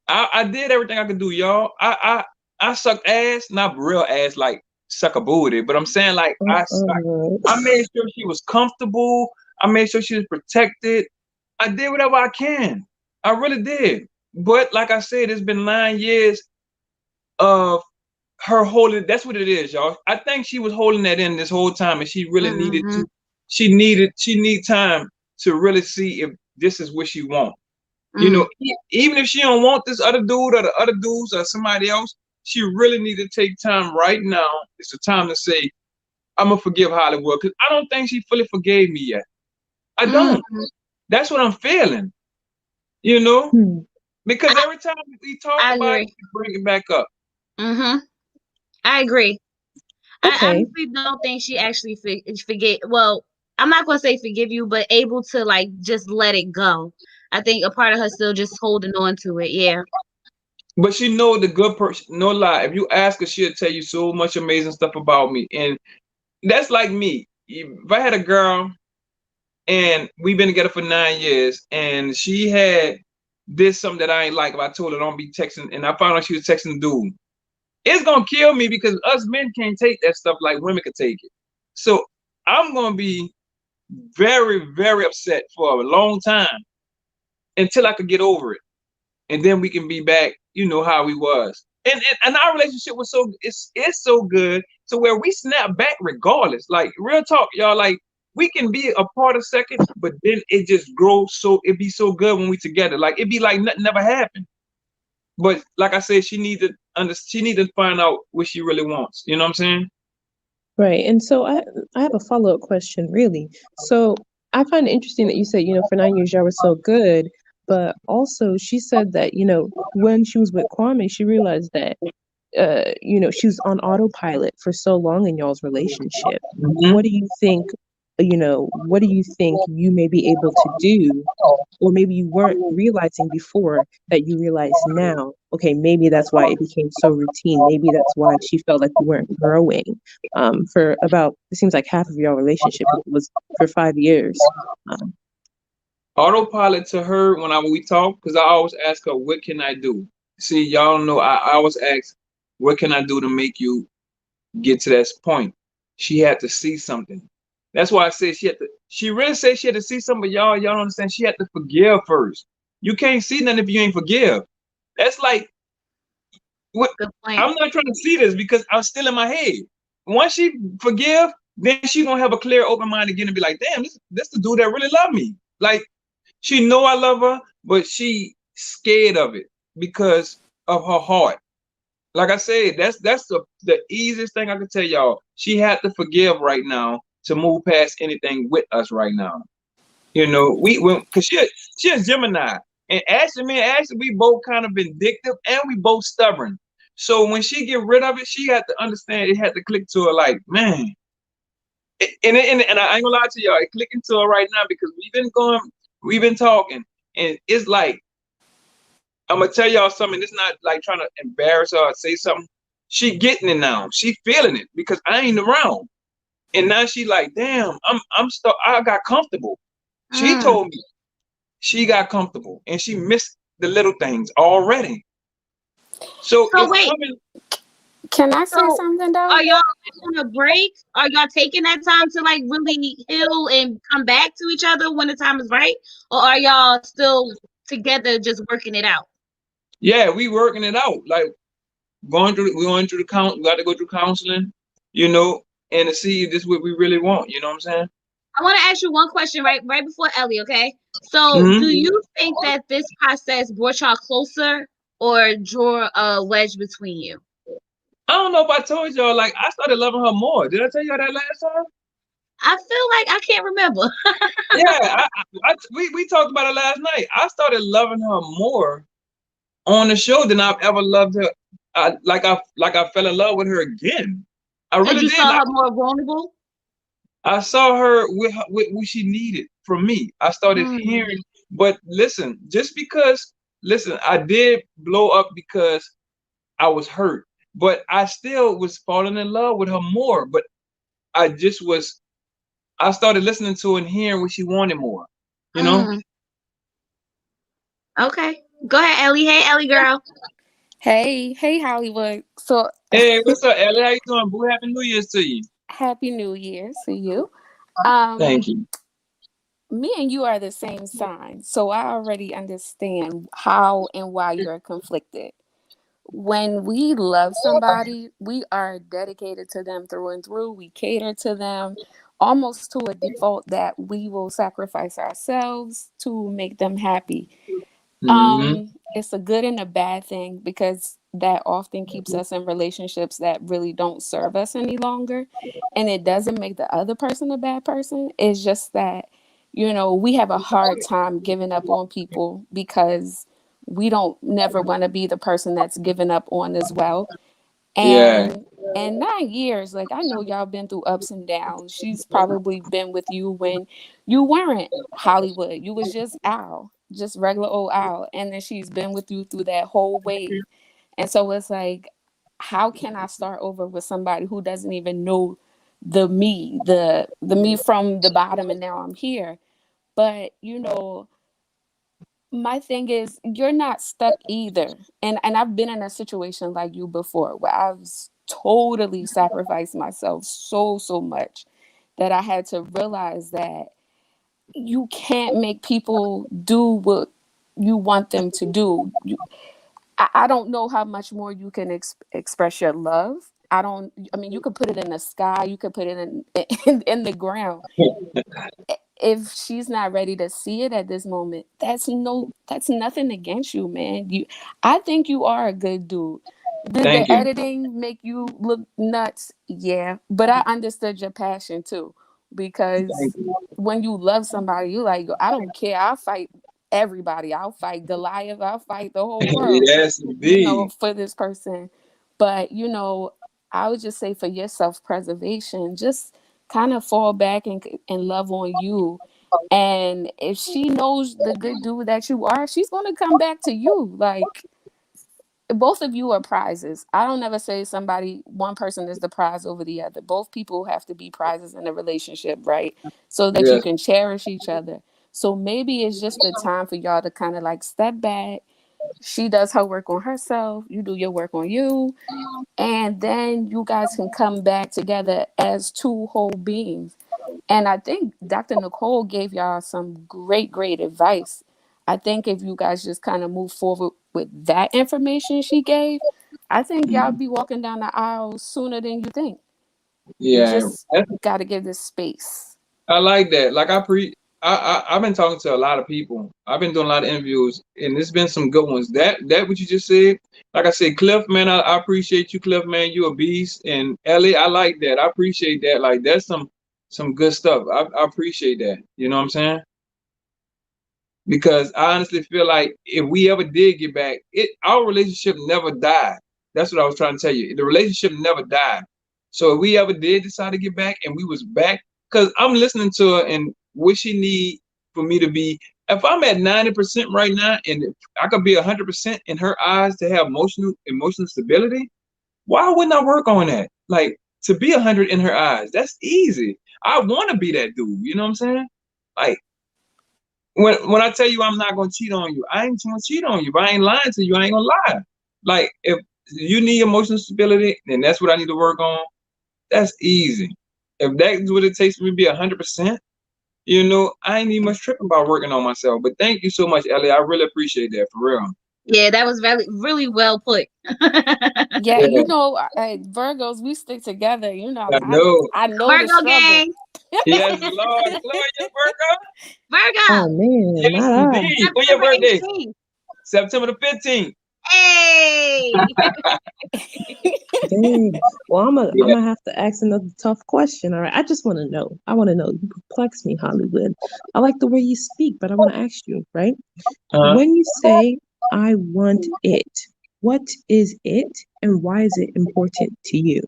I did everything I could do, y'all. I sucked ass, not real ass like suck a booty, but I'm saying like I made sure she was comfortable. I made sure she was protected. I did whatever I can. I really did. But like I said, it's been 9 years. of her holding. That's what it is, y'all. I think she was holding that in this whole time, and she really needed Mm-hmm. to. She need time to really see if this is what she wants. You know, even if she don't want this other dude or the other dudes or somebody else, she really need to take time right now. It's the time to say, I'm gonna forgive Hollywood, because I don't think she fully forgave me yet. I don't. That's what I'm feeling. You know, because every time we talk I about it, agree. we bring it back up. I agree. I Okay. honestly don't think she actually forget. Well, I'm not gonna say forgive you, but able to like just let it go. I think a part of her still just holding on to it. Yeah. But she know the good person. No lie. If you ask her, she'll tell you so much amazing stuff about me. And that's like me. If I had a girl and we've been together for 9 years, and she had this something that I ain't like, if I told her don't be texting, and I found out she was texting the dude, it's gonna kill me, because us men can't take that stuff like women can take it. So I'm gonna be very, very upset for a long time until I could get over it, and then we can be back, you know, how we was. And our relationship was it's so good to where we snap back regardless. Like, real talk, y'all. Like, we can be apart a second, but then it just grows, so it be so good when we together. Like, it be like nothing never happened. But like I said, she need to find out what she really wants. You know what I'm saying? Right. And so I have a follow-up question, really. So I find it interesting that you said, for 9 years y'all were so good, but also she said that, when she was with Kwame, she realized that she was on autopilot for so long in y'all's relationship. What do you think, what do you think you may be able to do, or maybe you weren't realizing before that you realize now? Okay, maybe that's why it became so routine. Maybe that's why she felt like you weren't growing. For about, it seems like half of your relationship was for 5 years. Autopilot to her when we talk, because I always ask her, what can I do? See, y'all know I always ask, what can I do to make you get to that point? She had to see something. That's why I said she really said she had to see something, but y'all don't understand. She had to forgive first. You can't see nothing if you ain't forgive. That's like, what? Good point. I'm not trying to see this because I'm still in my head. Once she forgive, then she gonna have a clear, open mind again and be like, damn, this the dude that really love me. Like, she know I love her, but she scared of it because of her heart. Like I said, that's the easiest thing I can tell y'all. She had to forgive right now to move past anything with us right now. You know, because she is Gemini, and me and Ashley, we both kind of vindictive and we both stubborn. So when she get rid of it, she had to understand, it had to click to her like, man. And I ain't gonna lie to y'all, it clicking to her right now because we've been talking, and it's like, I'm gonna tell y'all something. It's not like trying to embarrass her or say something. She getting it now. She feeling it because I ain't around. And now she like, damn, I'm stuck. I got comfortable. She told me she got comfortable and she missed the little things already. So it's wait. coming. Can I say something though? Are y'all on a break? Are y'all taking that time to like really heal and come back to each other when the time is right? Or are y'all still together just working it out? Yeah, we working it out. Like, we got to go through counseling, and to see if this is what we really want. You know what I'm saying? I want to ask you one question right before Ellie, okay? So do you think that this process brought y'all closer or drew a wedge between you? I don't know if I told y'all, like, I started loving her more. Did I tell y'all that last time? I feel like I can't remember. Yeah, we talked about it last night. I started loving her more on the show than I've ever loved her. Like I fell in love with her again. I really did. Saw her more vulnerable? I saw her with what she needed from me. I started hearing, but listen, I did blow up because I was hurt, but I still was falling in love with her more. But I started listening to her and hearing what she wanted more, you know? Okay. Go ahead, Ellie. Hey, Ellie girl. Hey, Hollywood. So, hey, what's up, Ellie? How you doing, boo? Happy New Year's to you. Happy New Year to you. Thank you. Me and you are the same sign, so I already understand how and why you're conflicted. when we love somebody, we are dedicated to them through and through. We cater to them almost to a default that we will sacrifice ourselves to make them happy. Mm-hmm. It's a good and a bad thing because that often keeps us in relationships that really don't serve us any longer. And it doesn't make the other person a bad person. It's just that, we have a hard time giving up on people because we don't never want to be the person that's given up on as well. Yeah. And 9 years, like I know y'all been through ups and downs. She's probably been with you when you weren't Hollywood. You was just Al, just regular old Al. And then she's been with you through that whole wave. And so it's like, how can I start over with somebody who doesn't even know the me from the bottom and now I'm here? But my thing is you're not stuck either, and I've been in a situation like you before where I've totally sacrificed myself so much that I had to realize that you can't make people do what you want them to do. I don't know how much more you can express your love. I mean, you could put it in the sky, you could put it in the ground. If she's not ready to see it at this moment, that's nothing against you, man. I think you are a good dude. Did Thank the you. editing make you look nuts? Yeah, but I understood your passion too, because Thank you. when you love somebody, you like, I don't care. I'll fight everybody. I'll fight Goliath. I'll fight the whole world, Yes, indeed. for this person. But I would just say for your self-preservation, just kind of fall back and love on you. And if she knows the good dude that you are, she's going to come back to you. Like, both of you are prizes. I don't ever say one person is the prize over the other. Both people have to be prizes in a relationship, right? So that you Yes. can cherish each other. So maybe it's just the time for y'all to kind of like step back. She does her work on herself, you do your work on you, and then you guys can come back together as two whole beings. And I think Dr. Nicole gave y'all some great advice. I think if you guys just kind of move forward with that information she gave, I think y'all be walking down the aisle sooner than you think. You Yeah. just got to give this space. I like that. Like I've been talking to a lot of people. I've been doing a lot of interviews, and there's been some good ones. That what you just said. Like I said, Cliff, man, I appreciate you, Cliff, man. You a beast. And Ellie, I like that. I appreciate that. Like that's some good stuff. I appreciate that. You know what I'm saying? Because I honestly feel like if we ever did get back, our relationship never died. That's what I was trying to tell you. The relationship never died. So if we ever did decide to get back and we was back, because I'm listening to her and what she need for me to be, if I'm at 90% right now and if I could be 100% in her eyes to have emotional stability, why wouldn't I work on that? Like to be 100 in her eyes, that's easy. I want to be that dude. You know what I'm saying? Like when I tell you I'm not gonna cheat on you, I ain't gonna cheat on you. If I ain't lying to you, I ain't gonna lie. Like if you need emotional stability, then that's what I need to work on. That's easy. If that's what it takes for me to be 100%, I ain't even much tripping about working on myself. But thank you so much, Ellie. I really appreciate that for real. Yeah, that was really well put. Yeah, Yeah, Virgos, we stick together. I know. I know the Virgo struggle. gang. Yes, Lord. Lord, you Virgo? Oh Virgo. man, Yes, not I. indeed. When your September birthday? 18th. September the 15th. Hey. Dang. Well, I'm Yeah. gonna have to ask another tough question. All right. I just want to know. I want to know. You perplex me, Hollywood. I like the way you speak, but I want to ask you, right? Uh-huh. When you say I want it, what is it and why is it important to you?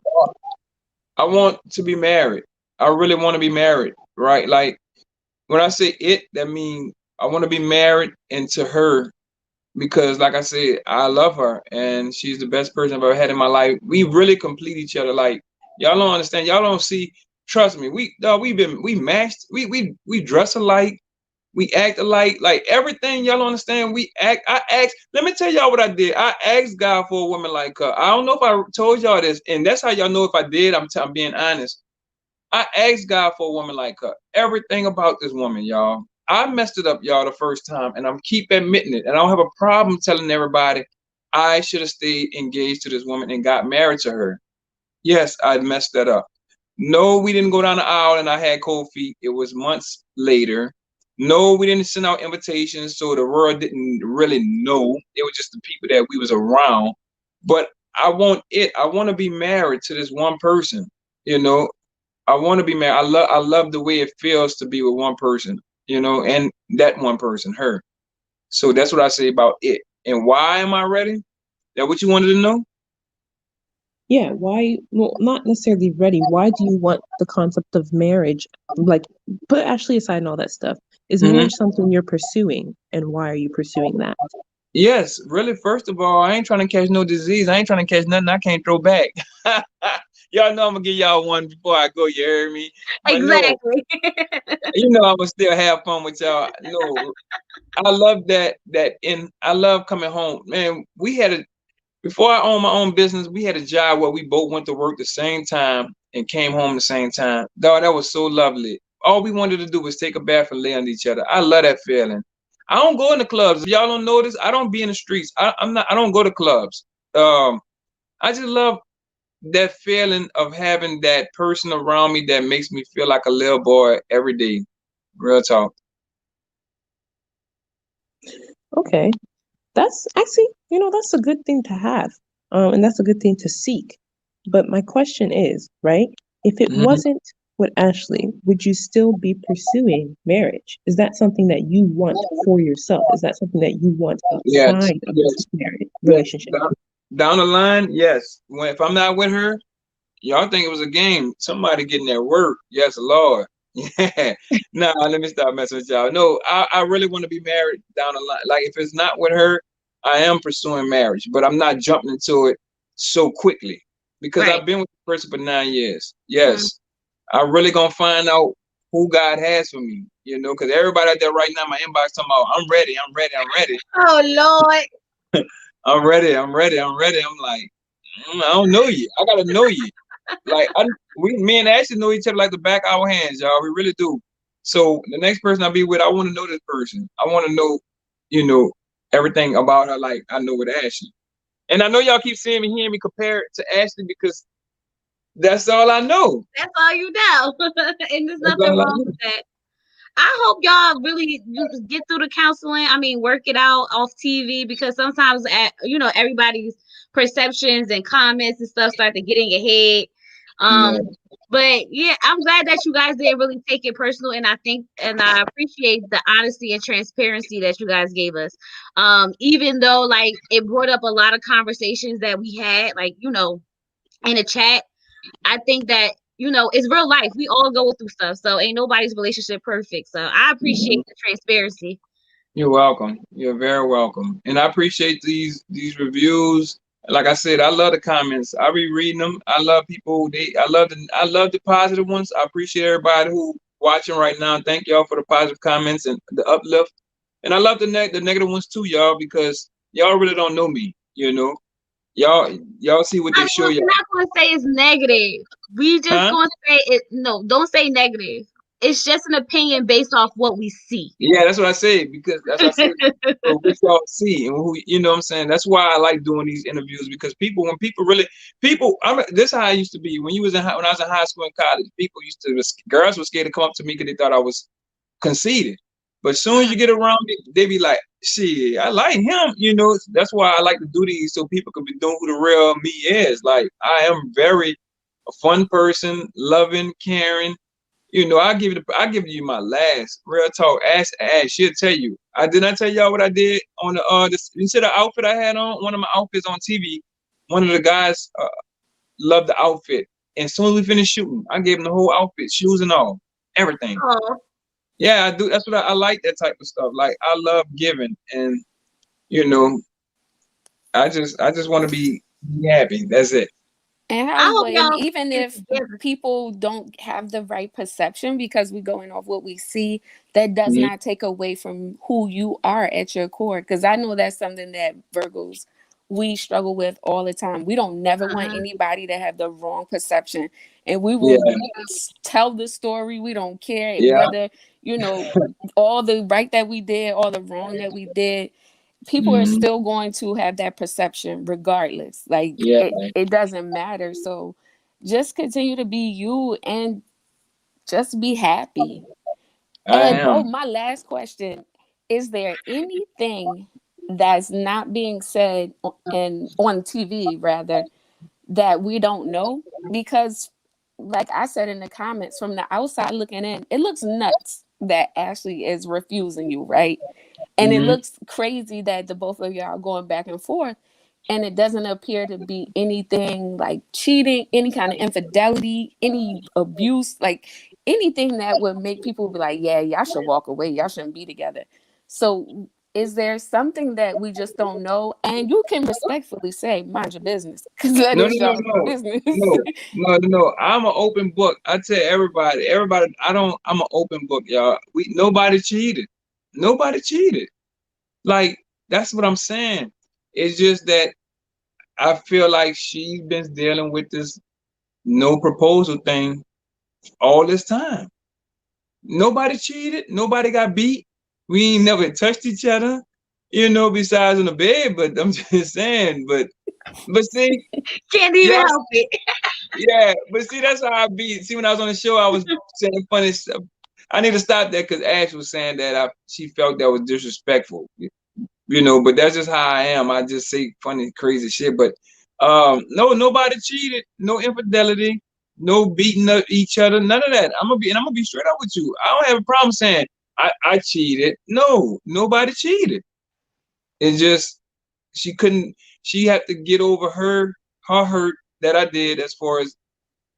I want to be married. I really want to be married, right? Like when I say it, that means I want to be married and to her because, like I said, I love her and she's the best person I've ever had in my life. We really complete each other. Like y'all don't understand. Y'all don't see. Trust me. We matched. We dress alike. We act alike. Like everything y'all don't understand. We act. I asked. Let me tell y'all what I did. I asked God for a woman like her. I don't know if I told y'all this, and that's how y'all know if I did. I'm being honest. I asked God for a woman like her. Everything about this woman, y'all. I messed it up, y'all, the first time, and I'm keep admitting it. And I don't have a problem telling everybody I should have stayed engaged to this woman and got married to her. Yes, I messed that up. No, we didn't go down the aisle and I had cold feet. It was months later. No, we didn't send out invitations, so the world didn't really know. It was just the people that we was around. But I want to be married to this one person. You know, I want to be married. I love the way it feels to be with one person, and that one person, her. So that's what I say about it. And why am I ready? That what you wanted to know? Yeah, why? Well, not necessarily ready. Why do you want the concept of marriage? Like, put Ashley aside and all that stuff. Is Mhm. marriage something you're pursuing, and why are you pursuing that? Yes, really. First of all, I ain't trying to catch no disease. I ain't trying to catch nothing I can't throw back. Y'all know I'm gonna give y'all one before I go. You heard me? But no, Exactly. I'm gonna still have fun with y'all. No, I love that. I love coming home. Man, before I owned my own business, we had a job where we both went to work the same time and came home the same time. Dog, that was so lovely. All we wanted to do was take a bath and lay on each other. I love that feeling. I don't go in the clubs. If y'all don't notice, I don't be in the streets. I don't go to clubs. I just love that feeling of having that person around me that makes me feel like a little boy every day. Real talk. Okay, that's actually, that's a good thing to have, and that's a good thing to seek. But my question is, right? If it Mhm. wasn't with Ashley, would you still be pursuing marriage? Is that something that you want for yourself? Is that something that you want Yes, outside of this yes. marriage Yeah. relationship? Down the line, yes. If I'm not with her, y'all think it was a game. Somebody getting their work. Yes, Lord. Yeah. Nah, let me stop messing with y'all. No, I really want to be married down the line. Like if it's not with her, I am pursuing marriage, but I'm not jumping into it so quickly because Right. I've been with the person for 9 years. Mhm. Yes. I'm really gonna find out who God has for me, because everybody out there right now, my inbox talking about, I'm ready, I'm ready, I'm ready. Oh Lord. I'm ready, I'm ready, I'm ready. I'm like, I don't know you. I gotta know you. Like me and Ashley know each other like the back of our hands, y'all. We really do. So the next person I be with, I want to know this person. I want to know, everything about her, like I know with Ashley. And I know y'all keep seeing me, hearing me compare it to Ashley because that's all I know. That's all you know. And there's That's nothing all I wrong know. with that. I hope y'all really get through the counseling. I mean, work it out off TV because sometimes, everybody's perceptions and comments and stuff start to get in your head. Yeah. But yeah, I'm glad that you guys didn't really take it personal, and I appreciate the honesty and transparency that you guys gave us. Even though like it brought up a lot of conversations that we had, like in a chat. I think that it's real life. We all go through stuff, so ain't nobody's relationship perfect. So I appreciate the transparency. You're welcome. You're very welcome. And I appreciate these reviews. Like I said, I love the comments. I be reading them. I love people. I love the positive ones. I appreciate everybody who watching right now. Thank y'all for the positive comments and the uplift. And I love the negative ones too, y'all, because y'all really don't know me. Y'all see what they show We're y'all. not gonna say it's negative. We just Huh? gonna say it. No, don't say negative. It's just an opinion based off what we see. Yeah, that's what I say because that's what I say. So what y'all see and who what I'm saying. That's why I like doing these interviews because when people really this is how I used to be when when I was in high school and college. Girls were scared to come up to me because they thought I was conceited. But as soon as you get around me, they be like, "Shit, I like him." That's why I like to do these so people can be doing who the real me is. Like I am very a fun person, loving, caring. I give you my last real talk. Ask, she'll tell you. I did not tell y'all what I did on you see the outfit I had on? One of my outfits on TV. One of the guys loved the outfit. And as soon as we finished shooting, I gave him the whole outfit, shoes and all, everything. Oh, Yeah, I do. That's what I like that type of stuff. Like I love giving and you know, I just want to be happy. That's it. And I hope Hollywood, and y'all even get if together. people don't have the right perception because we're going off what we see, that does Mhm. not take away from who you are at your core. Because I know that's something that Virgos, we struggle with all the time. We don't never want anybody to have the wrong perception. And we Yeah, will tell the story. We don't care yeah, whether, all the right that we did, all the wrong that we did. people are Mhm. still going to have that perception regardless. Like Yeah, it doesn't matter. So just continue to be you and just be happy. I And am. my last question, is there anything that's not being said on TV rather that we don't know? Because like I said in the comments, from the outside looking in, it looks nuts that Ashley is refusing you, right? And it Mhm. looks crazy that the both of y'all are going back and forth. And it doesn't appear to be anything like cheating, any kind of infidelity, any abuse, like anything that would make people be like, yeah, y'all should walk away. Y'all shouldn't be together. So is there something that we just don't know? And you can respectfully say, mind your business, because that No, is no, no, y'all's no, business. no. I'm an open book. I tell everybody. I'm an open book, y'all. Nobody cheated. Nobody cheated. Like, that's what I'm saying. It's just that I feel like she's been dealing with this no proposal thing all this time. Nobody cheated. Nobody got beat. We ain't never touched each other, besides in the bed. But I'm just saying. But see, Can't even y'all, help it. yeah. But see, that's how I be. See, when I was on the show, I was saying funny stuff. I need to stop that because Ash was saying that she felt that was disrespectful. But that's just how I am. I just say funny, crazy shit. But no, nobody cheated, no infidelity, no beating up each other, none of that. I'm gonna be straight up with you. I don't have a problem saying I cheated. No, nobody cheated. It's just she had to get over her hurt that I did as far as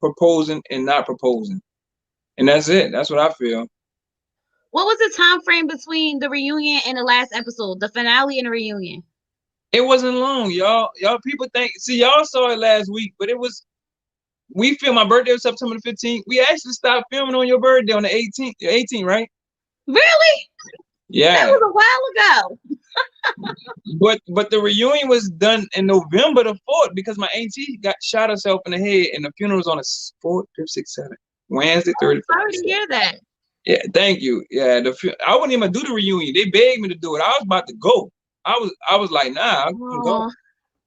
proposing and not proposing. And that's it. That's what I feel. What was the time frame between the reunion and the last episode, the finale and the reunion? It wasn't long, y'all. Y'all people y'all saw it last week, but we filmed my birthday was September the 15th. We actually stopped filming on your birthday on the 18th. The 18th, right? Really? Yeah. That was a while ago. But the reunion was done in November the 4th because my auntie shot herself in the head and the funeral was on the 4th, 5th, 6th, 7th. Wednesday, 30th. Sorry to hear that. Yeah, thank you. Yeah, I wouldn't even do the reunion. They begged me to do it. I was about to go. I was like, nah, I couldn't go.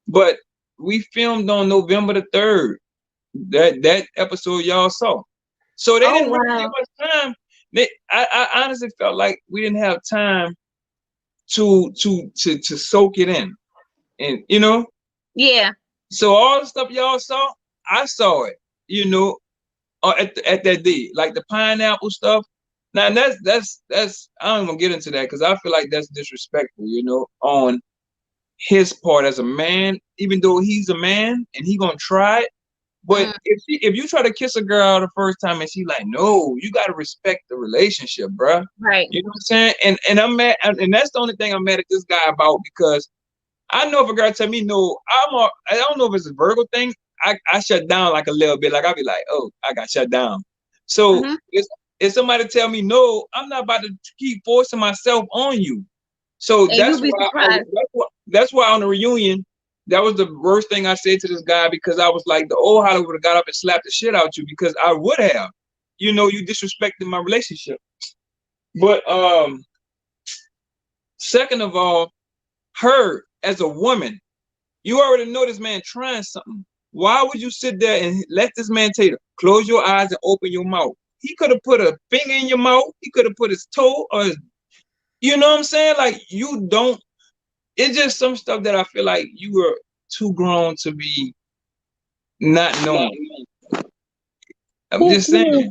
But we filmed on November the 3rd. That episode y'all saw. So they didn't really give us time. I honestly felt like we didn't have time to soak it in. And Yeah. So all the stuff y'all saw, I saw it, at that day. Like the pineapple stuff. Now that's I don't even get into that because I feel like that's disrespectful, on his part as a man, even though he's a man and he gonna try it. But if you try to kiss a girl the first time and she like, no, you gotta respect the relationship, bruh. Right. You know what I'm saying? And I'm mad, and that's the only thing I'm mad at this guy about because I know if a girl tell me no, I don't know if it's a Virgo thing. I shut down like a little bit. Like I'll be like, oh, I got shut down. So if somebody tell me no, I'm not about to keep forcing myself on you. So that's why on the reunion, that was the worst thing I said to this guy because I was like, the old Hollywood would have got up and slapped the shit out you because I would have. You disrespected my relationship. But second of all, her as a woman, you already know this man trying something. Why would you sit there and let this man tell you, close your eyes and open your mouth? He could have put a finger in your mouth. He could have put his toe or you know what I'm saying? Like it's just some stuff that I feel like you were too grown to be not knowing. I'm just saying.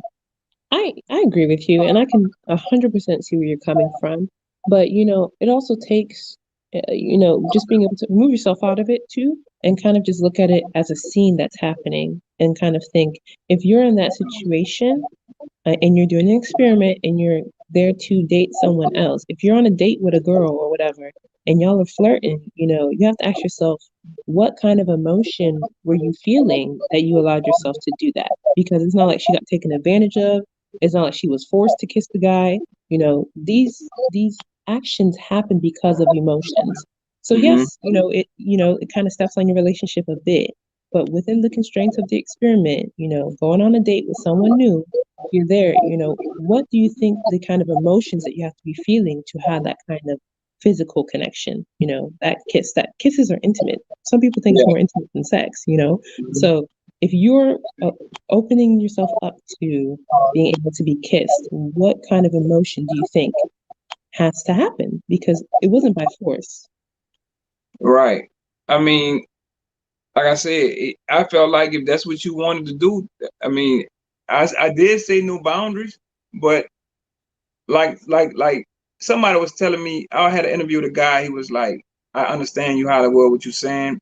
I agree with you, and I can 100% see where you're coming from. But it also takes just being able to remove yourself out of it too, and kind of just look at it as a scene that's happening, and kind of think if you're in that situation and you're doing an experiment and you're there to date someone else, if you're on a date with a girl or whatever, and y'all are flirting, you have to ask yourself, what kind of emotion were you feeling that you allowed yourself to do that? Because it's not like she got taken advantage of. It's not like she was forced to kiss the guy. These actions happen because of emotions. So yes, it kind of steps on your relationship a bit, but within the constraints of the experiment, going on a date with someone new, you're there, what do you think the kind of emotions that you have to be feeling to have that kind of physical connection, that kisses are intimate. Some people think it's more intimate than sex, So if you're opening yourself up to being able to be kissed, what kind of emotion do you think has to happen? Because it wasn't by force. Right. I mean, like I said, I felt like if that's what you wanted to do, I mean, I did say no boundaries, but like somebody was telling me, I had an interview with a guy. He was like, I understand you, Hollywood, what you're saying.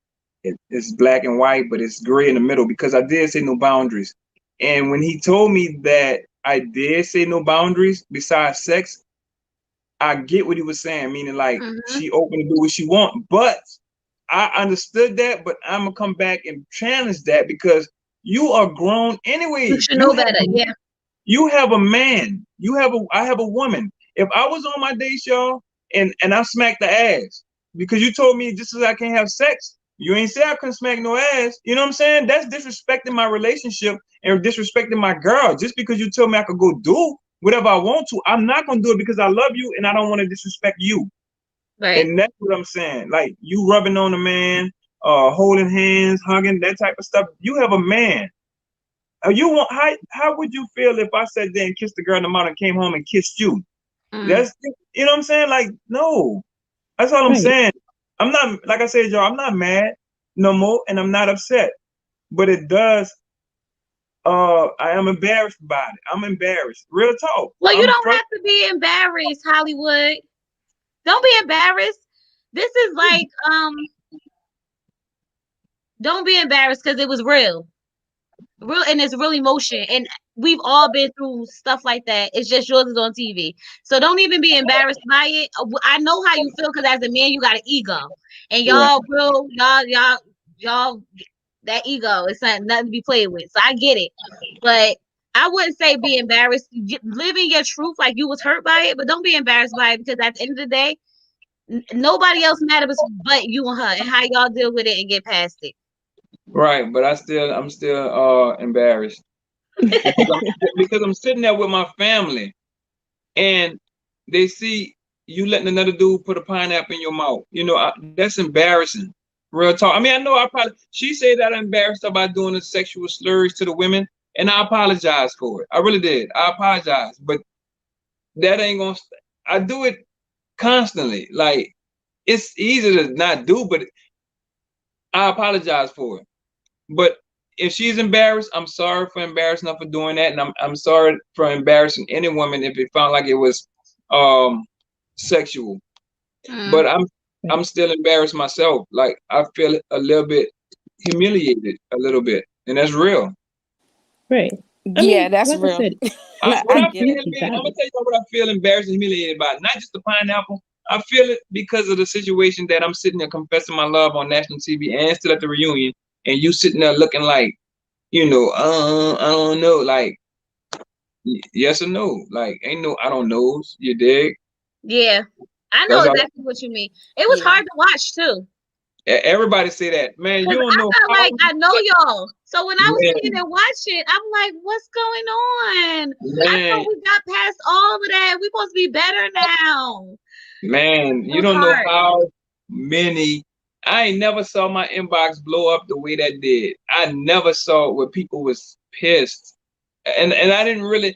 It's black and white, but it's gray in the middle, because I did say no boundaries. And when he told me that I did say no boundaries besides sex, I get what he was saying, meaning like she open to do what she want. But I understood that, but I'm gonna come back and challenge that, because you are grown anyway. You should know better. Yeah. You have a man. I have a woman. If I was on my dates, y'all, and I smacked the ass because you told me just as I can't have sex, you ain't say I couldn't smack no ass. You know what I'm saying? That's disrespecting my relationship and disrespecting my girl. Just because you told me I could go do whatever I want to, I'm not gonna do it because I love you and I don't want to disrespect you. Right. And that's what I'm saying. Like, you rubbing on a man, holding hands, hugging, that type of stuff. You have a man. How would you feel if I sat there and kissed the girl in the mouth and came home and kissed you? That's, you know what I'm saying? Like, no. That's all I'm saying. I'm not, like I said, y'all, I'm not mad no more, and I'm not upset. But it does, I am embarrassed by it. I'm embarrassed. Real talk. Well, you don't have to be embarrassed, Hollywood. Don't be embarrassed. This is like, don't be embarrassed, because it was real, and it's real emotion, and we've all been through stuff like that. It's just yours is on TV, so don't even be embarrassed by it. I know how you feel, because as a man, you got an ego, and y'all that ego is nothing to be played with. So I get it, but I wouldn't say be embarrassed. Living your truth, like you was hurt by it, but don't be embarrassed by it, because at the end of the day, nobody else matters but you and her, and how y'all deal with it and get past it. Right, but I'm still embarrassed because I'm sitting there with my family, and they see you letting another dude put a pineapple in your mouth. That's embarrassing. Real talk. I mean, I know she said that I'm embarrassed about doing the sexual slurs to the women, and I apologize for it. I really did. I apologize, but that ain't gonna. I do it constantly. Like, it's easy to not do, but I apologize for it. But if she's embarrassed, I'm sorry for embarrassing her for doing that, and I'm sorry for embarrassing any woman if it found like it was sexual. But I'm still embarrassed myself. Like, I feel a little bit humiliated, a little bit, and that's real. Right. That's like real. I said, I'm gonna tell you what I feel embarrassed and humiliated about. Not just the pineapple. I feel it because of the situation that I'm sitting there confessing my love on national TV and still at the reunion, and you sitting there looking like, I don't know, like, yes or no, like, ain't no I don't knows. You dig? Yeah, I know exactly what you mean. It was hard to watch too. Everybody say that, man. You don't know. I felt like I know y'all. So when I was sitting there watching, I'm like, what's going on? I thought we got past all of that. We're supposed to be better now. Man, you don't know how many. I ain't never saw my inbox blow up the way that did. I never saw it where people was pissed, and I didn't really.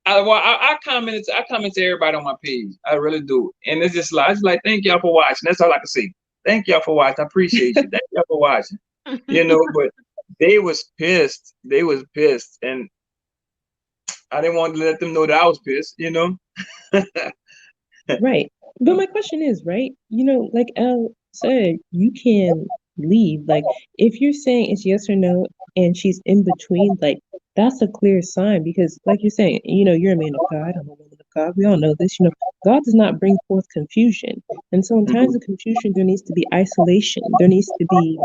I comment to everybody on my page. I really do, and it's just like thank y'all for watching. That's all I can say. Thank y'all for watching. I appreciate you. Thank y'all for watching. But they was pissed. They was pissed, and I didn't want to let them know that I was pissed. Right. But my question is, right, like Elle said, you can leave. Like, if you're saying it's yes or no and she's in between, like, that's a clear sign, because like you're saying, you're a man of God, I'm a woman of God. We all know this, God does not bring forth confusion. And so in times of confusion, there needs to be isolation. There needs to be,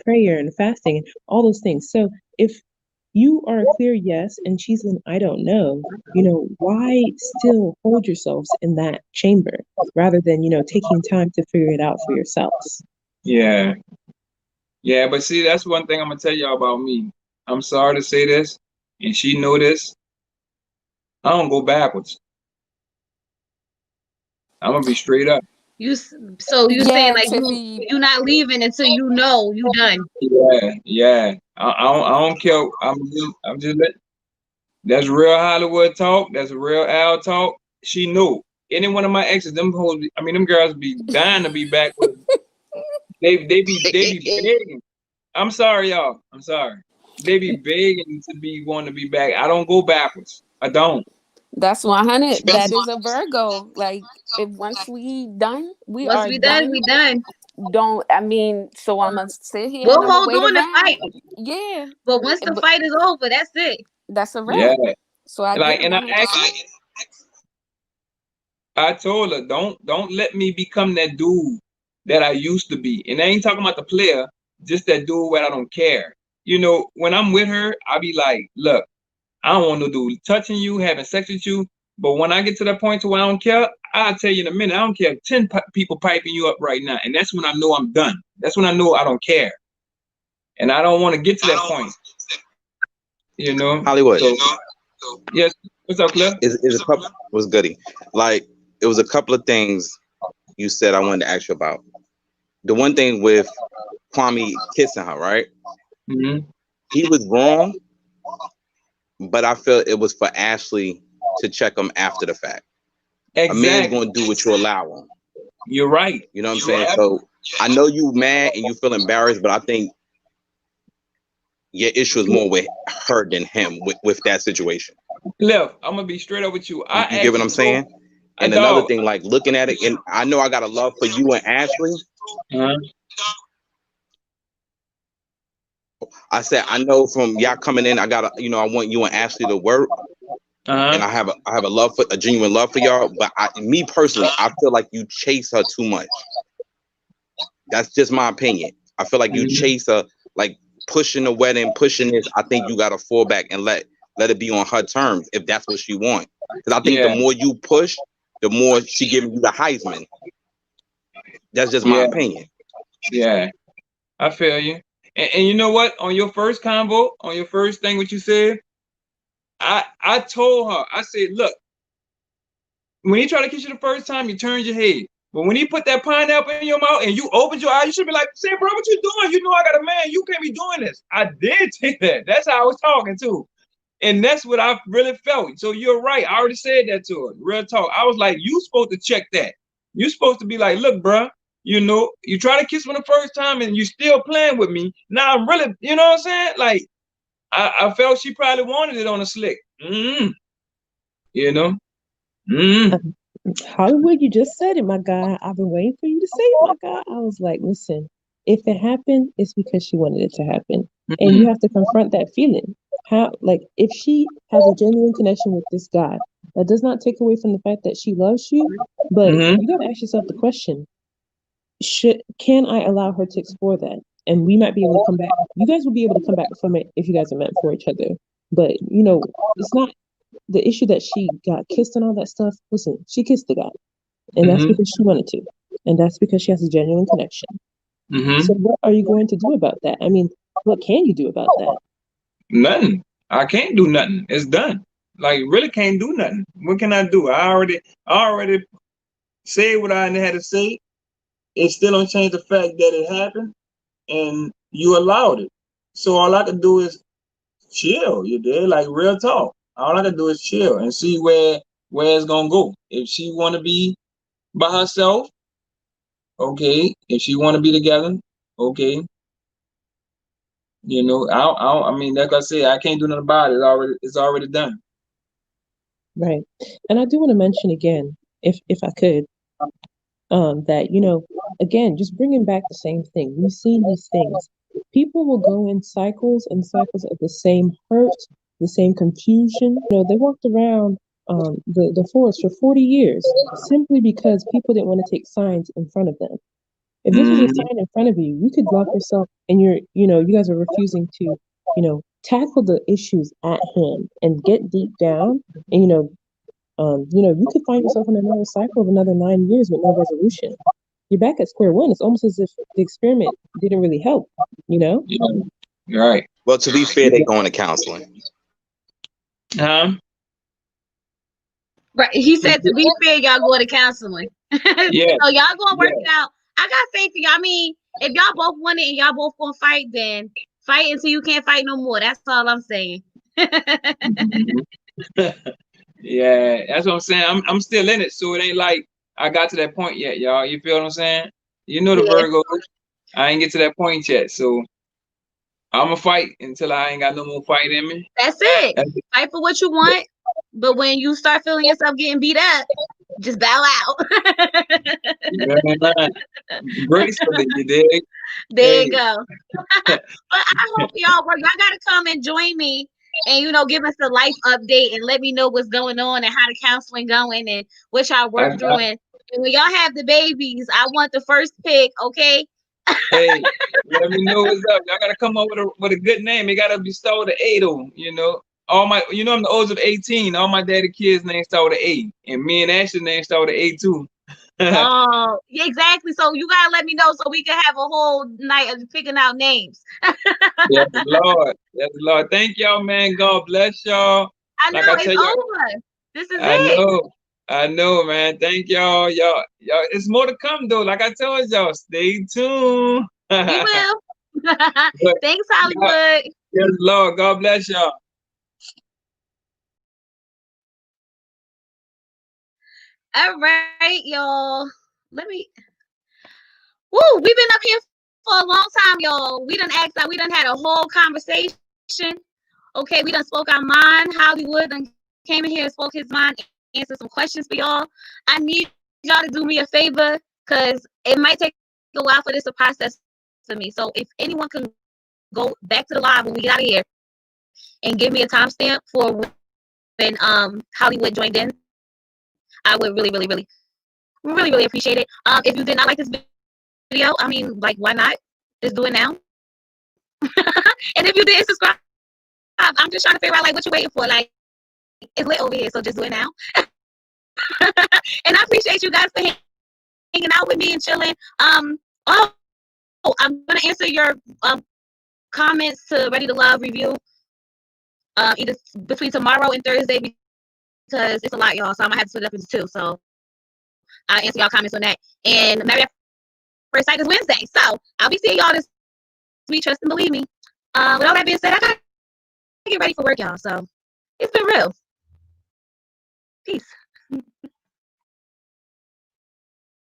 prayer and fasting and all those things. So if you are a clear yes and she's an I don't know, why still hold yourselves in that chamber rather than, taking time to figure it out for yourselves? Yeah, but see, that's one thing I'm gonna tell y'all about me. I'm sorry to say this, and she know this. I don't go backwards. I'm gonna be straight up. So you saying Yeah, like Tiffy. you're not leaving until you know you done. Yeah. I don't care. I'm just that's real Hollywood talk. That's real Al talk. She knew. Any one of my exes, them hoes, them girls be dying to be back with. They be begging. I'm sorry, y'all. I'm sorry. They be begging to want to be back. I don't go backwards. I don't. That's 100. That is a Virgo. Like, if once we done, we Once are we done, done. we done. So I'm gonna sit here We'll and I'm gonna hold wait on to around. fight. Yeah. But once the fight is over, that's it. That's a wrap. Yeah. So I Like, get it and 100%. I told her, don't let me become that dude that I used to be. And I ain't talking about the player, just that dude where I don't care. When I'm with her, I be like, look, I don't want no dude touching you, having sex with you. But when I get to that point to where I don't care, I'll tell you in a minute, I don't care if 10 people piping you up right now. And that's when I know I'm done. That's when I know I don't care. And I don't want to get to that point. Hollywood. So, yes. What's up, Cliff? Is a couple was goody. Like, it was a couple of things you said I wanted to ask you about. The one thing with Kwame kissing her, right? Mm-hmm. He was wrong, but I felt it was for Ashley to check him after the fact. Exactly. A man's going to do what you allow him. You're right. You know what I'm saying? So I know you mad and you feel embarrassed, but I think your issue is more with her than him with that situation. Cliff, I'm gonna be straight up with you. You get what I'm saying? And another thing, like looking at it, and I know I got a love for you and Ashley. Uh-huh. I said, I know from y'all coming in, I want you and Ashley to work. And I have a genuine love for y'all. But me personally, I feel like you chase her too much. That's just my opinion. I feel like you chase her, like pushing the wedding, pushing this. I think you got to fall back and let it be on her terms if that's what she wants. Because I think the more you push, the more she giving you the Heisman. That's just my opinion. Yeah, I feel you. And you know what? On your first convo, on your first thing, what you said, I told her, I said, look, when he tried to kiss you the first time, you turned your head. But when he put that pineapple in your mouth and you opened your eyes, you should be like, say, bro, what you doing? You know I got a man. You can't be doing this. I did say that. That's how I was talking too. And that's what I really felt. So you're right. I already said that to her. Real talk. I was like, you supposed to check that. You supposed to be like, look, bro, you try to kiss me the first time and you still playing with me. Now I'm really, you know what I'm saying? Like, I felt she probably wanted it on a slick. Hollywood, you just said it, my guy. I've been waiting for you to say it, my guy. I was like, listen, if it happened, it's because she wanted it to happen. And you have to confront that feeling. If she has a genuine connection with this guy, that does not take away from the fact that she loves you, but you gotta ask yourself the question, can I allow her to explore that? And we might be able to come back. You guys will be able to come back from it if you guys are meant for each other. But, it's not the issue that she got kissed and all that stuff. Listen, she kissed the guy. And that's because she wanted to. And that's because she has a genuine connection. So what are you going to do about that? I mean, what can you do about that? Nothing. I can't do nothing. It's done. Like, really can't do nothing. What can I do? I already said what I had to say. It still don't change the fact that it happened and you allowed it. So all I can do is chill. You did, like, real talk. All I can do is chill and see where it's gonna go. If she want to be by herself, okay. If she want to be together, okay. I mean, like I said, I can't do nothing about it. It's already done. Right. And I do want to mention again, if I could, that, again, just bringing back the same thing. We've seen these things. People will go in cycles and cycles of the same hurt, the same confusion. They walked around the forest for 40 years simply because people didn't want to take signs in front of them. If this was a sign in front of you, you could lock yourself and you guys are refusing to, tackle the issues at hand and get deep down. And, you could find yourself in another cycle of another 9 years with no resolution. You're back at square one. It's almost as if the experiment didn't really help, Yeah, you're right. Well, to be fair, they're going to counseling. Huh? Right. He said, to be fair, y'all go to counseling. Yeah, So y'all gonna work yeah. it out. I got faith in y'all. I mean, if y'all both want it and y'all both gonna fight, then fight until you can't fight no more. That's all I'm saying. Yeah, that's what I'm saying. I'm still in it, so it ain't like I got to that point yet, y'all. You feel what I'm saying? You know the Yeah, Virgo. I ain't get to that point yet, so I'ma fight until I ain't got no more fight in me. that's it. That's it. Fight for what you want, but when you start feeling yourself getting beat up, just bow out. Gracefully, you dig? There you Hey, go. But I hope y'all work. Y'all gotta come and join me and give us a life update and let me know what's going on and how the counseling going and what y'all I, work through. And when y'all have the babies, I want the first pick, okay? hey, let me know what's up. Y'all gotta come up with a good name. It gotta be started with an A though, you know. All my, I'm the oldest of 18. All my daddy kids' names start with an A, and me and Ashley's name start with an A too. Oh, yeah, exactly. So you gotta let me know so we can have a whole night of picking out names. Yes, Lord. Yes, Lord. Thank y'all, man. God bless y'all. I know Like I it's tell y'all, over. This is I it. know. I know, man. Thank y'all. Y'all, it's more to come though. Like I told y'all, stay tuned. We will. But Thanks, y'all, Hollywood. yes, Lord. God bless y'all. All right, y'all. Let me. Woo, we've been up here for a long time, y'all. We done asked out. We done had a whole conversation. Okay, we done spoke our mind. Hollywood done came in here and spoke his mind, answered some questions for y'all. I need y'all to do me a favor because it might take a while for this to process for me. So if anyone can go back to the live when we get out of here and give me a timestamp for when Hollywood joined in, I would really, really, really, really, really appreciate it. If you did not like this video, I mean, like, why not? Just do it now. And if you didn't subscribe, I'm just trying to figure out like what you're waiting for. Like, it's lit over here, so just do it now. And I appreciate you guys for hanging out with me and chilling. Oh, I'm gonna answer your comments to Ready to Love review either between tomorrow and Thursday because it's a lot, y'all. So I'm gonna have to split it up into two. So I'll answer y'all comments on that. And Married at First Sight is Wednesday, so I'll be seeing y'all this week. Trust and believe me. With all that being said, I gotta get ready for work, y'all. So it's been real. Peace.